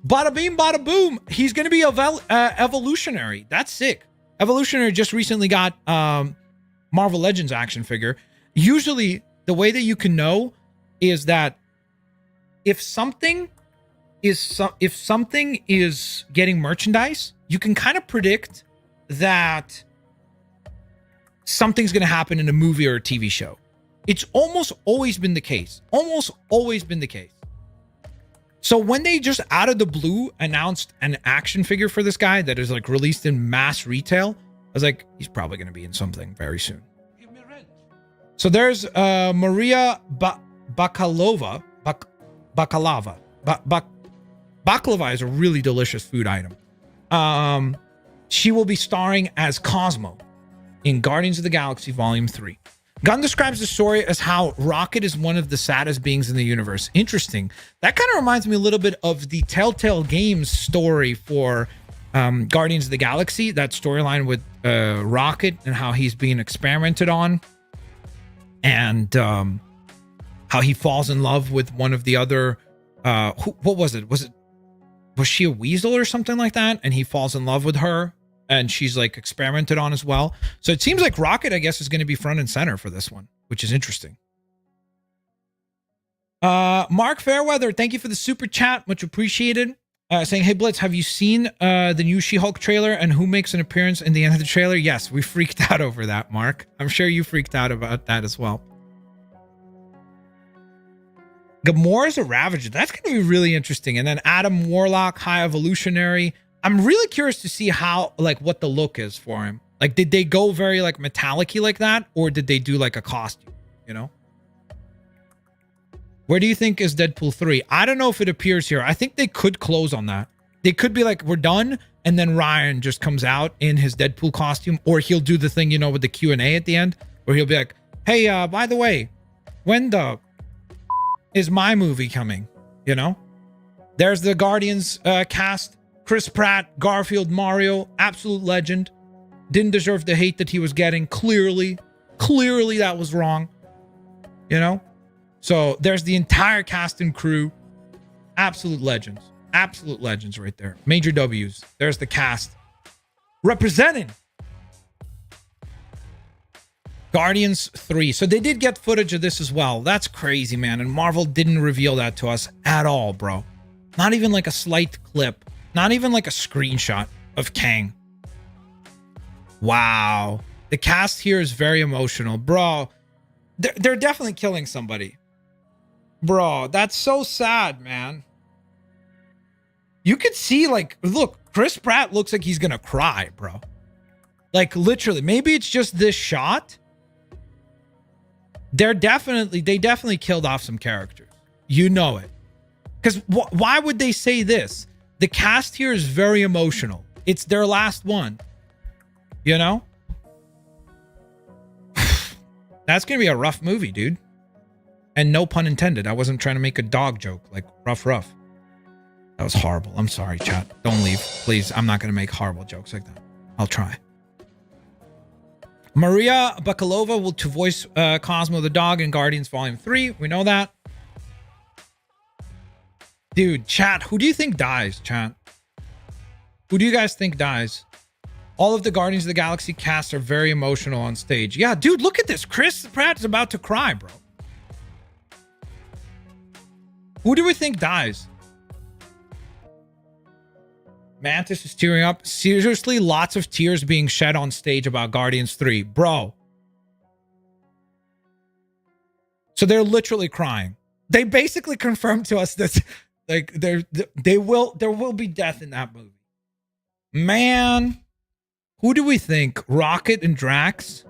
Bada beam, bada boom. He's going to be evolutionary. That's sick. Evolutionary just recently got Marvel Legends action figure. Usually, the way that you can know is that if something is getting merchandise, you can kind of predict that something's going to happen in a movie or a TV show. It's almost always been the case. Almost always been the case. So when they just out of the blue announced an action figure for this guy that is like released in mass retail, I was like, he's probably going to be in something very soon. So there's Maria Bakalova. Baklava is a really delicious food item. She will be starring as Cosmo in Guardians of the Galaxy Volume 3. Gunn describes the story as how Rocket is one of the saddest beings in the universe. Interesting. That kind of reminds me a little bit of the Telltale Games story for Guardians of the Galaxy. That storyline with Rocket and how he's being experimented on. And how he falls in love with one of the other, what was it? Was she a weasel or something like that? And he falls in love with her and she's like experimented on as well. So it seems like Rocket, I guess, is going to be front and center for this one, which is interesting. Mark Fairweather, thank you for the super chat, much appreciated. Saying, hey Blitz, have you seen the new She-Hulk trailer and who makes an appearance in the end of the trailer? Yes, we freaked out over that, Mark. I'm sure you freaked out about that as well. Gamora's a Ravager. That's going to be really interesting. And then Adam Warlock, High Evolutionary. I'm really curious to see how, like, what the look is for him. Like, did they go very, like, metallic-y like that? Or did they do, like, a costume, you know? Where do you think is Deadpool 3? I don't know if it appears here. I think they could close on that. They could be like, we're done, and then Ryan just comes out in his Deadpool costume, or he'll do the thing, you know, with the Q&A at the end, where he'll be like, hey, by the way, when the is my movie coming, you know? There's the Guardians cast. Chris Pratt, Garfield, Mario, absolute legend. Didn't deserve the hate that he was getting. Clearly that was wrong, you know? So there's the entire cast and crew. Absolute legends. Absolute legends right there. Major W's. There's the cast. Representing Guardians 3. So they did get footage of this as well. That's crazy, man. And Marvel didn't reveal that to us at all, bro. Not even like a slight clip. Not even like a screenshot of Kang. Wow. The cast here is very emotional. Bro, they're definitely killing somebody. Bro, that's so sad, man. You could see, like, look, Chris Pratt looks like he's gonna cry, bro. Like, literally. Maybe it's just this shot. They definitely killed off some characters. You know it. Because why would they say this? The cast here is very emotional. It's their last one. You know? That's gonna be a rough movie, dude. And no pun intended. I wasn't trying to make a dog joke, like rough. That was horrible. I'm sorry, chat. Don't leave. Please, I'm not going to make horrible jokes like that. I'll try. Maria Bakalova will to voice Cosmo the dog in Guardians Volume 3. We know that. Dude, chat, who do you think dies, chat? Who do you guys think dies? All of the Guardians of the Galaxy cast are very emotional on stage. Yeah, dude, look at this. Chris Pratt is about to cry, bro. Who do we think dies? Mantis is tearing up. Seriously, lots of tears being shed on stage about Guardians 3. Bro. So they're literally crying. They basically confirmed to us that like there will be death in that movie. Man. Who do we think? Rocket and Drax?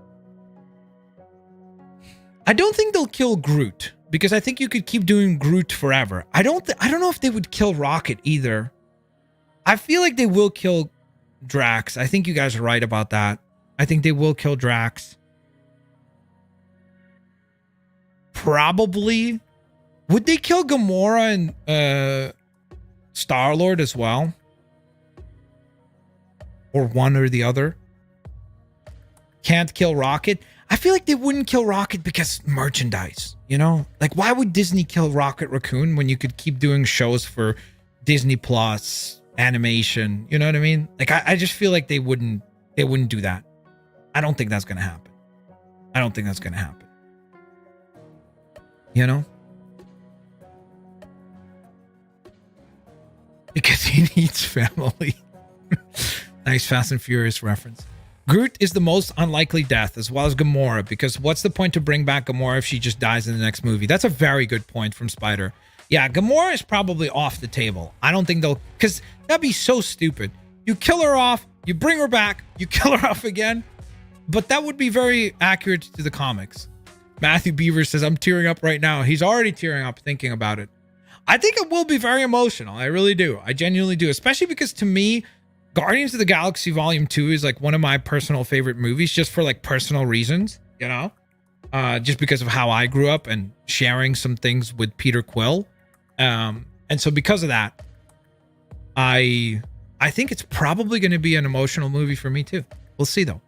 I don't think they'll kill Groot. Because I think you could keep doing Groot forever. I don't know if they would kill Rocket either. I feel like they will kill Drax. I think you guys are right about that. I think they will kill Drax. Probably. Would they kill Gamora and Star-Lord as well? Or one or the other? Can't kill Rocket? I feel like they wouldn't kill Rocket because merchandise, you know? Like, why would Disney kill Rocket Raccoon when you could keep doing shows for Disney Plus, animation, you know what I mean? Like, I just feel like they wouldn't do that. I don't think that's going to happen. I don't think that's going to happen. You know? Because he needs family. Nice Fast and Furious reference. Groot is the most unlikely death, as well as Gamora, because what's the point to bring back Gamora if she just dies in the next movie? That's a very good point from Spider. Yeah, Gamora is probably off the table. I don't think they'll... Because that'd be so stupid. You kill her off, you bring her back, you kill her off again. But that would be very accurate to the comics. Matthew Beaver says, I'm tearing up right now. He's already tearing up thinking about it. I think it will be very emotional. I really do. I genuinely do. Especially because to me... Guardians of the Galaxy Volume 2 is like one of my personal favorite movies just for like personal reasons, you know? Just because of how I grew up and sharing some things with Peter Quill. And so because of that, I think it's probably going to be an emotional movie for me too. We'll see though.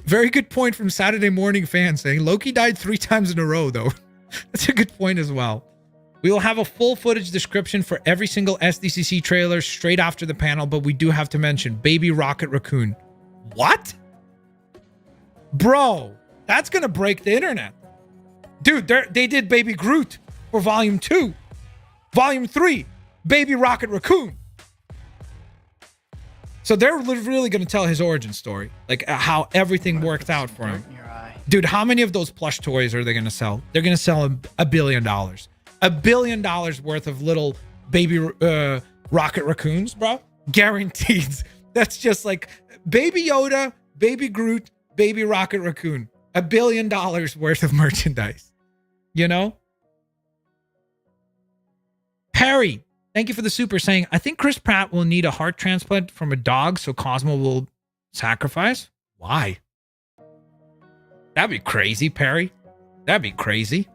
Very good point from Saturday Morning Fan saying Loki died 3 times in a row though. That's a good point as well. We will have a full footage description for every single SDCC trailer straight after the panel, but we do have to mention Baby Rocket Raccoon. What? Bro, that's going to break the internet. Dude, they did Baby Groot for Volume 2. Volume 3, Baby Rocket Raccoon. So they're really going to tell his origin story, like how everything worked out for him. Dude, how many of those plush toys are they going to sell? They're going to sell $1 billion. $1 billion worth of little baby rocket raccoons, bro. Guaranteed. That's just like Baby Yoda, Baby Groot, Baby Rocket Raccoon. $1 billion worth of merchandise. You know? Perry, thank you for the super saying, I think Chris Pratt will need a heart transplant from a dog, so Cosmo will sacrifice. Why? That'd be crazy, Perry. That'd be crazy.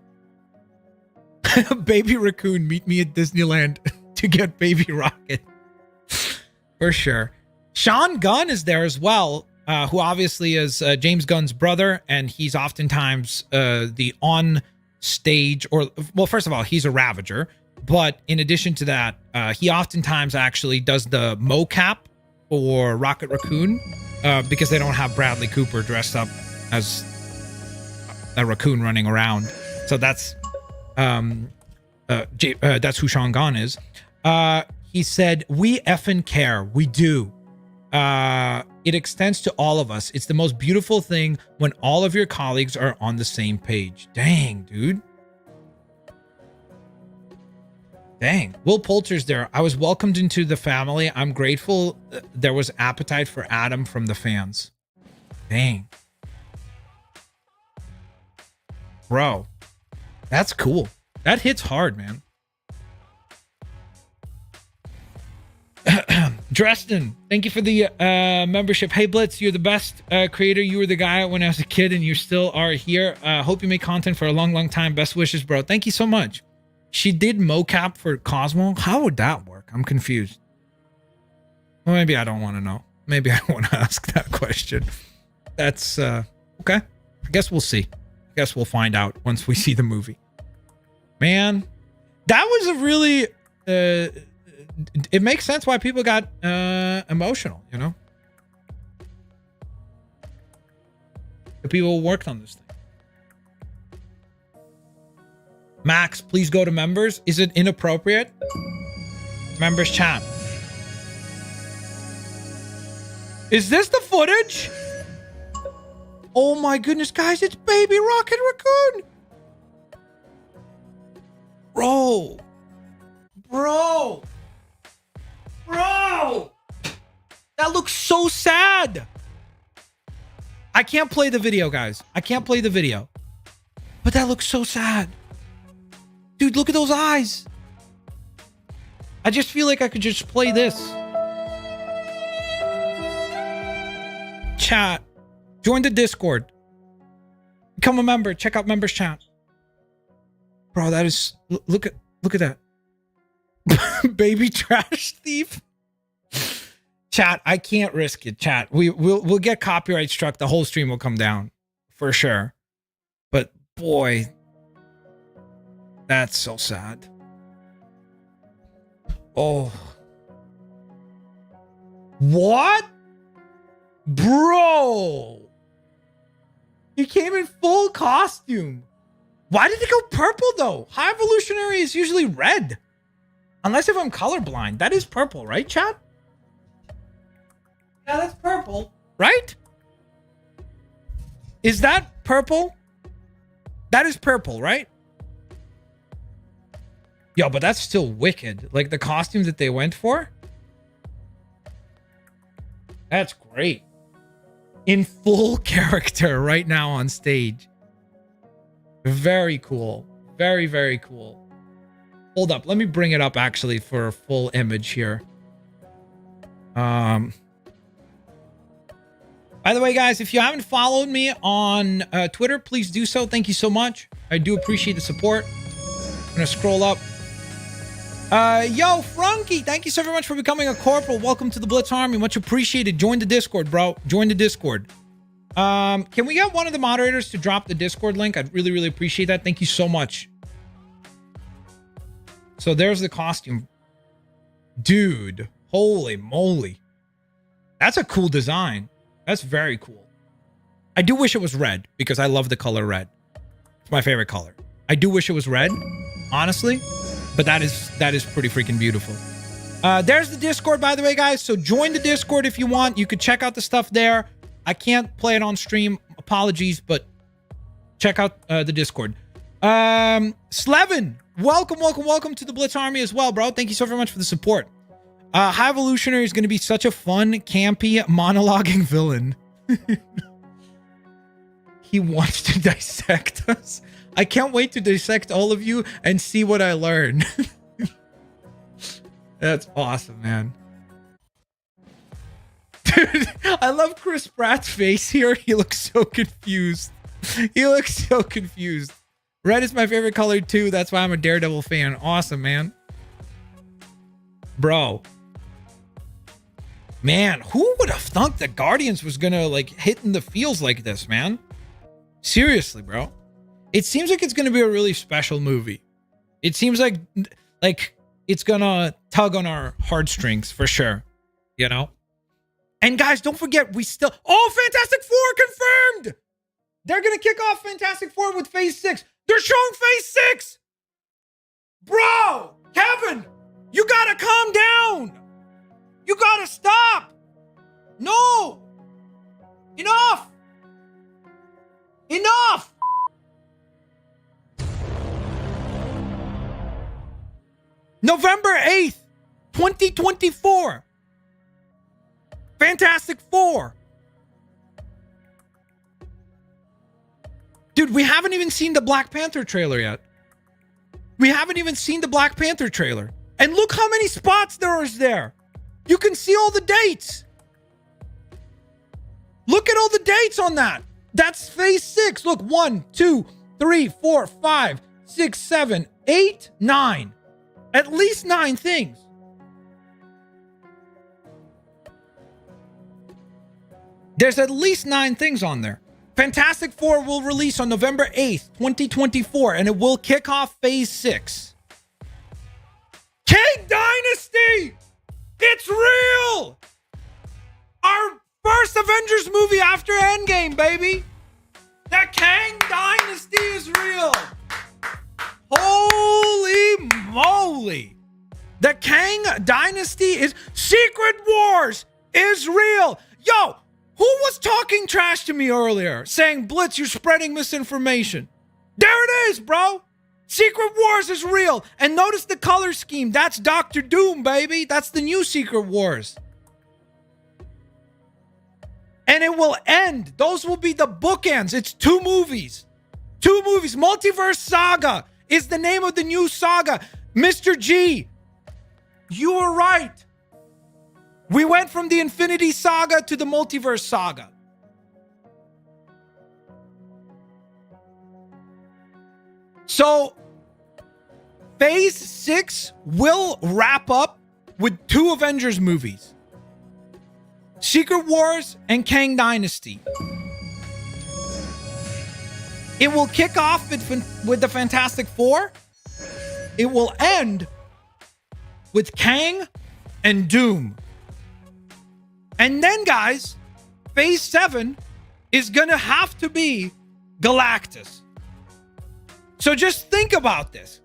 Baby Raccoon, meet me at Disneyland to get Baby Rocket. For sure. Sean Gunn is there as well, who obviously is James Gunn's brother, and he's oftentimes the on-stage, well, first of all, he's a Ravager, but in addition to that, he oftentimes actually does the mocap for Rocket Raccoon because they don't have Bradley Cooper dressed up as a raccoon running around. So that's who Sean Gunn is. He said, we effing care. We do. It extends to all of us. It's the most beautiful thing when all of your colleagues are on the same page. Dang, dude. Dang. Will Poulter's there. I was welcomed into the family. I'm grateful there was appetite for Adam from the fans. Dang. Bro, that's cool. That hits hard, man. Dresden, thank you for the membership. Hey, Blitz, you're the best creator. You were the guy when I was a kid, and you still are here. Hope you make content for a long, long time. Best wishes, bro. Thank you so much. She did mocap for Cosmo. How would that work? I'm confused. Well, maybe I don't want to know. Maybe I don't want to ask that question. That's okay. I guess we'll see. I guess we'll find out once we see the movie. Man, that was a really it makes sense why people got emotional, you know? The people who worked on this thing. Max, please go to members. Is it inappropriate? Members chat. Is this the footage? Oh my goodness, guys, it's Baby Rocket Raccoon. Bro. That looks so sad. I can't play the video, guys. I can't play the video. But that looks so sad. Dude, look at those eyes. I just feel like I could just play this. Chat. Join the Discord. Become a member. Check out members chat. Bro, that is... Look at that. Baby trash thief. Chat, I can't risk it, chat. We'll get copyright struck. The whole stream will come down. For sure. But boy... That's so sad. Oh. What? Bro. He came in full costume. Why did it go purple though? High Evolutionary is usually red. Unless if I'm colorblind. That is purple, right, chat? Yeah, that's purple. Right? Is that purple? That is purple, right? Yo, but that's still wicked. Like the costume that they went for. That's great. In full character right now on stage. Very cool. Very, very cool. Hold up. Let me bring it up actually for a full image here. By the way, guys, if you haven't followed me on Twitter, please do so. Thank you so much. I do appreciate the support. I'm going to scroll up. Yo, Frankie, thank you so very much for becoming a corporal. Welcome to the Blitz Army. Much appreciated. Join the Discord, bro. Join the Discord. Can we get one of the moderators to drop the Discord link? I'd really, really appreciate that. Thank you so much. So there's the costume. Dude, holy moly. That's a cool design. That's very cool. I do wish it was red because I love the color red. It's my favorite color. I do wish it was red, honestly, but that is pretty freaking beautiful. There's the Discord, by the way, guys. So join the Discord if you want. You could check out the stuff there. I can't play it on stream. Apologies, but check out the Discord. Slevin, welcome to the Blitz Army as well, bro. Thank you so very much for the support. High Evolutionary is going to be such a fun, campy, monologuing villain. He wants to dissect us. I can't wait to dissect all of you and see what I learn. That's awesome, man. Dude, I love Chris Pratt's face here. He looks so confused. He looks so confused. Red is my favorite color too. That's why I'm a Daredevil fan. Awesome, man. Bro. Man, who would have thought that Guardians was gonna like hit in the feels like this, man? Seriously, bro. It seems like it's gonna be a really special movie. It seems like it's gonna tug on our heartstrings for sure. You know? And guys, don't forget, we still... Oh, Fantastic Four confirmed! They're gonna kick off Fantastic Four with Phase 6. They're showing Phase 6! Bro! Kevin! You gotta calm down! You gotta stop! No! Enough! Enough! November 8th, 2024. Fantastic Four. Dude, we haven't even seen the Black Panther trailer yet. We haven't even seen the Black Panther trailer. And look how many spots there is there. You can see all the dates. Look at all the dates on that. That's Phase 6. Look, 1, 2, 3, 4, 5, 6, 7, 8, 9. At least 9 things. There's at least 9 things on there. Fantastic Four will release on November 8th, 2024, and it will kick off Phase 6. King Dynasty! It's real! Our first Avengers movie after Endgame, baby! The Kang Dynasty is real! Holy moly! The Kang Dynasty is... Secret Wars is real! Yo! Who was talking trash to me earlier? Saying, Blitz, you're spreading misinformation. There it is, bro. Secret Wars is real. And notice the color scheme. That's Doctor Doom, baby. That's the new Secret Wars. And it will end. Those will be the bookends. It's 2 movies. 2 movies. Multiverse Saga is the name of the new saga. Mr. G, you were right. We went from the Infinity Saga to the Multiverse Saga. So, Phase 6 will wrap up with 2 Avengers movies. Secret Wars and Kang Dynasty. It will kick off with the Fantastic Four. It will end with Kang and Doom. And then, guys, Phase 7 is going to have to be Galactus. So just think about this.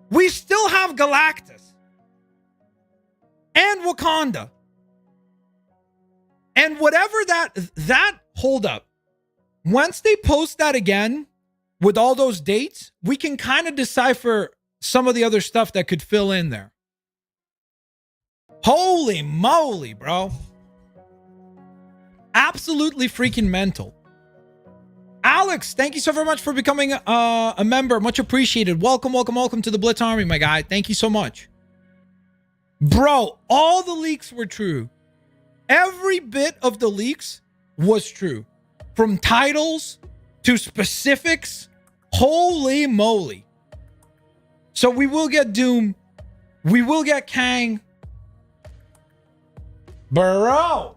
We still have Galactus and Wakanda. And whatever that hold up, once they post that again with all those dates, we can kind of decipher some of the other stuff that could fill in there. Holy moly, bro. Absolutely freaking mental. Alex, thank you so very much for becoming a member. Much appreciated. Welcome to the Blitz Army, my guy. Thank you so much. Bro, all the leaks were true. Every bit of the leaks was true. From titles to specifics. Holy moly. So we will get Doom. We will get Kang. Bro.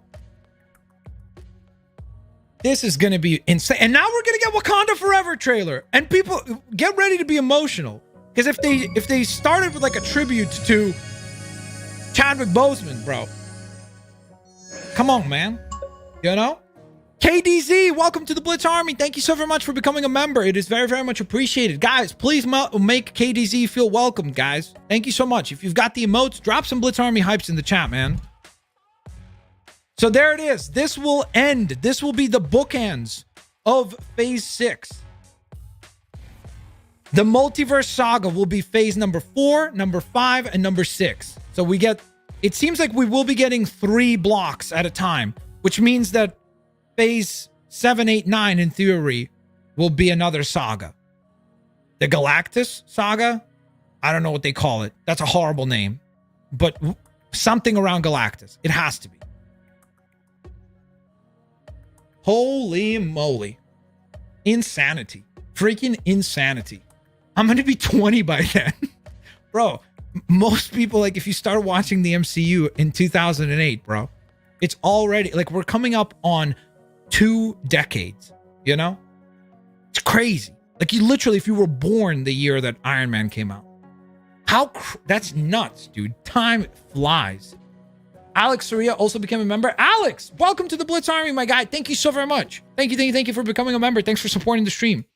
This is going to be insane. And now we're going to get Wakanda Forever trailer. And people, get ready to be emotional. Because if they started with like a tribute to Chadwick Boseman, bro, come on, man, you know. KDZ, welcome to the Blitz Army. Thank you so very much for becoming a member. It is very, very much appreciated. Guys, please make KDZ feel welcome, guys. Thank you so much. If you've got the emotes, drop some Blitz Army hypes in the chat, man. So there it is. This will end. This will be the bookends of Phase 6. The multiverse saga will be phase number 4, number 5, and number 6. So we get, it seems like we will be getting 3 blocks at a time, which means that phase 7, 8, 9, in theory, will be another saga. The Galactus saga? I don't know what they call it. That's a horrible name. But something around Galactus. It has to be. Holy moly. Insanity. Freaking insanity. I'm going to be 20 by then. Bro, most people, like, if you start watching the MCU in 2008, bro, it's already, like, we're coming up on 2 decades, you know? It's crazy. Like, you literally, if you were born the year that Iron Man came out. That's nuts, dude. Time flies. Alex Soria also became a member. Alex, welcome to the Blitz Army, my guy. Thank you so very much. Thank you for becoming a member. Thanks for supporting the stream.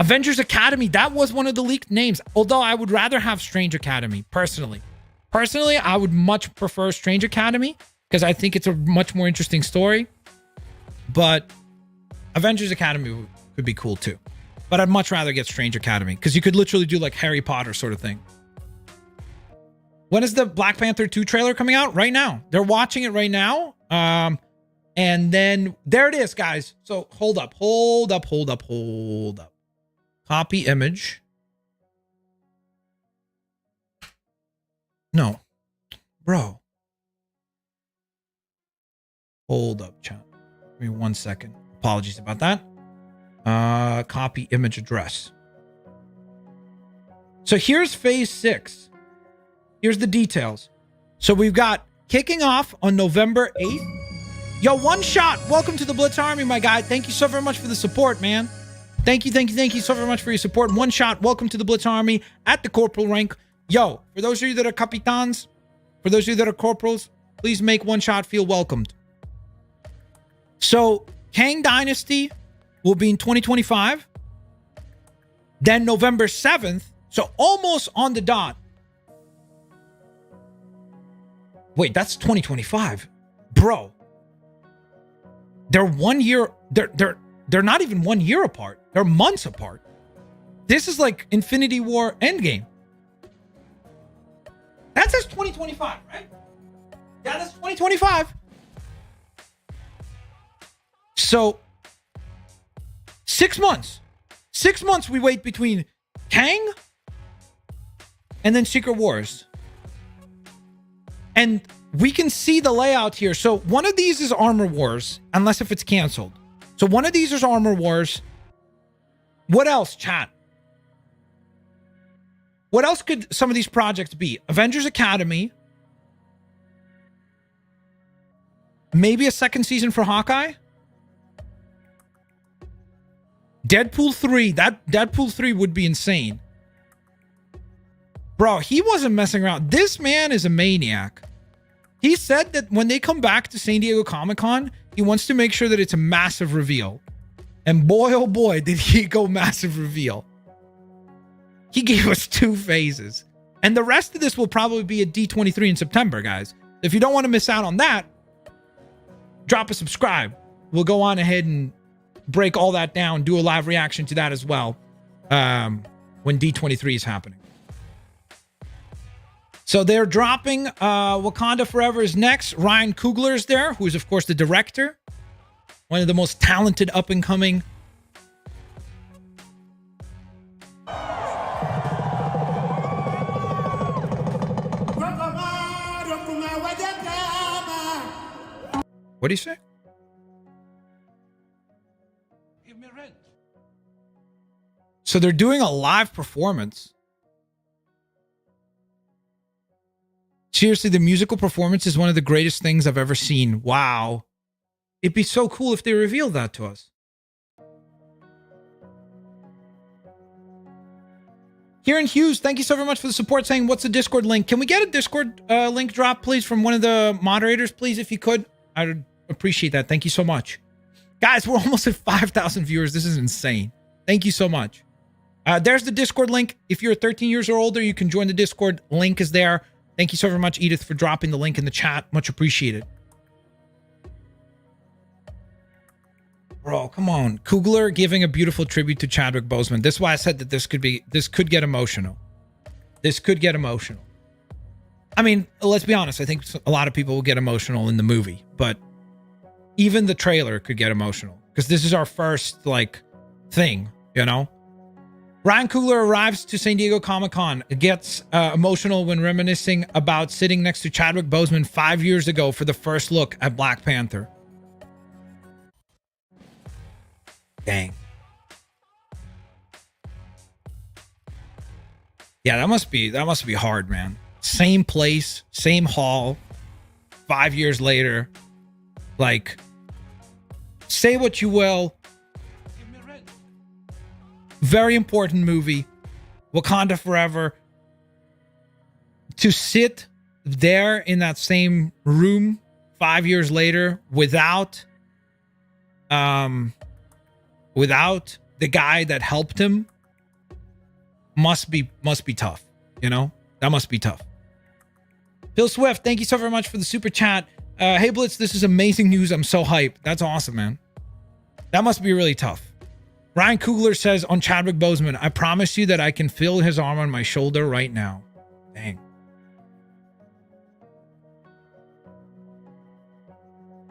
Avengers Academy, that was one of the leaked names. Although I would rather have Strange Academy, personally. Personally, I would much prefer Strange Academy because I think it's a much more interesting story. But Avengers Academy could be cool too. But I'd much rather get Strange Academy because you could literally do like Harry Potter sort of thing. When is the Black Panther 2 trailer coming out? Right now. They're watching it right now. And then there it is, guys. So hold up. Copy image. No. Bro. Hold up, chat. Give me 1 second. Apologies about that. Copy image address. So here's phase 6. Here's the details. So we've got kicking off on November 8th. Yo, One Shot, welcome to the Blitz Army, my guy. Thank you so very much for the support, man. Thank you so very much for your support. One Shot, welcome to the Blitz Army at the corporal rank. Yo, for those of you that are capitans, for those of you that are corporals, please make One Shot feel welcomed. So Kang Dynasty will be in 2025. Then November 7th, so almost on the dot. Wait, that's 2025. Bro. They're 1 year, they're not even 1 year apart. They're months apart. This is like Infinity War Endgame. That says 2025, right? Yeah, that's 2025. So 6 months. 6 months we wait between Kang and then Secret Wars. And we can see the layout here. So one of these is Armor Wars, unless if it's canceled. So one of these is Armor Wars. What else, chat? What else could some of these projects be? Avengers Academy. Maybe a second season for Hawkeye. Deadpool 3. That Deadpool 3 would be insane. Bro, he wasn't messing around. This man is a maniac. He said that when they come back to San Diego Comic-Con, he wants to make sure that it's a massive reveal. And boy, oh boy, did he go massive reveal. He gave us 2 phases. And the rest of this will probably be at D23 in September, guys. If you don't want to miss out on that, drop a subscribe. We'll go on ahead and break all that down, do a live reaction to that as well when D23 is happening. So they're dropping Wakanda Forever is next. Ryan Coogler is there, who is, of course, the director. One of the most talented up-and-coming. What do you say? Give me rent. So they're doing a live performance. Seriously, the musical performance is one of the greatest things I've ever seen. Wow. It'd be so cool if they revealed that to us. Kieran Hughes, thank you so very much for the support, saying, what's the Discord link? Can we get a Discord link drop, please, from one of the moderators, please, if you could? I'd appreciate that. Thank you so much. Guys, we're almost at 5,000 viewers. This is insane. Thank you so much. There's the Discord link. If you're 13 years or older, you can join the Discord. Link is there. Thank you so very much, Edith, for dropping the link in the chat. Much appreciated. Bro, come on. Coogler giving a beautiful tribute to Chadwick Boseman. This is why I said that this could get emotional. This could get emotional. I mean, let's be honest. I think a lot of people will get emotional in the movie, but even the trailer could get emotional because this is our first, like, thing, you know? Ryan Coogler arrives to San Diego Comic-Con, gets emotional when reminiscing about sitting next to Chadwick Boseman 5 years ago for the first look at Black Panther. Dang. Yeah, that must be hard, man. Same place, same hall, 5 years later. Like, say what you will. Very important movie. Wakanda Forever. To sit there in that same room 5 years later without the guy that helped him must be tough, you know? That must be tough. Phil Swift, thank you so very much for the super chat. Hey Blitz, this is amazing news. I'm so hyped. That's awesome, man. That must be really tough. Ryan Coogler says on Chadwick Boseman, I promise you that I can feel his arm on my shoulder right now. Dang.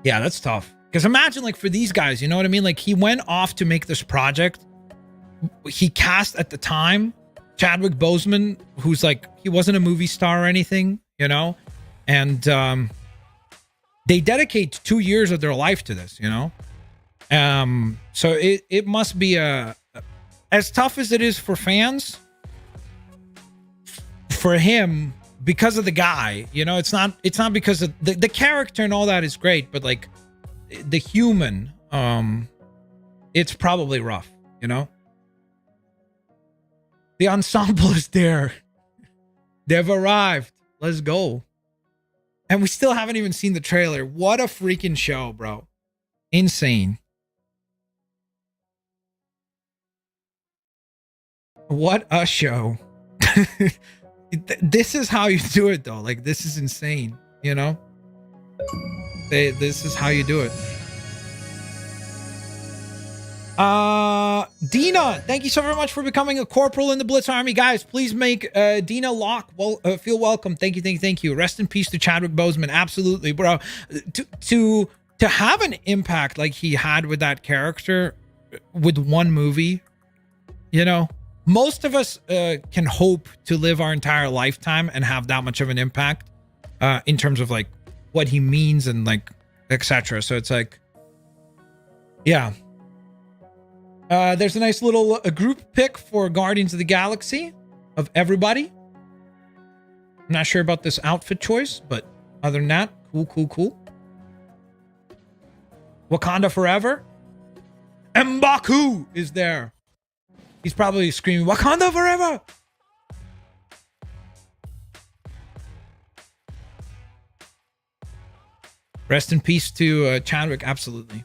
Yeah, that's tough. Because imagine, like, for these guys, you know what I mean? Like, he went off to make this project. He cast at the time Chadwick Boseman, who's like, he wasn't a movie star or anything, you know? And they dedicate 2 years of their life to this, you know? So it must be as tough as it is for fans, for him, because of the guy, you know? It's not because of the character and all that is great, but like, the human, it's probably rough, you know? The ensemble is there. They've arrived. Let's go. And we still haven't even seen the trailer. What a freaking show, bro. Insane. What a show. This is how you do it, though. Like, this is insane, you know? This is how you do it. Dina, thank you so very much for becoming a corporal in the Blitz Army. Guys, please make Dina Locke feel welcome. Thank you. Rest in peace to Chadwick Boseman. Absolutely, bro. To have an impact like he had with that character with one movie, you know, most of us can hope to live our entire lifetime and have that much of an impact in terms of like what he means and like etc. So it's like, yeah. There's a nice little group pic for Guardians of the Galaxy of everybody. I'm not sure about this outfit choice, but other than that, cool. Wakanda Forever. M'Baku is there. He's probably screaming, Wakanda Forever! Rest in peace to Chadwick, absolutely.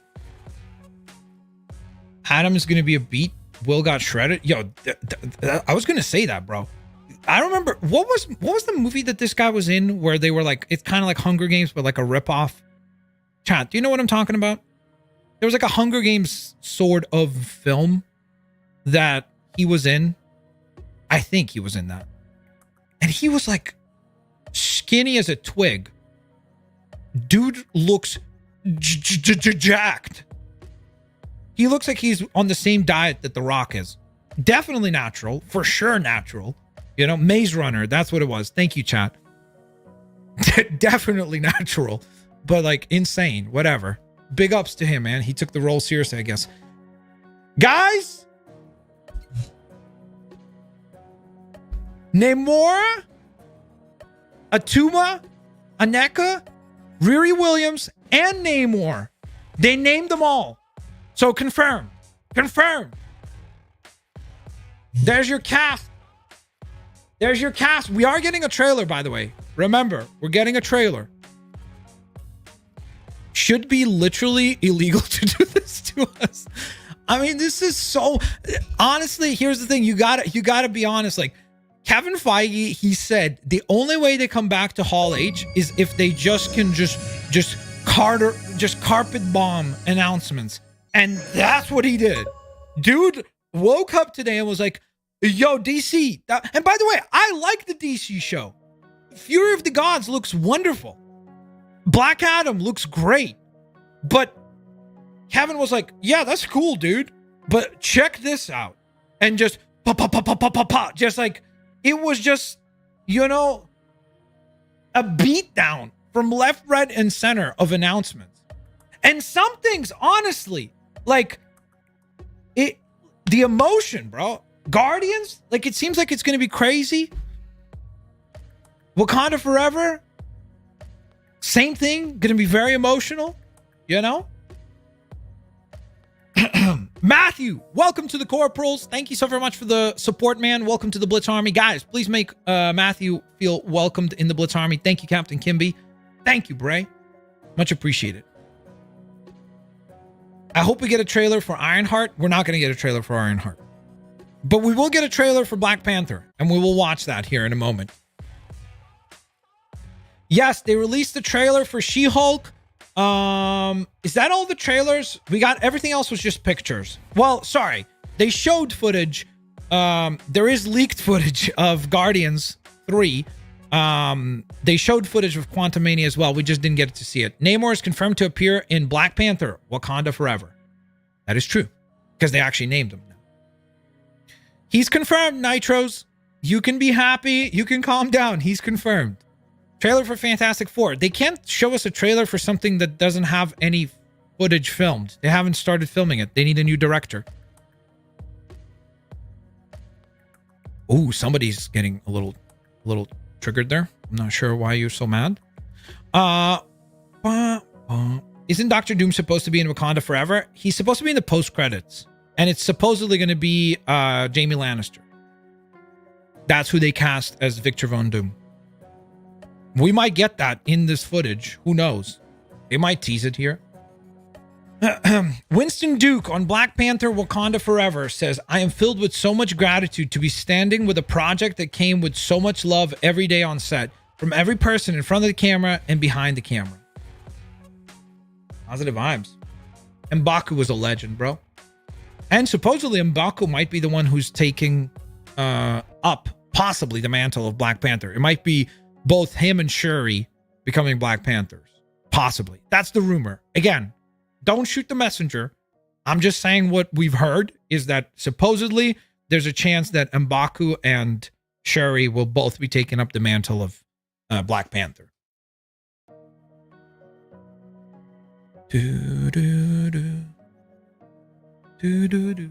Adam is going to be a beat. Will got shredded. Yo, I was going to say that, bro. I remember, what was the movie that this guy was in where they were like, it's kind of like Hunger Games, but like a ripoff? Chat, do you know what I'm talking about? There was like a Hunger Games sort of film that he was in. I think he was in that. And he was like skinny as a twig. Dude looks jacked. He looks like he's on the same diet that The Rock is. Definitely natural. For sure natural. You know, Maze Runner. That's what it was. Thank you, chat. Definitely natural. But like insane. Whatever. Big ups to him, man. He took the role seriously, I guess. Guys! Namora, Atuma, Aneka, Riri Williams, and Namor. They named them all. So confirmed. There's your cast. There's your cast. We are getting a trailer, by the way. Remember, we're getting a trailer. Should be literally illegal to do this to us. I mean, this is so... Honestly, here's the thing. You gotta be honest. Like, Kevin Feige, he said the only way they come back to Hall H is if they just can just carpet bomb announcements. And that's what he did. Dude woke up today and was like, yo, DC. And by the way, I like the DC show. Fury of the Gods looks wonderful. Black Adam looks great. But Kevin was like, yeah, that's cool, dude. But check this out. And just pa. Just like, it was just, you know, a beatdown from left, right, and center of announcements. And some things, honestly, like, the emotion, bro. Guardians, like, it seems like it's going to be crazy. Wakanda Forever, same thing, going to be very emotional, you know? Matthew, welcome to the Corporals. Thank you so very much for the support, man. Welcome to the Blitz Army. Guys, please make Matthew feel welcomed in the Blitz Army. Thank you, Captain Kimby. Thank you, Bray. Much appreciated. I hope we get a trailer for Ironheart. We're not going to get a trailer for Ironheart. But we will get a trailer for Black Panther, and we will watch that here in a moment. Yes, they released the trailer for She-Hulk. Is that all the trailers? We got everything else was just pictures. Well, sorry. They showed footage. There is leaked footage of Guardians 3. They showed footage of Quantumania as well. We just didn't get to see it. Namor is confirmed to appear in Black Panther, Wakanda Forever. That is true. Because they actually named him now. He's confirmed, Nitros. You can be happy. You can calm down. He's confirmed. Trailer for Fantastic Four. They can't show us a trailer for something that doesn't have any footage filmed. They haven't started filming it. They need a new director. Oh, somebody's getting a little triggered there. I'm not sure why you're so mad. Isn't Doctor Doom supposed to be in Wakanda Forever? He's supposed to be in the post-credits. And it's supposedly going to be Jaime Lannister. That's who they cast as Victor Von Doom. We might get that in this footage. Who knows? They might tease it here. Winston Duke on Black Panther Wakanda Forever says, I am filled with so much gratitude to be standing with a project that came with so much love every day on set, from every person in front of the camera and behind the camera. Positive vibes. M'Baku was a legend, bro. And supposedly M'Baku might be the one who's taking up possibly the mantle of Black Panther. It might be both him and Shuri becoming Black Panthers. Possibly. That's the rumor. Again, don't shoot the messenger. I'm just saying what we've heard is that supposedly there's a chance that M'Baku and Shuri will both be taking up the mantle of Black Panther. Do, do, do. Do, do, do, do.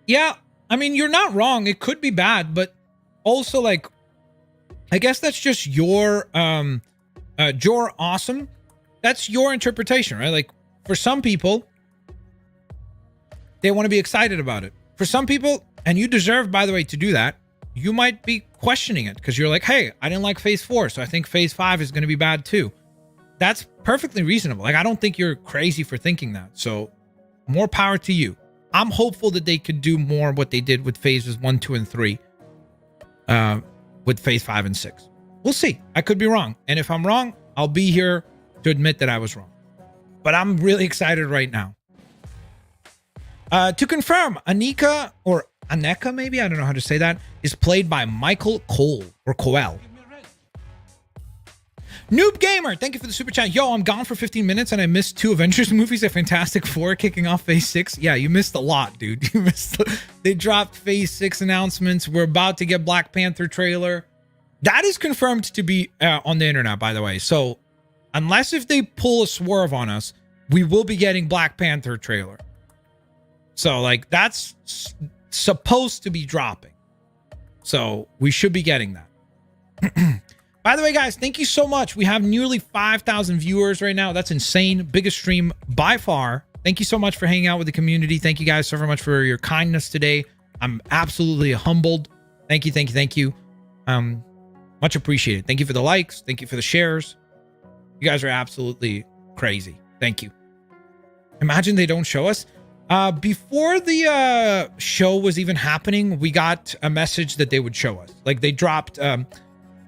Yeah, I mean, you're not wrong. It could be bad, but also, like, I guess that's just your awesome. That's your interpretation, right? Like, for some people, they want to be excited about it. For some people, and you deserve, by the way, to do that, you might be questioning it because you're like, hey, I didn't like Phase 4, so I think Phase 5 is going to be bad too. That's perfectly reasonable. Like, I don't think you're crazy for thinking that. So, more power to you. I'm hopeful that they could do more what they did with Phases 1, 2, and 3 with Phase 5 and 6. We'll see. I could be wrong. And if I'm wrong, I'll be here to admit that I was wrong. But I'm really excited right now. To confirm, Aneka, or Aneka maybe, I don't know how to say that, is played by Michael Cole, or Coel. Noob Gamer, thank you for the super chat. Yo, I'm gone for 15 minutes and I missed 2 Avengers movies at Fantastic Four kicking off Phase 6. Yeah, you missed a lot, dude. You missed. They dropped Phase 6 announcements. We're about to get Black Panther trailer. That is confirmed to be on the internet, by the way. So, unless if they pull a swerve on us, we will be getting Black Panther trailer. So, like, that's supposed to be dropping. So, we should be getting that. By the way, guys, thank you so much. We have nearly 5,000 viewers right now. That's insane. Biggest stream by far. Thank you so much for hanging out with the community. Thank you guys so very much for your kindness today. I'm absolutely humbled. Thank you, thank you, thank you. Much appreciated. Thank you for the likes. Thank you for the shares. You guys are absolutely crazy. Thank you. Imagine they don't show us. Before the show was even happening, we got a message that they would show us. Like they dropped, who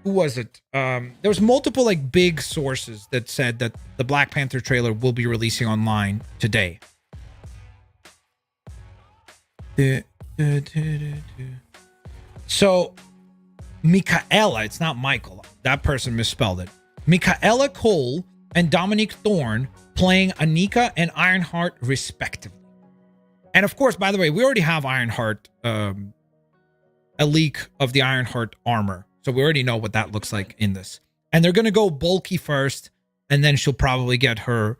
was it? There was multiple like big sources that said that the Black Panther trailer will be releasing online today. So Michaela, it's not Michael. That person misspelled it. Michaela Cole and Dominique Thorne playing Anika and Ironheart respectively. And of course, by the way, we already have Ironheart, a leak of the Ironheart armor. So we already know what that looks like in this. And they're going to go bulky first, and then she'll probably get her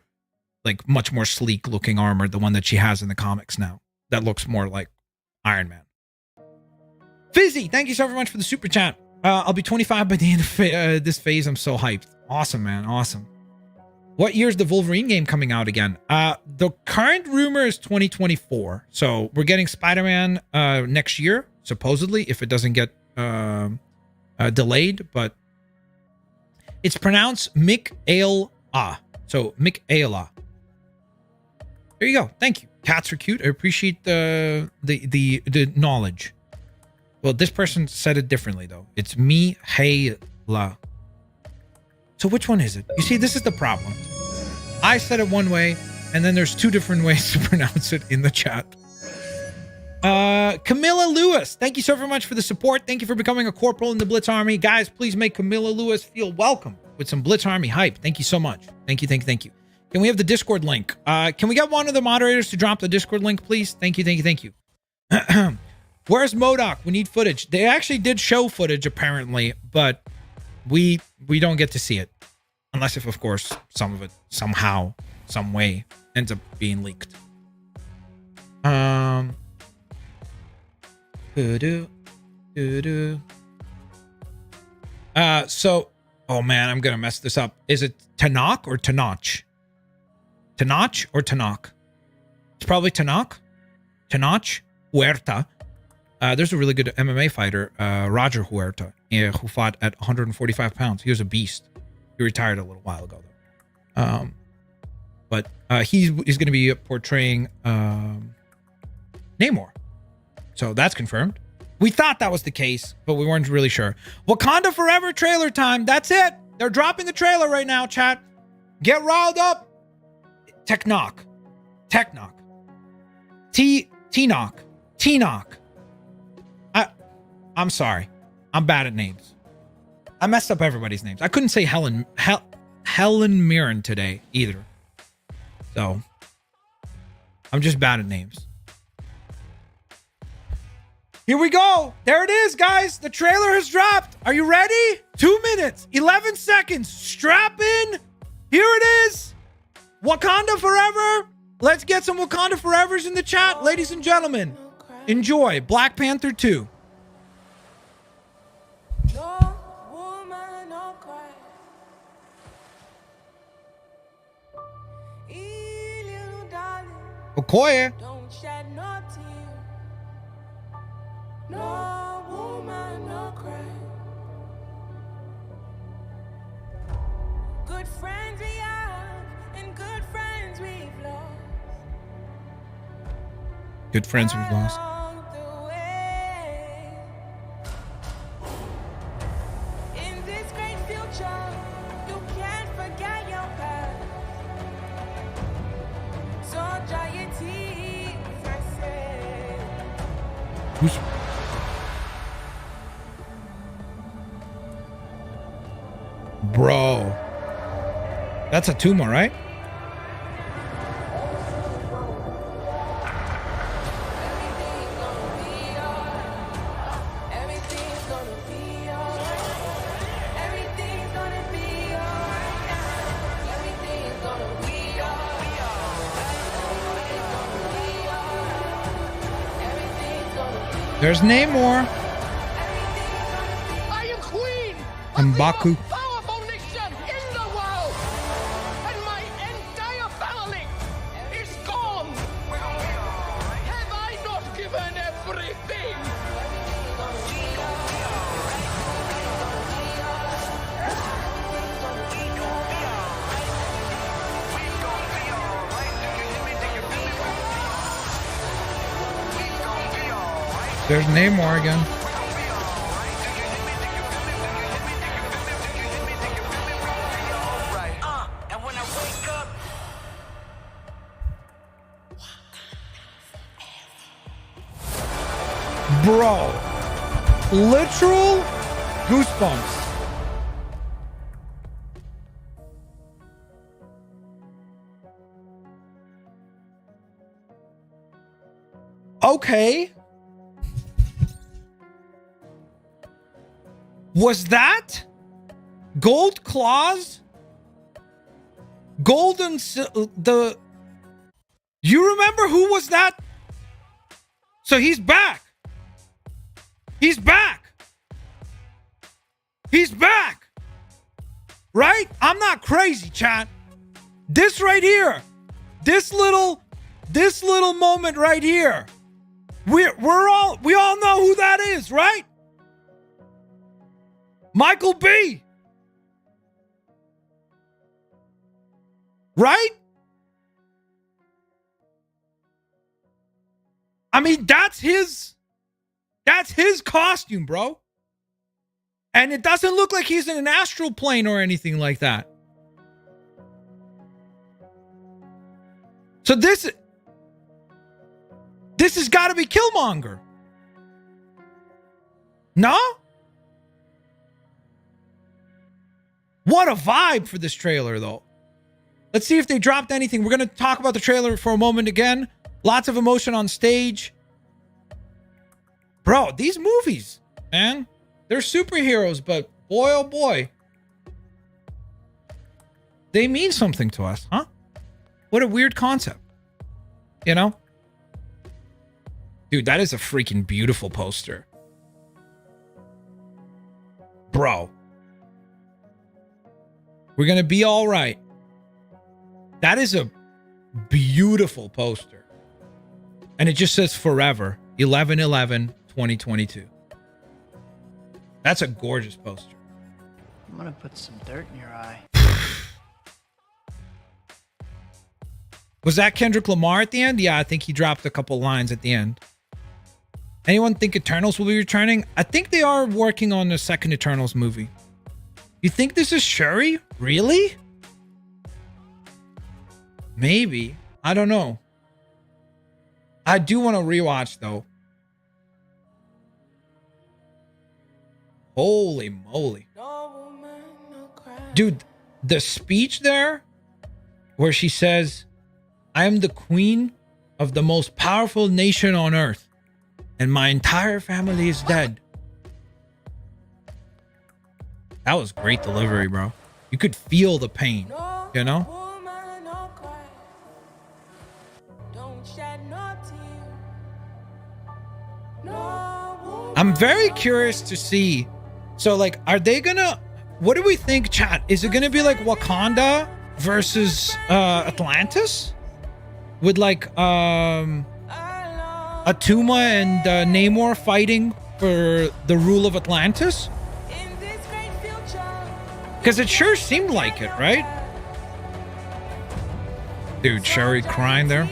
like much more sleek looking armor, the one that she has in the comics now. That looks more like Iron Man. Fizzy, thank you so very much for the super chat. I'll be 25 by the end of this phase. I'm so hyped. Awesome, man. Awesome. What year is the Wolverine game coming out again? The current rumor is 2024. So we're getting Spider-Man next year, supposedly, if it doesn't get delayed. But it's pronounced Mick-Ale-Ah. So Mick-Ale-Ah. There you go. Thank you. Cats are cute. I appreciate the knowledge. Well, this person said it differently, though. It's Mi-Hey-La. So which one is it? You see, this is the problem. I said it one way, and then there's two different ways to pronounce it in the chat. Camilla Lewis, thank you so very much for the support. Thank you for becoming a corporal in the Blitz Army. Guys, please make Camilla Lewis feel welcome with some Blitz Army hype. Thank you so much. Thank you, thank you, thank you. Can we have the Discord link? Can we get one of the moderators to drop the Discord link, please? Thank you, thank you, thank you. Where's MODOK? We need footage. They actually did show footage, apparently, but we don't get to see it. Unless if, of course, some of it somehow, some way ends up being leaked. So, oh man, I'm gonna mess this up. Is it Tanakh or Tanach? Tanach or Tanakh? It's probably Tanakh. Tanach Huerta. There's a really good MMA fighter, Roger Huerta, who fought at 145 pounds. He was a beast. He retired a little while ago, though. But he's going to be portraying Namor. So that's confirmed. We thought that was the case, but we weren't really sure. Wakanda Forever trailer time. That's it. They're dropping the trailer right now, chat. Get riled up. Technock. Tenoch. I'm sorry. I'm bad at names. I messed up everybody's names. I couldn't say Helen Mirren today either. So I'm just bad at names. Here we go. There it is, guys. The trailer has dropped. Are you ready? 2 minutes, 11 seconds. Strap in. Here it is. Wakanda Forever. Let's get some Wakanda Forevers in the chat, ladies and gentlemen. Enjoy Black Panther 2. Okoye. Don't shed no tear. No woman, no cry. Good friends we have, and good friends we've lost. Good friends we've lost. In this great future, you can't forget your past. So dry your tears, I say. Bro. That's a tumor, right? There's Namor. I am queen. Mbaku. Powerful nation in the world, and my entire family is gone. Have I not given everything? There's Namor again. And when I wake up, Bro. Literal goosebumps. Okay. Was that gold claws? Golden the you remember who was that? So he's back. He's back. He's back. Right? I'm not crazy, chat. This right here. This little moment right here. We all know who that is, right? Michael B. Right? I mean, that's his costume, bro. And it doesn't look like he's in an astral plane or anything like that. So this has got to be Killmonger. No? What a vibe for this trailer, though. Let's see if they dropped anything. We're going to talk about the trailer for a moment again. Lots of emotion on stage. Bro, these movies, man, they're superheroes, but boy, oh boy. They mean something to us, huh? What a weird concept. You know? Dude, that is a freaking beautiful poster. Bro. We're going to be all right. That is a beautiful poster. And it just says forever. 11/11/2022. That's a gorgeous poster. I'm gonna put some dirt in your eye. Was that Kendrick Lamar at the end? Yeah, I think he dropped a couple lines at the end. Anyone think Eternals will be returning? I think they are working on the second Eternals movie. You think this is Shuri? Really? Maybe. I don't know. I do want to rewatch, though. Holy moly. Dude, the speech there where she says, I am the queen of the most powerful nation on earth, and my entire family is dead. That was great delivery, bro. You could feel the pain, you know? I'm very curious to see. So, like, are they gonna... What do we think, chat? Is it gonna be like Wakanda versus Atlantis? With, like, Atuma and Namor fighting for the rule of Atlantis? Because it sure seemed like it, right? Dude, Shuri crying there.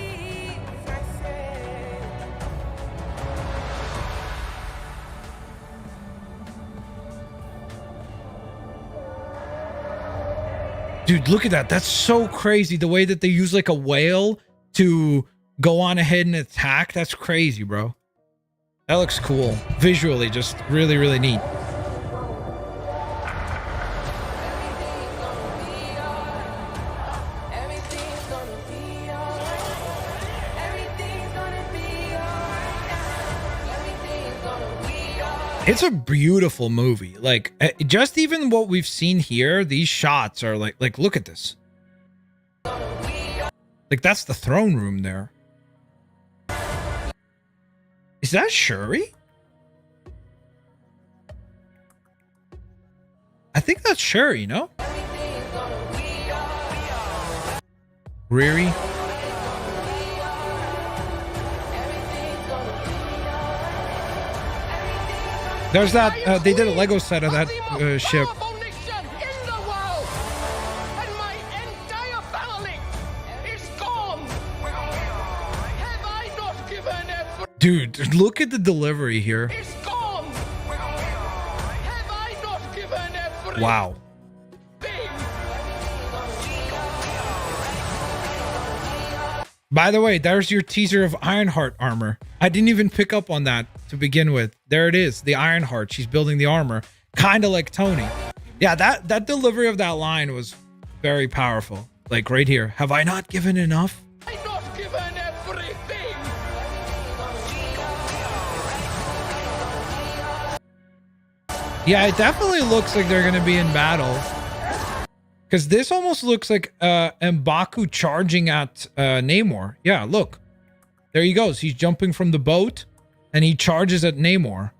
Dude, look at that. That's so crazy. The way that they use like a whale to go on ahead and attack. That's crazy, bro. That looks cool. Visually, just really, really neat. It's a beautiful movie. Like, just even what we've seen here, these shots are like, look at this. Like, that's the throne room there. Is that Shuri? I think think that's Shuri, no? Riri. There's that, they did a Lego set of that ship. Dude, look at the delivery here. Wow. By the way, there's your teaser of Ironheart armor. I didn't even pick up on that to begin with. There it is, the Ironheart. She's building the armor, kind of like Tony. Yeah, that delivery of that line was very powerful. Like right here. Have I not given enough? I've not given everything. Yeah, it definitely looks like they're gonna be in battle. Because this almost looks like M'Baku charging at Namor. Yeah, look. There he goes. He's jumping from the boat, and he charges at Namor.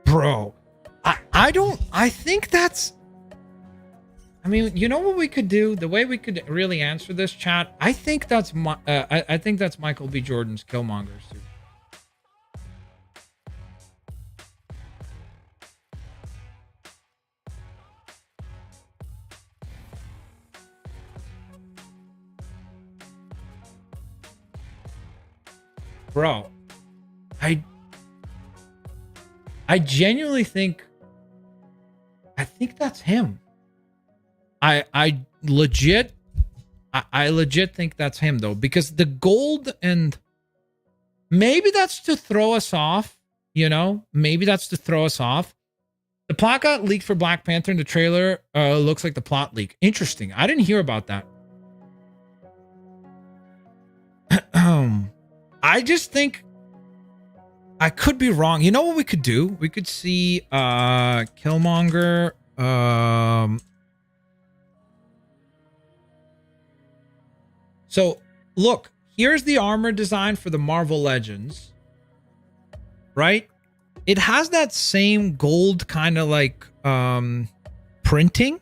Bro, I think that's, I mean, you know what we could do? The way we could really answer this, chat, I think that's I think that's Michael B. Jordan's Killmonger suit. Bro, I genuinely think, I think that's him. I legit think that's him though, because the gold, and maybe that's to throw us off, you know, maybe that's to throw us off. The plot got leaked for Black Panther in the trailer. Looks like the plot leak. Interesting. I didn't hear about that. I just think, I could be wrong. You know what we could do? We could see Killmonger. So look, here's the armor design for the Marvel Legends. Right? It has that same gold kind of like printing.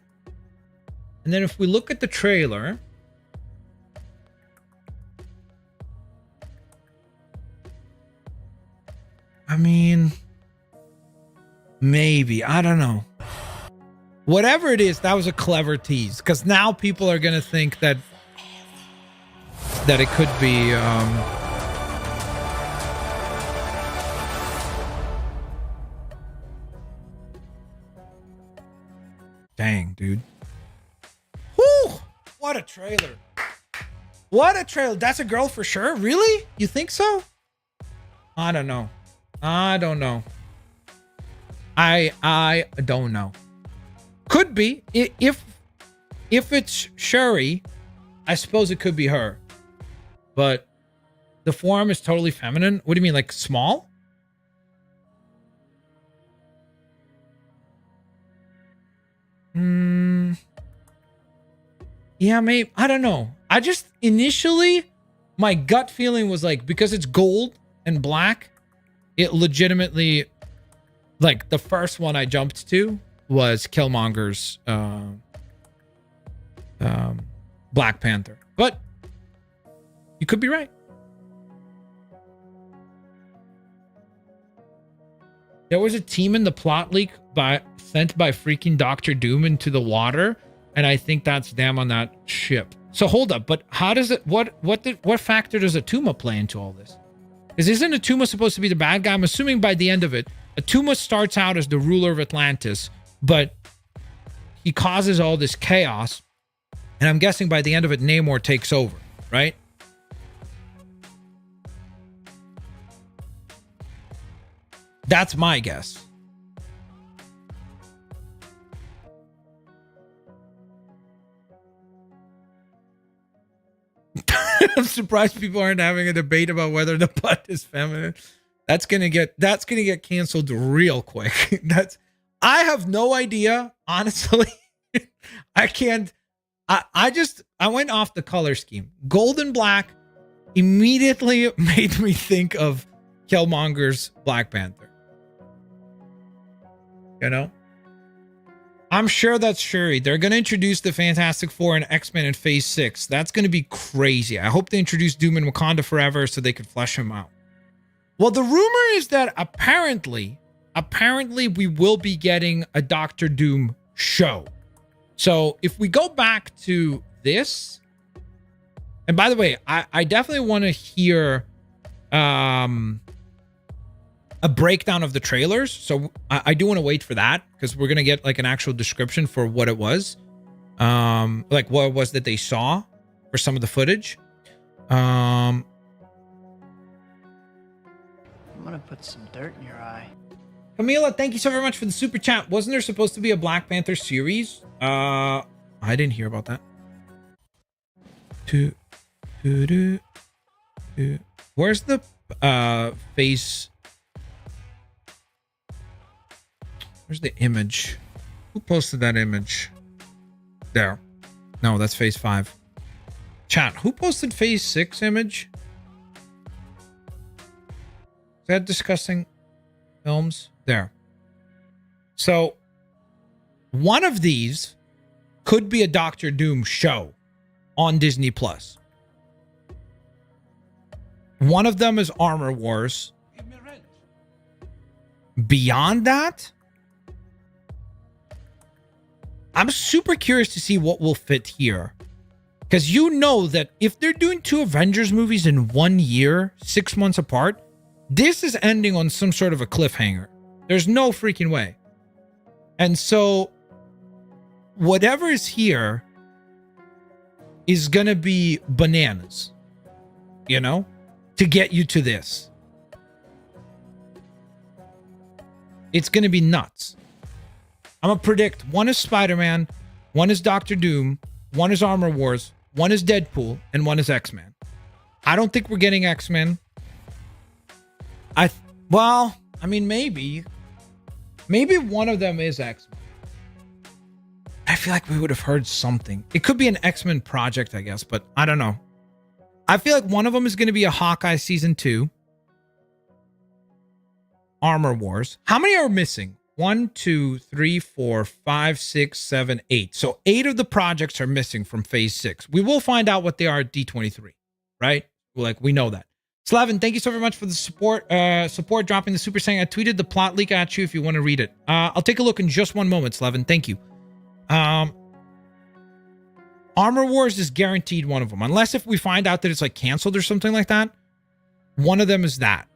And then if we look at the trailer, I mean, maybe. I don't know. Whatever it is, that was a clever tease. Because now people are going to think that it could be... Dang, dude. Whew! What a trailer. What a trailer. That's a girl for sure? Really? You think so? I don't know. I don't know. I don't know. Could be. If it's Shuri, I suppose it could be her. But the form is totally feminine. What do you mean, like small? Yeah, maybe. I don't know. I just initially, my gut feeling was like, because it's gold and black, it legitimately, like the first one I jumped to was Killmonger's Black Panther. But you could be right. There was a team in the plot leak sent by freaking Doctor Doom into the water, and I think that's them on that ship. So hold up, but how does it? What factor does Atuma play into all this? Because isn't Atuma supposed to be the bad guy? I'm assuming by the end of it, Atuma starts out as the ruler of Atlantis, but he causes all this chaos, and I'm guessing by the end of it, Namor takes over, right? That's my guess. I'm surprised people aren't having a debate about whether the butt is feminine. That's gonna get canceled real quick. I have no idea, honestly. I can't. I went off the color scheme. Gold and black immediately made me think of Killmonger's Black Panther. You know? I'm sure that's Shuri. They're going to introduce the Fantastic Four and X-Men in Phase 6. That's going to be crazy. I hope they introduce Doom in Wakanda Forever so they could flesh him out. Well, the rumor is that apparently we will be getting a Doctor Doom show. So if we go back to this, and by the way, I definitely want to hear a breakdown of the trailers. So I do want to wait for that because we're going to get like an actual description for what it was. Like what it was that they saw for some of the footage. I'm gonna put some dirt in your eye. Camila, thank you so very much for the super chat. Wasn't there supposed to be a Black Panther series? I didn't hear about that. Where's the face? Where's the image? Who posted that image? There. No, that's Phase 5. Chat, who posted Phase 6 image? Is that discussing films? There. So, one of these could be a Doctor Doom show on Disney Plus. One of them is Armor Wars. Beyond that, I'm super curious to see what will fit here. Because you know that if they're doing 2 Avengers movies in 1 year, 6 months apart, this is ending on some sort of a cliffhanger. There's no freaking way. And so, whatever is here is going to be bananas. You know? To get you to this. It's going to be nuts. I'm going to predict one is Spider-Man, one is Doctor Doom, one is Armor Wars, one is Deadpool, and one is X-Men. I don't think we're getting X-Men. Well, I mean, maybe. Maybe one of them is X-Men. I feel like we would have heard something. It could be an X-Men project, I guess, but I don't know. I feel like one of them is going to be a Hawkeye Season 2. Armor Wars. How many are missing? 1, 2, 3, 4, 5, 6, 7, 8. So 8 of the projects are missing from Phase 6. We will find out what they are at D23, right? Like, we know that. Slavin, thank you so very much for the support. Dropping the super saying I tweeted the plot leak at you if you want to read it. I'll take a look in just one moment, Slavin. Thank you. Armor Wars is guaranteed one of them. Unless if we find out that it's like canceled or something like that. One of them is that.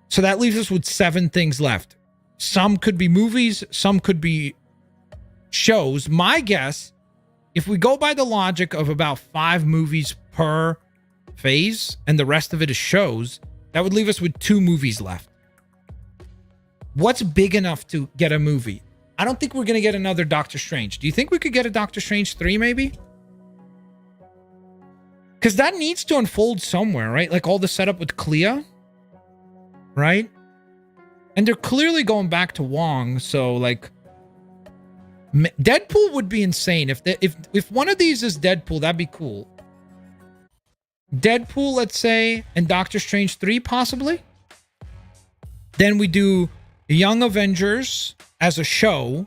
So that leaves us with 7 things left. Some could be movies. Some could be shows. My guess, if we go by the logic of about 5 movies per phase and the rest of it is shows, that would leave us with 2 movies left. What's big enough to get a movie? I don't think we're going to get another Doctor Strange. Do you think we could get a Doctor Strange 3 maybe? Because that needs to unfold somewhere, right? Like all the setup with Clea, right? And they're clearly going back to Wong, so like Deadpool would be insane. If one of these is Deadpool, that'd be cool. Deadpool, let's say, and Doctor Strange 3 possibly. Then we do Young Avengers as a show.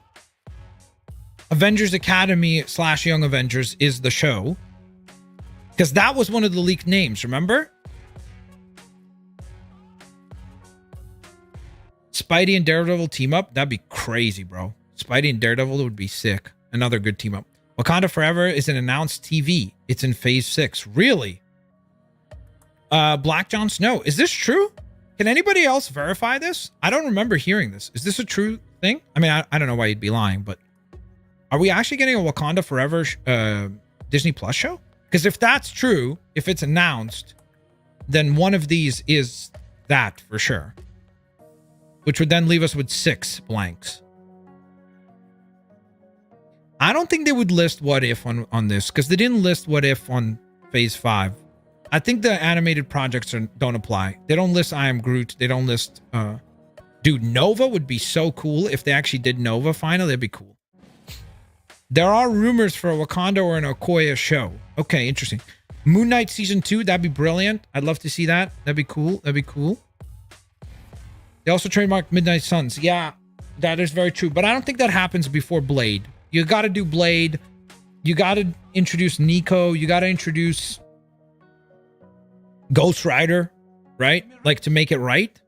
Avengers Academy / Young Avengers is the show. Because that was one of the leaked names, remember? Spidey and Daredevil team up? That'd be crazy, bro. Spidey and Daredevil would be sick. Another good team up. Wakanda Forever is an announced TV. It's in Phase 6. Really? Black Jon Snow. Is this true? Can anybody else verify this? I don't remember hearing this. Is this a true thing? I mean, I don't know why you'd be lying, but are we actually getting a Wakanda Forever Disney Plus show? Because if that's true, if it's announced, then one of these is that for sure. Which would then leave us with 6 blanks. I don't think they would list What If on this, because they didn't list What If on Phase 5. I think the animated projects don't apply. They don't list I Am Groot. They don't list... Dude, Nova would be so cool if they actually did Nova final. That'd be cool. There are rumors for a Wakanda or an Okoye show. Okay, interesting. Moon Knight season 2, that'd be brilliant. I'd love to see that. That'd be cool. That'd be cool. They also trademarked Midnight Suns. Yeah, that is very true. But I don't think that happens before Blade. You got to do Blade. You got to introduce Nico. You got to introduce Ghost Rider, right? Like, to make it right.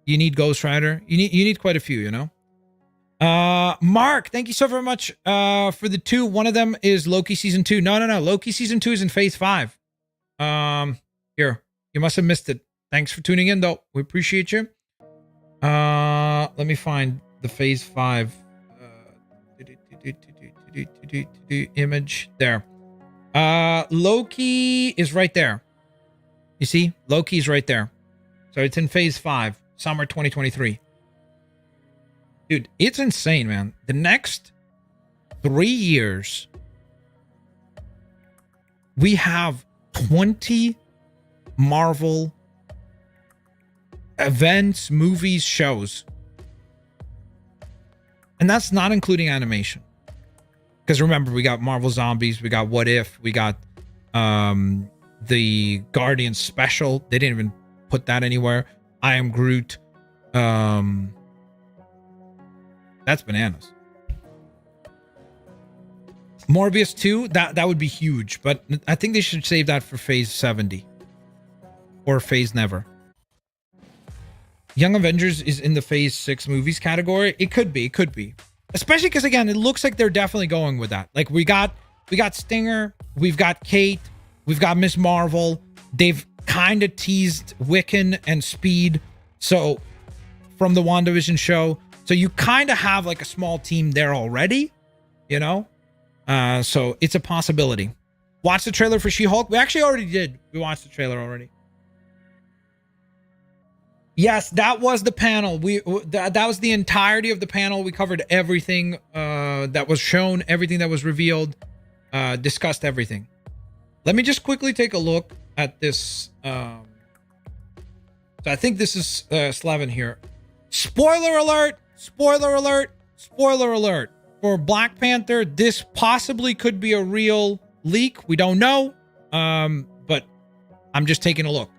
You need Ghost Rider. You need quite a few, you know? Mark, thank you so very much for the 2. One of them is Loki season 2. No. Loki season 2 is in phase 5. Here. You must have missed it. Thanks for tuning in, though. We appreciate you. Let me find the phase 5 image there. Loki is right there. You see? Loki is right there. So it's in phase 5, summer 2023. Dude, it's insane, man. The next 3 years, we have 20 Marvel events, movies, shows. And that's not including animation. Because remember, we got Marvel Zombies, we got What If, we got the Guardians special. They didn't even put that anywhere. I Am Groot. That's bananas. Morbius 2, that would be huge, but I think they should save that for phase 70 or phase never. Young Avengers is in the phase 6 movies category. It could be, especially because, again, it looks like they're definitely going with that. Like, we got Stinger, we've got Kate, we've got Miss Marvel. They've kind of teased Wiccan and Speed, so from the WandaVision show. So you kind of have like a small team there already, you know? So it's a possibility. Watch the trailer for She-Hulk. We actually already did. We watched the trailer already. Yes, that was the panel. That was the entirety of the panel. We covered everything that was shown, everything that was revealed, discussed everything. Let me just quickly take a look at this. So I think this is Slevin here. Spoiler alert! Spoiler alert! Spoiler alert! For Black Panther, this possibly could be a real leak. We don't know. But I'm just taking a look.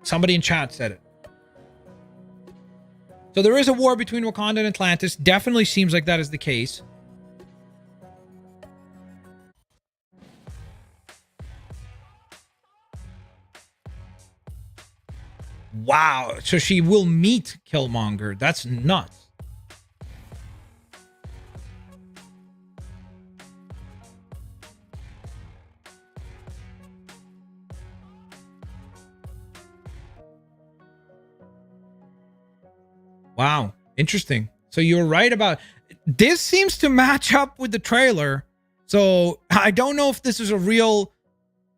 Somebody in chat said it. So there is a war between Wakanda and Atlantis. Definitely seems like that is the case. Wow. So she will meet Killmonger. That's nuts. Wow. Interesting. So you're right about... This seems to match up with the trailer. So I don't know if this is a real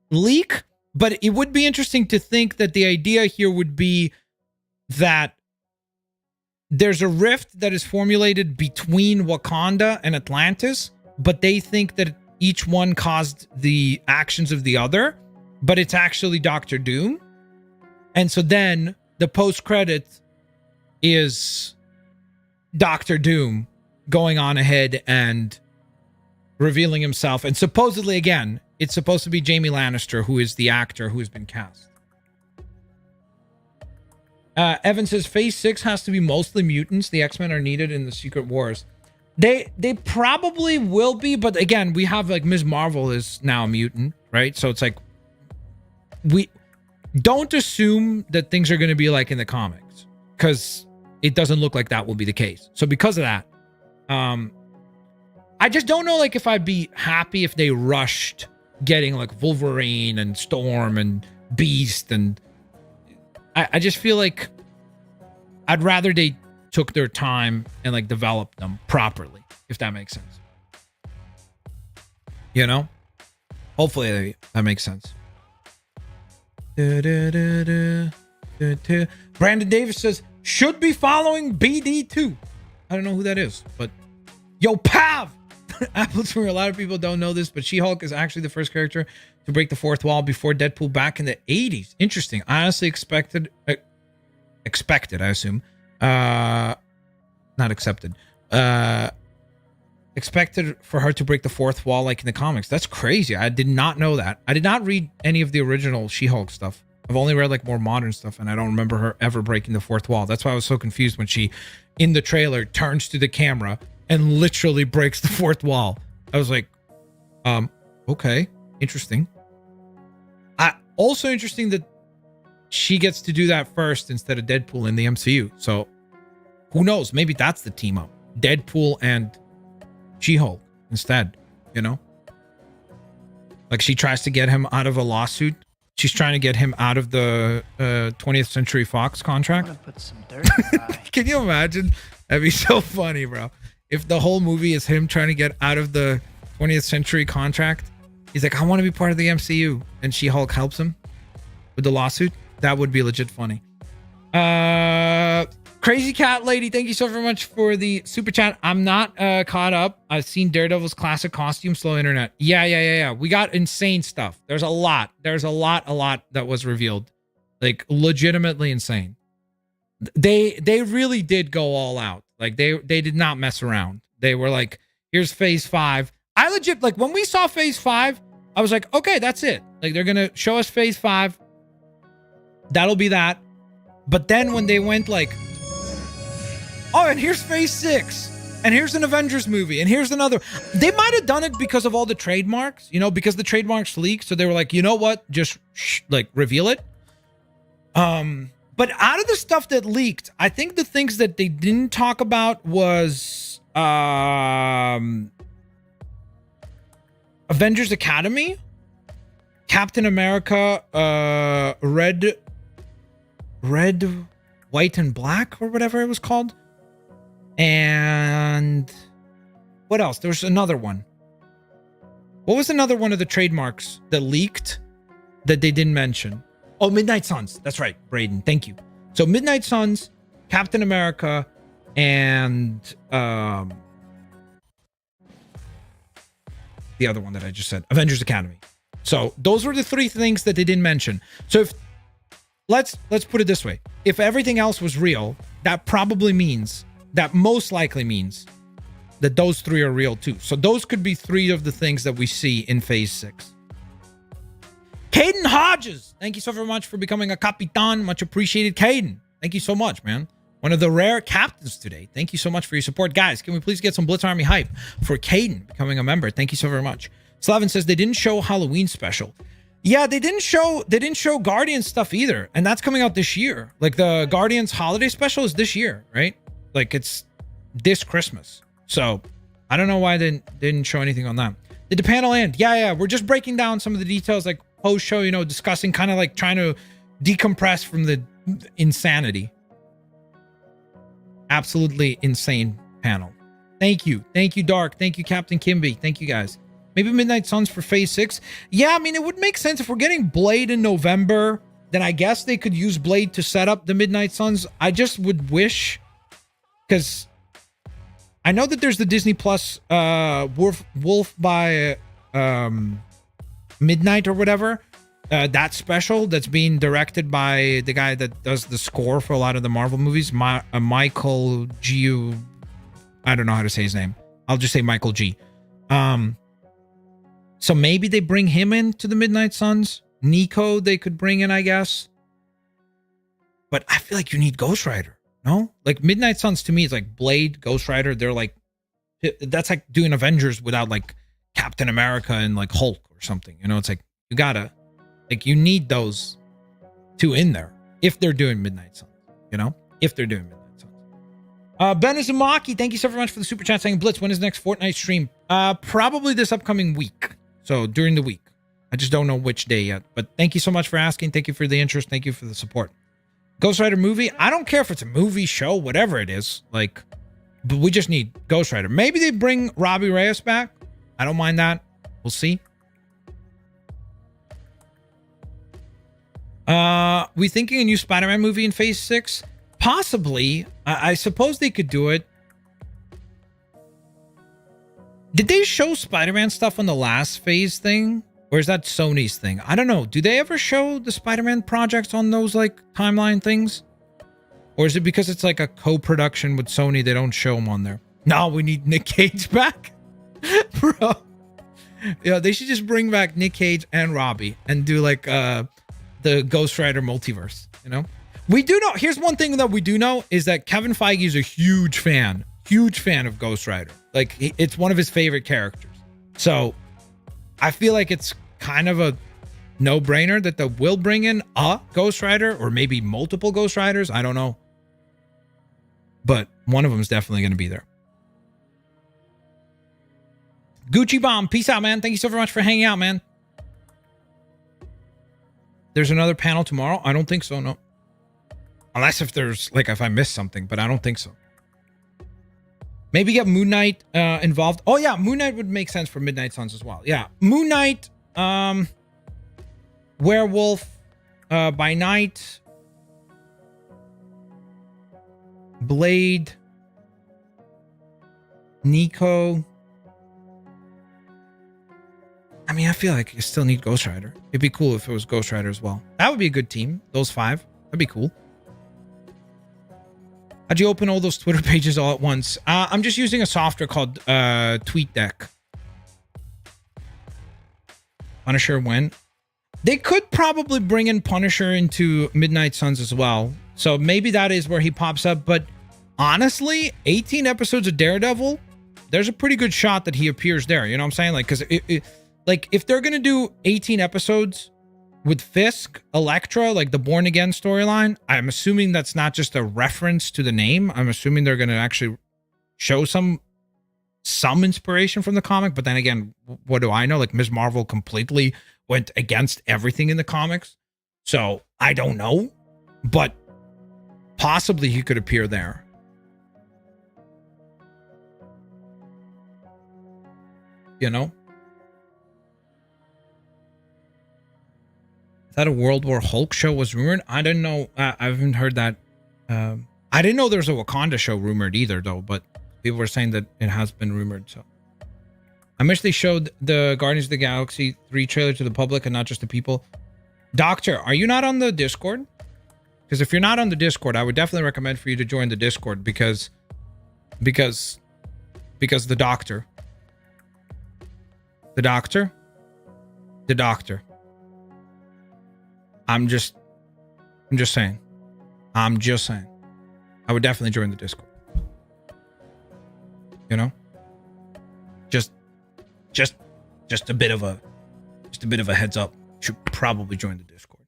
leak, but it would be interesting to think that the idea here would be that there's a rift that is formulated between Wakanda and Atlantis, but they think that each one caused the actions of the other, but it's actually Doctor Doom. And so then the post-credit is Doctor Doom going on ahead and revealing himself. And supposedly, again, it's supposed to be Jaime Lannister, who is the actor who has been cast. Evan says, Phase 6 has to be mostly mutants. The X-Men are needed in the Secret Wars. They probably will be, but again, we have like Ms. Marvel is now a mutant, right? So it's like, we don't assume that things are going to be like in the comics, because it doesn't look like that will be the case. So because of that, I just don't know, like, if I'd be happy if they rushed getting like Wolverine and Storm and Beast, and I just feel like I'd rather they took their time and like developed them properly, if that makes sense. You know? Hopefully that makes sense. Brandon Davis says, should be following BD2. I don't know who that is, but yo, Pav! Apple Tour, a lot of people don't know this, but She-Hulk is actually the first character to break the fourth wall before Deadpool back in the 80s. Interesting. I honestly expected, I assume, not accepted, expected for her to break the fourth wall like in the comics. That's crazy. I did not know that. I did not read any of the original She-Hulk stuff. I've only read like more modern stuff, and I don't remember her ever breaking the fourth wall. That's why I was so confused when she, in the trailer, turns to the camera and literally breaks the fourth wall. I was like, okay, interesting. Also interesting that she gets to do that first instead of Deadpool in the MCU. So who knows? Maybe that's the team up. Deadpool and She-Hulk instead, you know? Like she tries to get him out of a lawsuit. She's trying to get him out of the 20th Century Fox contract. I'm gonna put some dirt in your eye. Can you imagine? That'd be so funny, bro. If the whole movie is him trying to get out of the 20th Century contract, he's like, I want to be part of the MCU. And She-Hulk helps him with the lawsuit. That would be legit funny. Crazy Cat Lady, thank you so very much for the super chat. I'm not caught up. I've seen Daredevil's classic costume. Slow internet. Yeah. We got insane stuff. There's a lot that was revealed. Like legitimately insane. They really did go all out. Like they did not mess around. They were like, here's phase 5. I legit, like when we saw phase 5, I was like, okay, that's it. Like they're gonna show us phase 5. That'll be that. But then when they went like, oh, and here's phase 6, and here's an Avengers movie, and here's another. They might have done it because of all the trademarks, you know, because the trademarks leaked. So they were like, you know what? Just like reveal it. But out of the stuff that leaked, I think the things that they didn't talk about was Avengers Academy, Captain America, Red, White, and Black, or whatever it was called. And what else? There's another one. What was another one of the trademarks that leaked that they didn't mention? Oh, Midnight Suns. That's right, Braden. Thank you. So Midnight Suns, Captain America, and the other one that I just said, Avengers Academy. So those were the 3 things that they didn't mention. So if let's put it this way. If everything else was real, that probably means, that most likely means that those 3 are real too. So those could be 3 of the things that we see in phase 6. Caden Hodges, thank you so very much for becoming a Capitan. Much appreciated, Caden. Thank you so much, man. One of the rare captains today. Thank you so much for your support. Guys, can we please get some Blitz Army hype for Caden becoming a member? Thank you so very much. Slavin says they didn't show Halloween special. Yeah, they didn't show Guardians stuff either. And that's coming out this year. Like the Guardians holiday special is this year, right? Like it's this Christmas. So I don't know why they didn't show anything on that. Did the panel end? Yeah. We're just breaking down some of the details, like post-show, you know, discussing, kind of like trying to decompress from the insanity. Absolutely insane panel. Thank you, Dark. Thank you, Captain Kimby. Thank you, guys. Maybe Midnight Suns for phase 6. Yeah, I mean, it would make sense if we're getting Blade in November. Then I guess they could use Blade to set up the Midnight Suns. I just would wish, because I know that there's the Disney Plus Wolf by Midnight or whatever, that special that's being directed by the guy that does the score for a lot of the Marvel movies, Michael G. I don't know how to say his name. I'll just say Michael G. So maybe they bring him in to the Midnight Suns. Nico they could bring in, I guess. But I feel like you need Ghost Rider. No? Like Midnight Suns to me is like Blade, Ghost Rider. They're like, that's like doing Avengers without like Captain America and like Hulk or something. You know, it's like you gotta, like you need those 2 in there if they're doing Midnight Suns. You know, if they're doing Midnight Suns. Ben Izumaki, thank you so very much for the super chat saying, Blitz, when is the next Fortnite stream? Probably this upcoming week. So during the week. I just don't know which day yet. But thank you so much for asking. Thank you for the interest. Thank you for the support. Ghost Rider movie. I don't care if it's a movie, show, whatever it is. Like, but we just need Ghost Rider. Maybe they bring Robbie Reyes back. I don't mind that. We'll see. We thinking a new Spider-Man movie in phase 6? Possibly. I suppose they could do it. Did they show Spider-Man stuff on the last phase thing? Or is that Sony's thing? I don't know. Do they ever show the Spider-Man projects on those like timeline things? Or is it because it's like a co-production with Sony, they don't show them on there? No, we need Nick Cage back. Bro. Yeah, they should just bring back Nick Cage and Robbie and do like the Ghost Rider multiverse, you know? We do know, here's one thing that we do know is that Kevin Feige is a huge fan of Ghost Rider. Like, it's one of his favorite characters. So, I feel like it's kind of a no-brainer that they will bring in a Ghost Rider or maybe multiple Ghost Riders. I don't know. But one of them is definitely going to be there. Gucci Bomb, peace out, man. Thank you so very much for hanging out, man. There's another panel tomorrow? I don't think so, no. Unless if there's, like, if I missed something, but I don't think so. Maybe get Moon Knight involved. Oh, yeah, Moon Knight would make sense for Midnight Suns as well. Yeah, Moon Knight, Werewolf by Night, Blade, Nico. I mean, I feel like you still need Ghost Rider. It'd be cool if it was Ghost Rider as well. That would be a good team, those 5. That'd be cool. How'd you open all those Twitter pages all at once? I'm just using a software called TweetDeck. Punisher when? They could probably bring in Punisher into Midnight Suns as well. So maybe that is where he pops up. But honestly, 18 episodes of Daredevil, there's a pretty good shot that he appears there. You know what I'm saying? Like, because like if they're going to do 18 episodes with Fisk, Elektra, like the Born Again storyline, I'm assuming that's not just a reference to the name. I'm assuming they're going to actually show some inspiration from the comic. But then again, what do I know? Like Ms. Marvel completely went against everything in the comics. So I don't know. But possibly he could appear there. You know? That a World War Hulk show was rumored? I didn't know. I haven't heard that. I didn't know there was a Wakanda show rumored either, though. But people were saying that it has been rumored. So I wish they showed the Guardians of the Galaxy 3 trailer to the public and not just the people. Doctor, are you not on the Discord? Because if you're not on the Discord, I would definitely recommend for you to join the Discord because the doctor. I'm just saying. I would definitely join the Discord. You know? Just a bit of a heads up. Should probably join the Discord.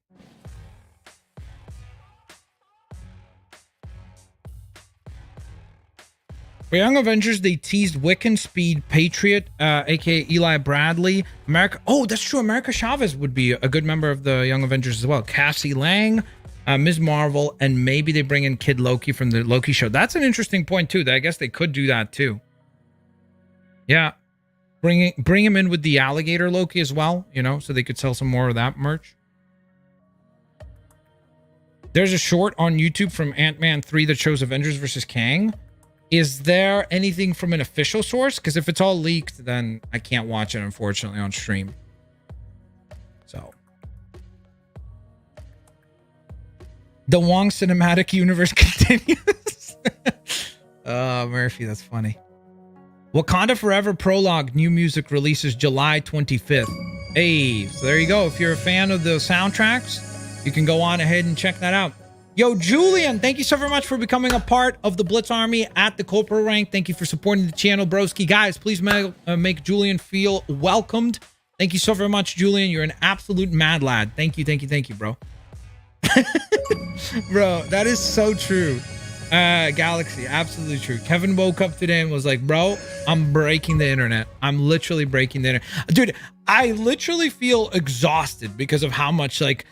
For Young Avengers, they teased Wiccan, Speed, Patriot, aka Eli Bradley, America. Oh, that's true. America Chavez would be a good member of the Young Avengers as well. Cassie Lang, Ms. Marvel, and maybe they bring in Kid Loki from the Loki show. That's an interesting point too. I guess they could do that too. Yeah, bring him in with the alligator Loki as well. You know, so they could sell some more of that merch. There's a short on YouTube from Ant-Man 3 that shows Avengers versus Kang. Is there anything from an official source? Because if it's all leaked, then I can't watch it, unfortunately, on stream. So. The Wong cinematic universe continues. Oh, Murphy, that's funny. Wakanda Forever Prologue, new music releases July 25th. Hey, so there you go. If you're a fan of the soundtracks, you can go on ahead and check that out. Yo, Julian, thank you so very much for becoming a part of the Blitz Army at the corporal rank. Thank you for supporting the channel, broski. Guys, please make Julian feel welcomed. Thank you so very much, Julian. You're an absolute mad lad. Thank you, bro. Bro, that is so true. Galaxy, absolutely true. Kevin woke up today and was like, bro, I'm breaking the internet. I'm literally breaking the internet. Dude, I literally feel exhausted because of how much, like...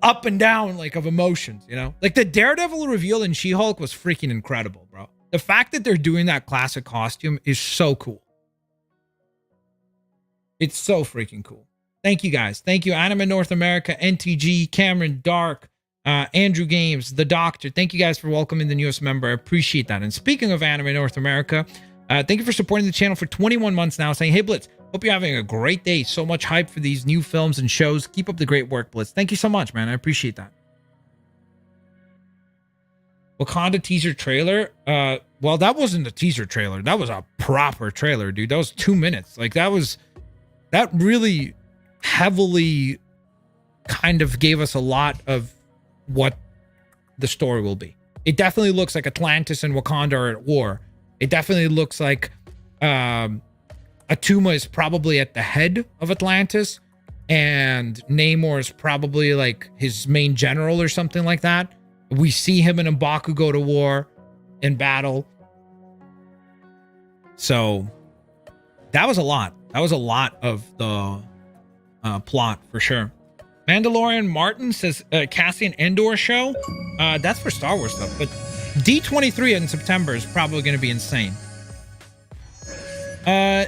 up and down like of emotions, you know, like the Daredevil reveal in She-Hulk was freaking incredible, bro. The fact that they're doing that classic costume is so cool. It's so freaking cool. Thank you guys. Thank you, Anime North America, NTG, Cameron, Dark, Andrew Games, The Doctor. Thank you guys for welcoming the newest member. I appreciate that. And speaking of Anime North America, Thank you for supporting the channel for 21 months now. Saying, hey, Blitz, hope you're having a great day. So much hype for these new films and shows. Keep up the great work, Blitz. Thank you so much, man. I appreciate that. Wakanda teaser trailer. Well, that wasn't a teaser trailer. That was a proper trailer, dude. That was 2 minutes. Like, that really heavily kind of gave us a lot of what the story will be. It definitely looks like Atlantis and Wakanda are at war. It definitely looks like Atuma is probably at the head of Atlantis, and Namor is probably like his main general or something like that. We see him and M'Baku go to war in battle. So that was a lot. That was a lot of the plot for sure. Mandalorian Martin says Cassian Andor show. That's for Star Wars stuff, but D23 in September is probably going to be insane.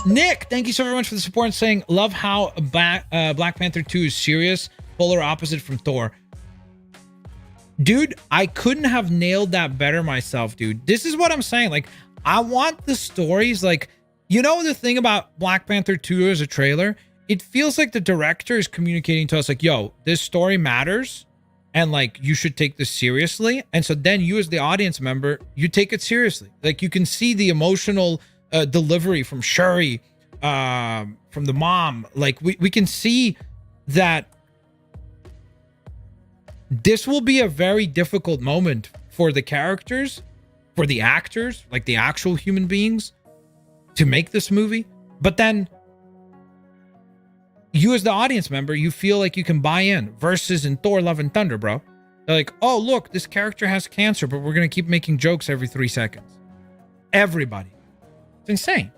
Nick, thank you so very much for the support and saying, love how Black Panther 2 is serious, polar opposite from Thor. Dude, I couldn't have nailed that better myself, dude. This is what I'm saying. Like, I want the stories, like, you know, the thing about Black Panther 2 as a trailer, it feels like the director is communicating to us like, yo, this story matters and like you should take this seriously. And so then you as the audience member, you take it seriously. Like, you can see the emotional delivery from Shuri, from the mom. Like, we can see that this will be a very difficult moment for the characters, for the actors, like the actual human beings, to make this movie. But then you as the audience member, you feel like you can buy in, versus in Thor Love and Thunder, bro. They're like, oh, look, this character has cancer, but we're going to keep making jokes every 3 seconds. Everybody. It's insane.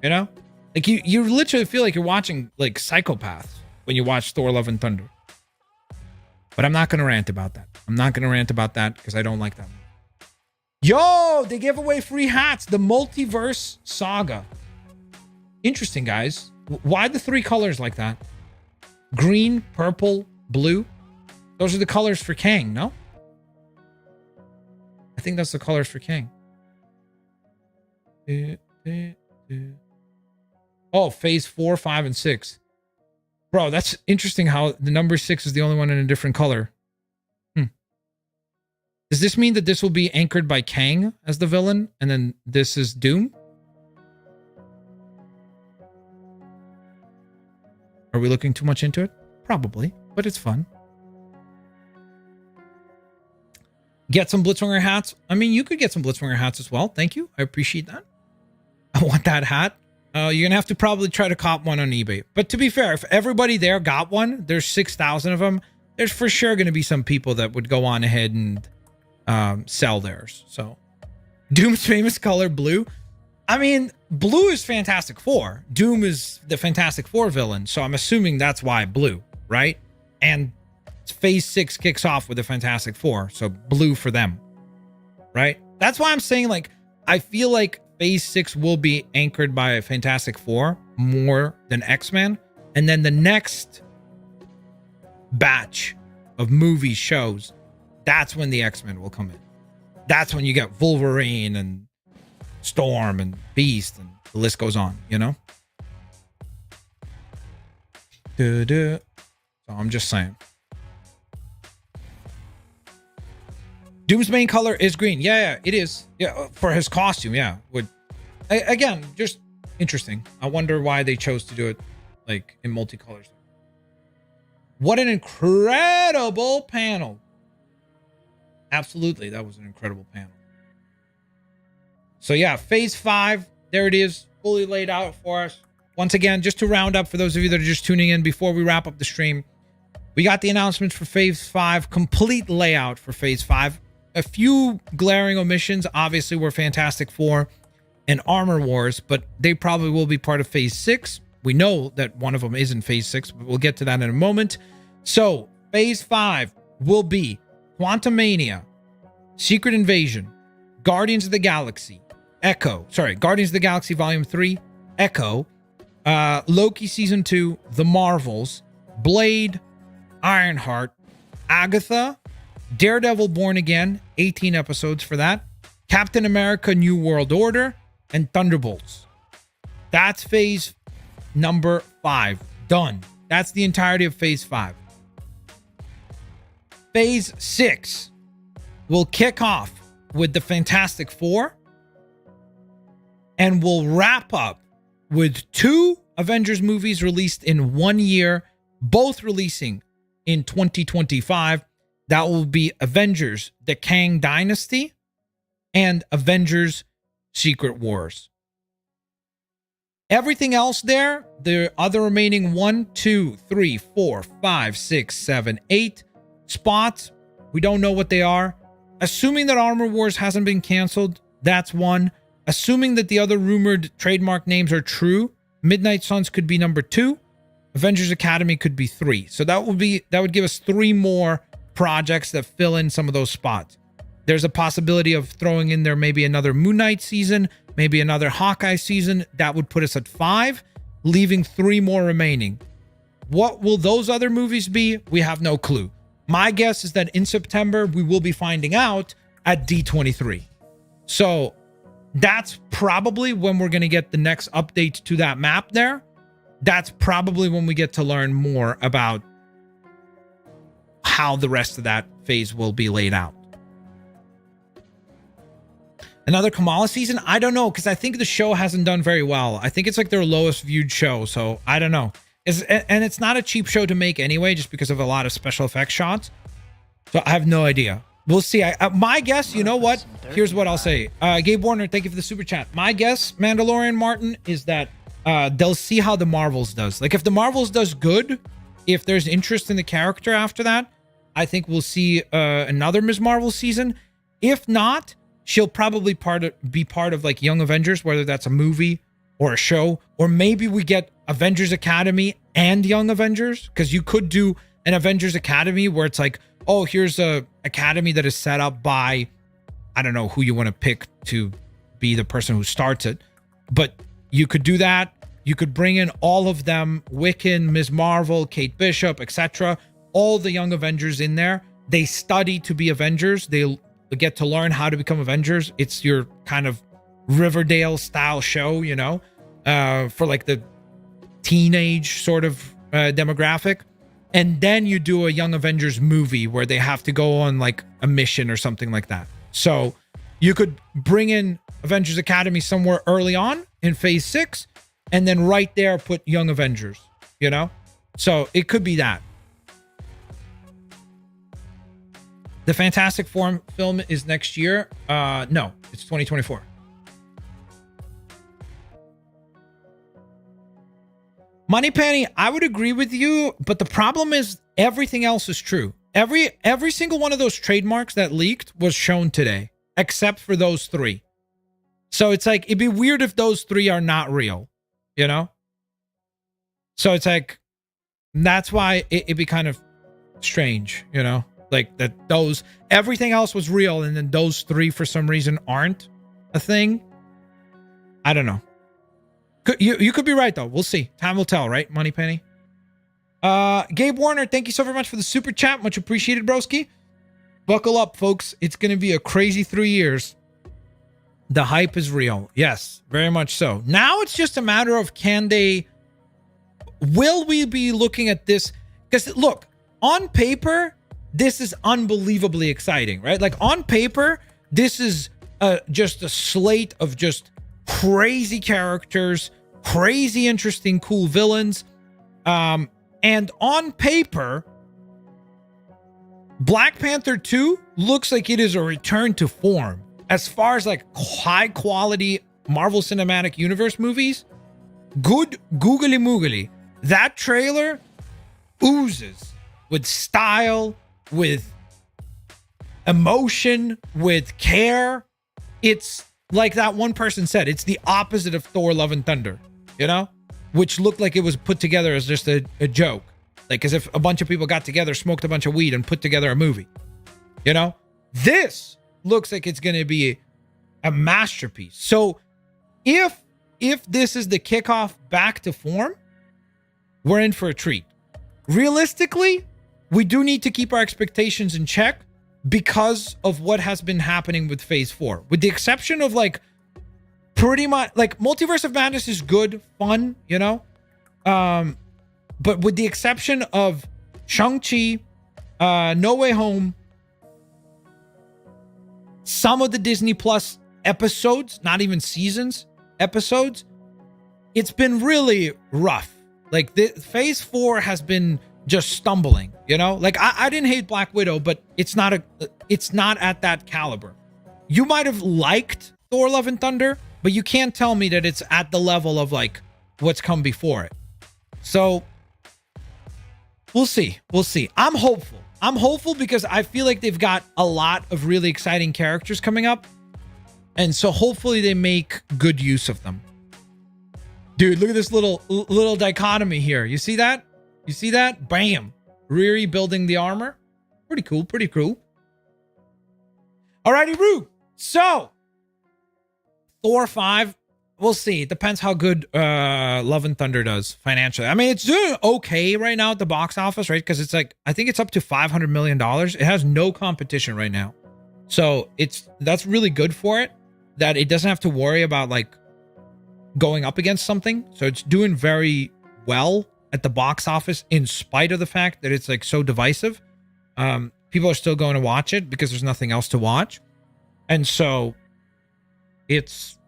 You know? Like, you literally feel like you're watching like psychopaths when you watch Thor Love and Thunder. But I'm not going to rant about that. I'm not going to rant about that because I don't like that movie. Yo, they gave away free hats. The Multiverse Saga. Interesting, guys. Why the 3 colors like that? Green, purple, blue. Those are the colors for Kang, no? I think that's the colors for Kang. Oh, phase 4, 5, and 6. Bro, that's interesting how the number 6 is the only one in a different color. Does this mean that this will be anchored by Kang as the villain, and then this is Doom? Are we looking too much into it? Probably, but it's fun. Get some Blitzwinger hats. I mean, you could get some Blitzwinger hats as well. Thank you. I appreciate that. I want that hat. You're going to have to probably try to cop one on eBay. But to be fair, if everybody there got one, there's 6,000 of them. There's for sure going to be some people that would go on ahead and sell theirs. So, Doom's famous color, blue. I mean, blue is Fantastic Four. Doom is the Fantastic Four villain. So I'm assuming that's why blue, right? And phase 6 kicks off with the Fantastic Four. So blue for them, right? That's why I'm saying, like, I feel like phase 6 will be anchored by a Fantastic Four more than X-Men. And then the next batch of movies, shows, that's when the X-Men will come in. That's when you get Wolverine and Storm and Beast, and the list goes on, you know? So I'm just saying. Doom's main color is green. Yeah, it is. Yeah, for his costume, yeah. Again, just interesting. I wonder why they chose to do it like in multicolors. What an incredible panel. Absolutely, that was an incredible panel. So yeah, phase 5, there it is, fully laid out for us. Once again, just to round up for those of you that are just tuning in before we wrap up the stream, we got the announcements for phase 5, complete layout for phase 5. A few glaring omissions, obviously, were Fantastic Four and Armor Wars, but they probably will be part of phase 6. We know that one of them is in phase 6, but we'll get to that in a moment. So phase 5 will be Quantumania, Secret Invasion, Guardians of the Galaxy, Guardians of the Galaxy Volume 3, Echo, Loki Season 2, The Marvels, Blade, Ironheart, Agatha, Daredevil Born Again, 18 episodes for that, Captain America New World Order, and Thunderbolts. That's phase number 5. Done. That's the entirety of phase 5. Phase 6 will kick off with the Fantastic Four and will wrap up with 2 Avengers movies released in 1 year, both releasing in 2025. That will be Avengers: The Kang Dynasty and Avengers: Secret Wars. Everything else there, the other remaining 1, 2, 3, 4, 5, 6, 7, 8 spots, we don't know what they are. Assuming that Armor Wars hasn't been canceled, that's 1. Assuming that the other rumored trademark names are true, Midnight Suns could be number 2. Avengers Academy could be 3. So that would give us 3 more projects that fill in some of those spots. There's a possibility of throwing in there maybe another Moon Knight season, maybe another Hawkeye season. That would put us at 5, leaving 3 more remaining. What will those other movies be? We have no clue. My guess is that in September, we will be finding out at D23. So that's probably when we're going to get the next update to that map there. That's probably when we get to learn more about how the rest of that phase will be laid out. Another Kamala season? I don't know, because I think the show hasn't done very well. I think it's like their lowest viewed show, so I don't know. And it's not a cheap show to make anyway, just because of a lot of special effects shots. So I have no idea. We'll see. My guess, you know what? Here's what I'll say. Gabe Warner, thank you for the super chat. My guess, Mandalorian Martin, is that they'll see how the Marvels does. Like, if the Marvels does good, if there's interest in the character after that, I think we'll see another Ms. Marvel season. If not, she'll probably be part of like Young Avengers, whether that's a movie or a show, or maybe we get Avengers Academy and Young Avengers, because you could do an Avengers Academy where it's like, oh, here's a academy that is set up by, I don't know who you want to pick to be the person who starts it, but you could do that. You could bring in all of them, Wiccan, Ms. Marvel, Kate Bishop, etc., all the Young Avengers in there. They study to be Avengers. They'll get to learn how to become Avengers. It's your kind of Riverdale style show, you know, for like the teenage sort of demographic. And then you do a Young Avengers movie where they have to go on like a mission or something like that. So you could bring in Avengers Academy somewhere early on in phase 6, and then right there put Young Avengers, you know? So it could be that. The Fantastic Four film is next year. No, it's 2024. Moneypenny, I would agree with you, but the problem is everything else is true. Every single one of those trademarks that leaked was shown today, except for those 3. So it's like, it'd be weird if those 3 are not real, you know? So it's like, that's why it'd be kind of strange, you know? Like that everything else was real, and then those 3 for some reason aren't a thing. I don't know. You could be right though. We'll see. Time will tell, right? Moneypenny. Gabe Warner, thank you so very much for the super chat. Much appreciated, broski. Buckle up, folks. It's going to be a crazy 3 years. The hype is real. Yes, very much so. Now it's just a matter of will we be looking at this? Because look, on paper, this is unbelievably exciting, right? Like on paper, this is just a slate of just crazy characters, crazy interesting, cool villains. And on paper, Black Panther 2 looks like it is a return to form. As far as like high quality Marvel Cinematic Universe movies, good googly moogly. That trailer oozes with style, with emotion, with care. It's like that one person said, it's the opposite of Thor Love and Thunder, you know, which looked like it was put together as just a joke, like as if a bunch of people got together, smoked a bunch of weed, and put together a movie. You know, this looks like it's going to be a masterpiece. So if this is the kickoff back to form, we're in for a treat. Realistically, we do need to keep our expectations in check because of what has been happening with phase 4, with the exception of like pretty much like Multiverse of Madness is good, fun, you know. But with the exception of Shang-Chi, No Way Home, some of the Disney Plus episodes, not even seasons, episodes, it's been really rough. Like the phase 4 has been just stumbling, you know. Like I didn't hate Black Widow, but it's not at that caliber. You might have liked Thor: Love and Thunder, but you can't tell me that it's at the level of like what's come before it. So we'll see. I'm hopeful because I feel like they've got a lot of really exciting characters coming up, and so hopefully they make good use of them. Dude, look at this little dichotomy here. You see that? Bam. Riri building the armor. Pretty cool. Alrighty, Roo. So, Thor 5, we'll see. It depends how good Love and Thunder does financially. I mean, it's doing okay right now at the box office, right? Because it's like, I think it's up to $500 million. It has no competition right now. So, that's really good for it, that it doesn't have to worry about like going up against something. So it's doing very well at the box office in spite of the fact that it's like so divisive. People are still going to watch it because there's nothing else to watch. And so it's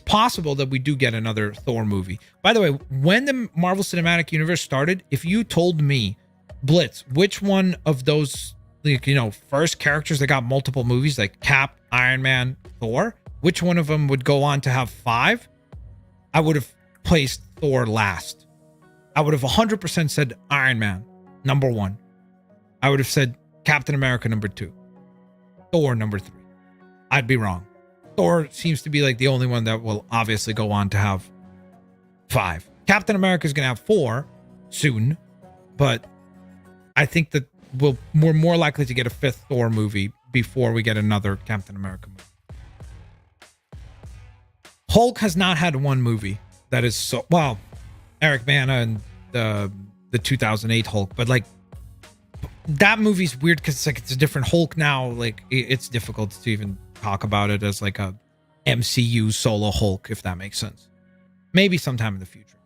possible that we do get another Thor movie. By the way, when the Marvel Cinematic Universe started, if you told me, Blitz, which one of those, like, you know, first characters that got multiple movies like Cap, Iron Man, Thor, which one of them would go on to have 5, I would have placed Thor last. I would have 100% said Iron Man, number 1. I would have said Captain America, number 2. Thor, number 3. I'd be wrong. Thor seems to be like the only one that will obviously go on to have 5. Captain America is going to have 4 soon, but I think that we're more likely to get a 5th Thor movie before we get another Captain America movie. Hulk has not had one movie that is so well. Eric Bana and the 2008 Hulk, but like that movie's weird because it's like it's a different Hulk now. Like it's difficult to even talk about it as like a MCU solo Hulk, if that makes sense. Maybe sometime in the future.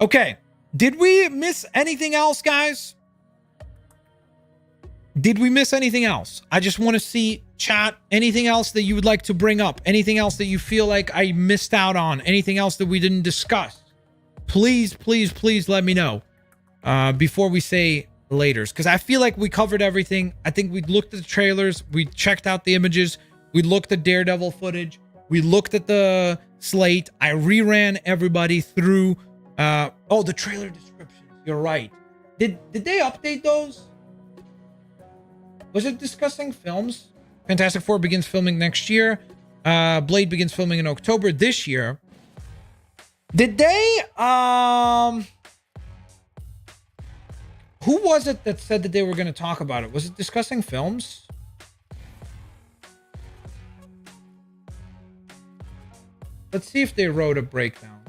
Okay, did we miss anything else, guys? Did we miss anything else? I just want to see chat. Anything else that you would like to bring up? Anything else that you feel like I missed out on? Anything else that we didn't discuss? Please let me know before we say laters, because I feel like we covered everything. I think we looked at the trailers. We checked out the images. We looked at Daredevil footage. We looked at the slate. I reran everybody through. The trailer descriptions. You're right. Did they update those? Was it discussing films? Fantastic Four begins filming next year. Blade begins filming in October this year. Did they who was it that said that they were going to talk about it? Was it discussing films? Let's see if they wrote a breakdown.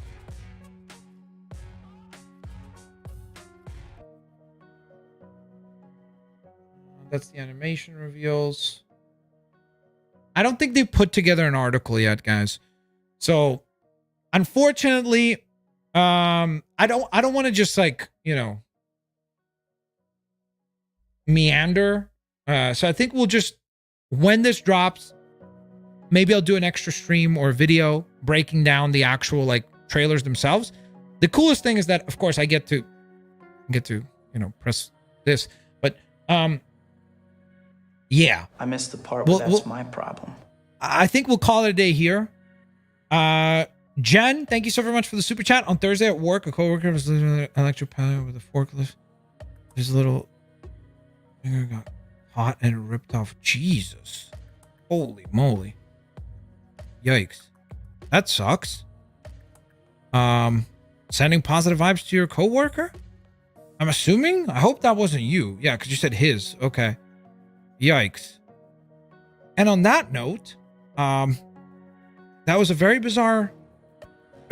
That's the animation reveals. I don't think they put together an article yet, guys. So, unfortunately, I don't want to just like, you know, meander. So I think we'll just, when this drops, maybe I'll do an extra stream or video breaking down the actual like trailers themselves. The coolest thing is that, of course, I get to, you know, press this, but yeah. I missed the part where that's my problem. I think we'll call it a day here. Jen, thank you so very much for the super chat. On Thursday at work, a coworker was living an electric pallet with a forklift. His little finger got hot and it ripped off. Jesus. Holy moly. Yikes. That sucks. Sending positive vibes to your coworker? I'm assuming? I hope that wasn't you. Yeah, because you said his. Okay. Yikes. And on that note, that was a very bizarre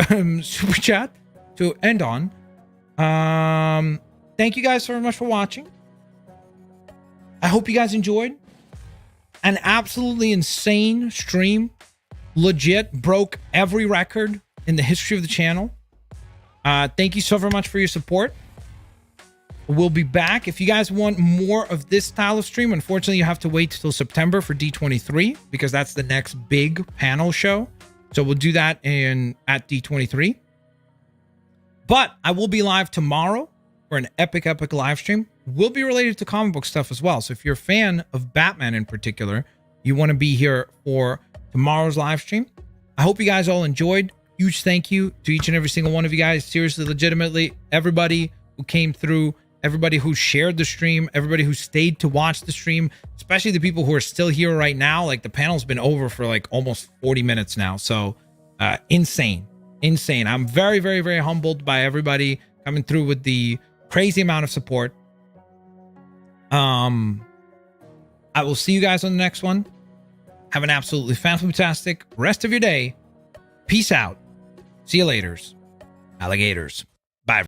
super chat to end on. Thank you guys so very much for watching. I hope you guys enjoyed an absolutely insane stream. legit broke every record in the history of the channel. Thank you so very much for your support. We'll be back. If you guys want more of this style of stream, unfortunately, you have to wait till September for D23 because that's the next big panel show. So we'll do that at D23. But I will be live tomorrow for an epic live stream. Will be related to comic book stuff as well. So if you're a fan of Batman in particular, you want to be here for tomorrow's live stream. I hope you guys all enjoyed. Huge thank you to each and every single one of you guys. Seriously, legitimately, everybody who came through, everybody who shared the stream, everybody who stayed to watch the stream, especially the people who are still here right now. Like, the panel's been over for like almost 40 minutes now. So insane. I'm very, very, very humbled by everybody coming through with the crazy amount of support. I will see you guys on the next one. Have an absolutely fantastic rest of your day. Peace out. See you laters, alligators.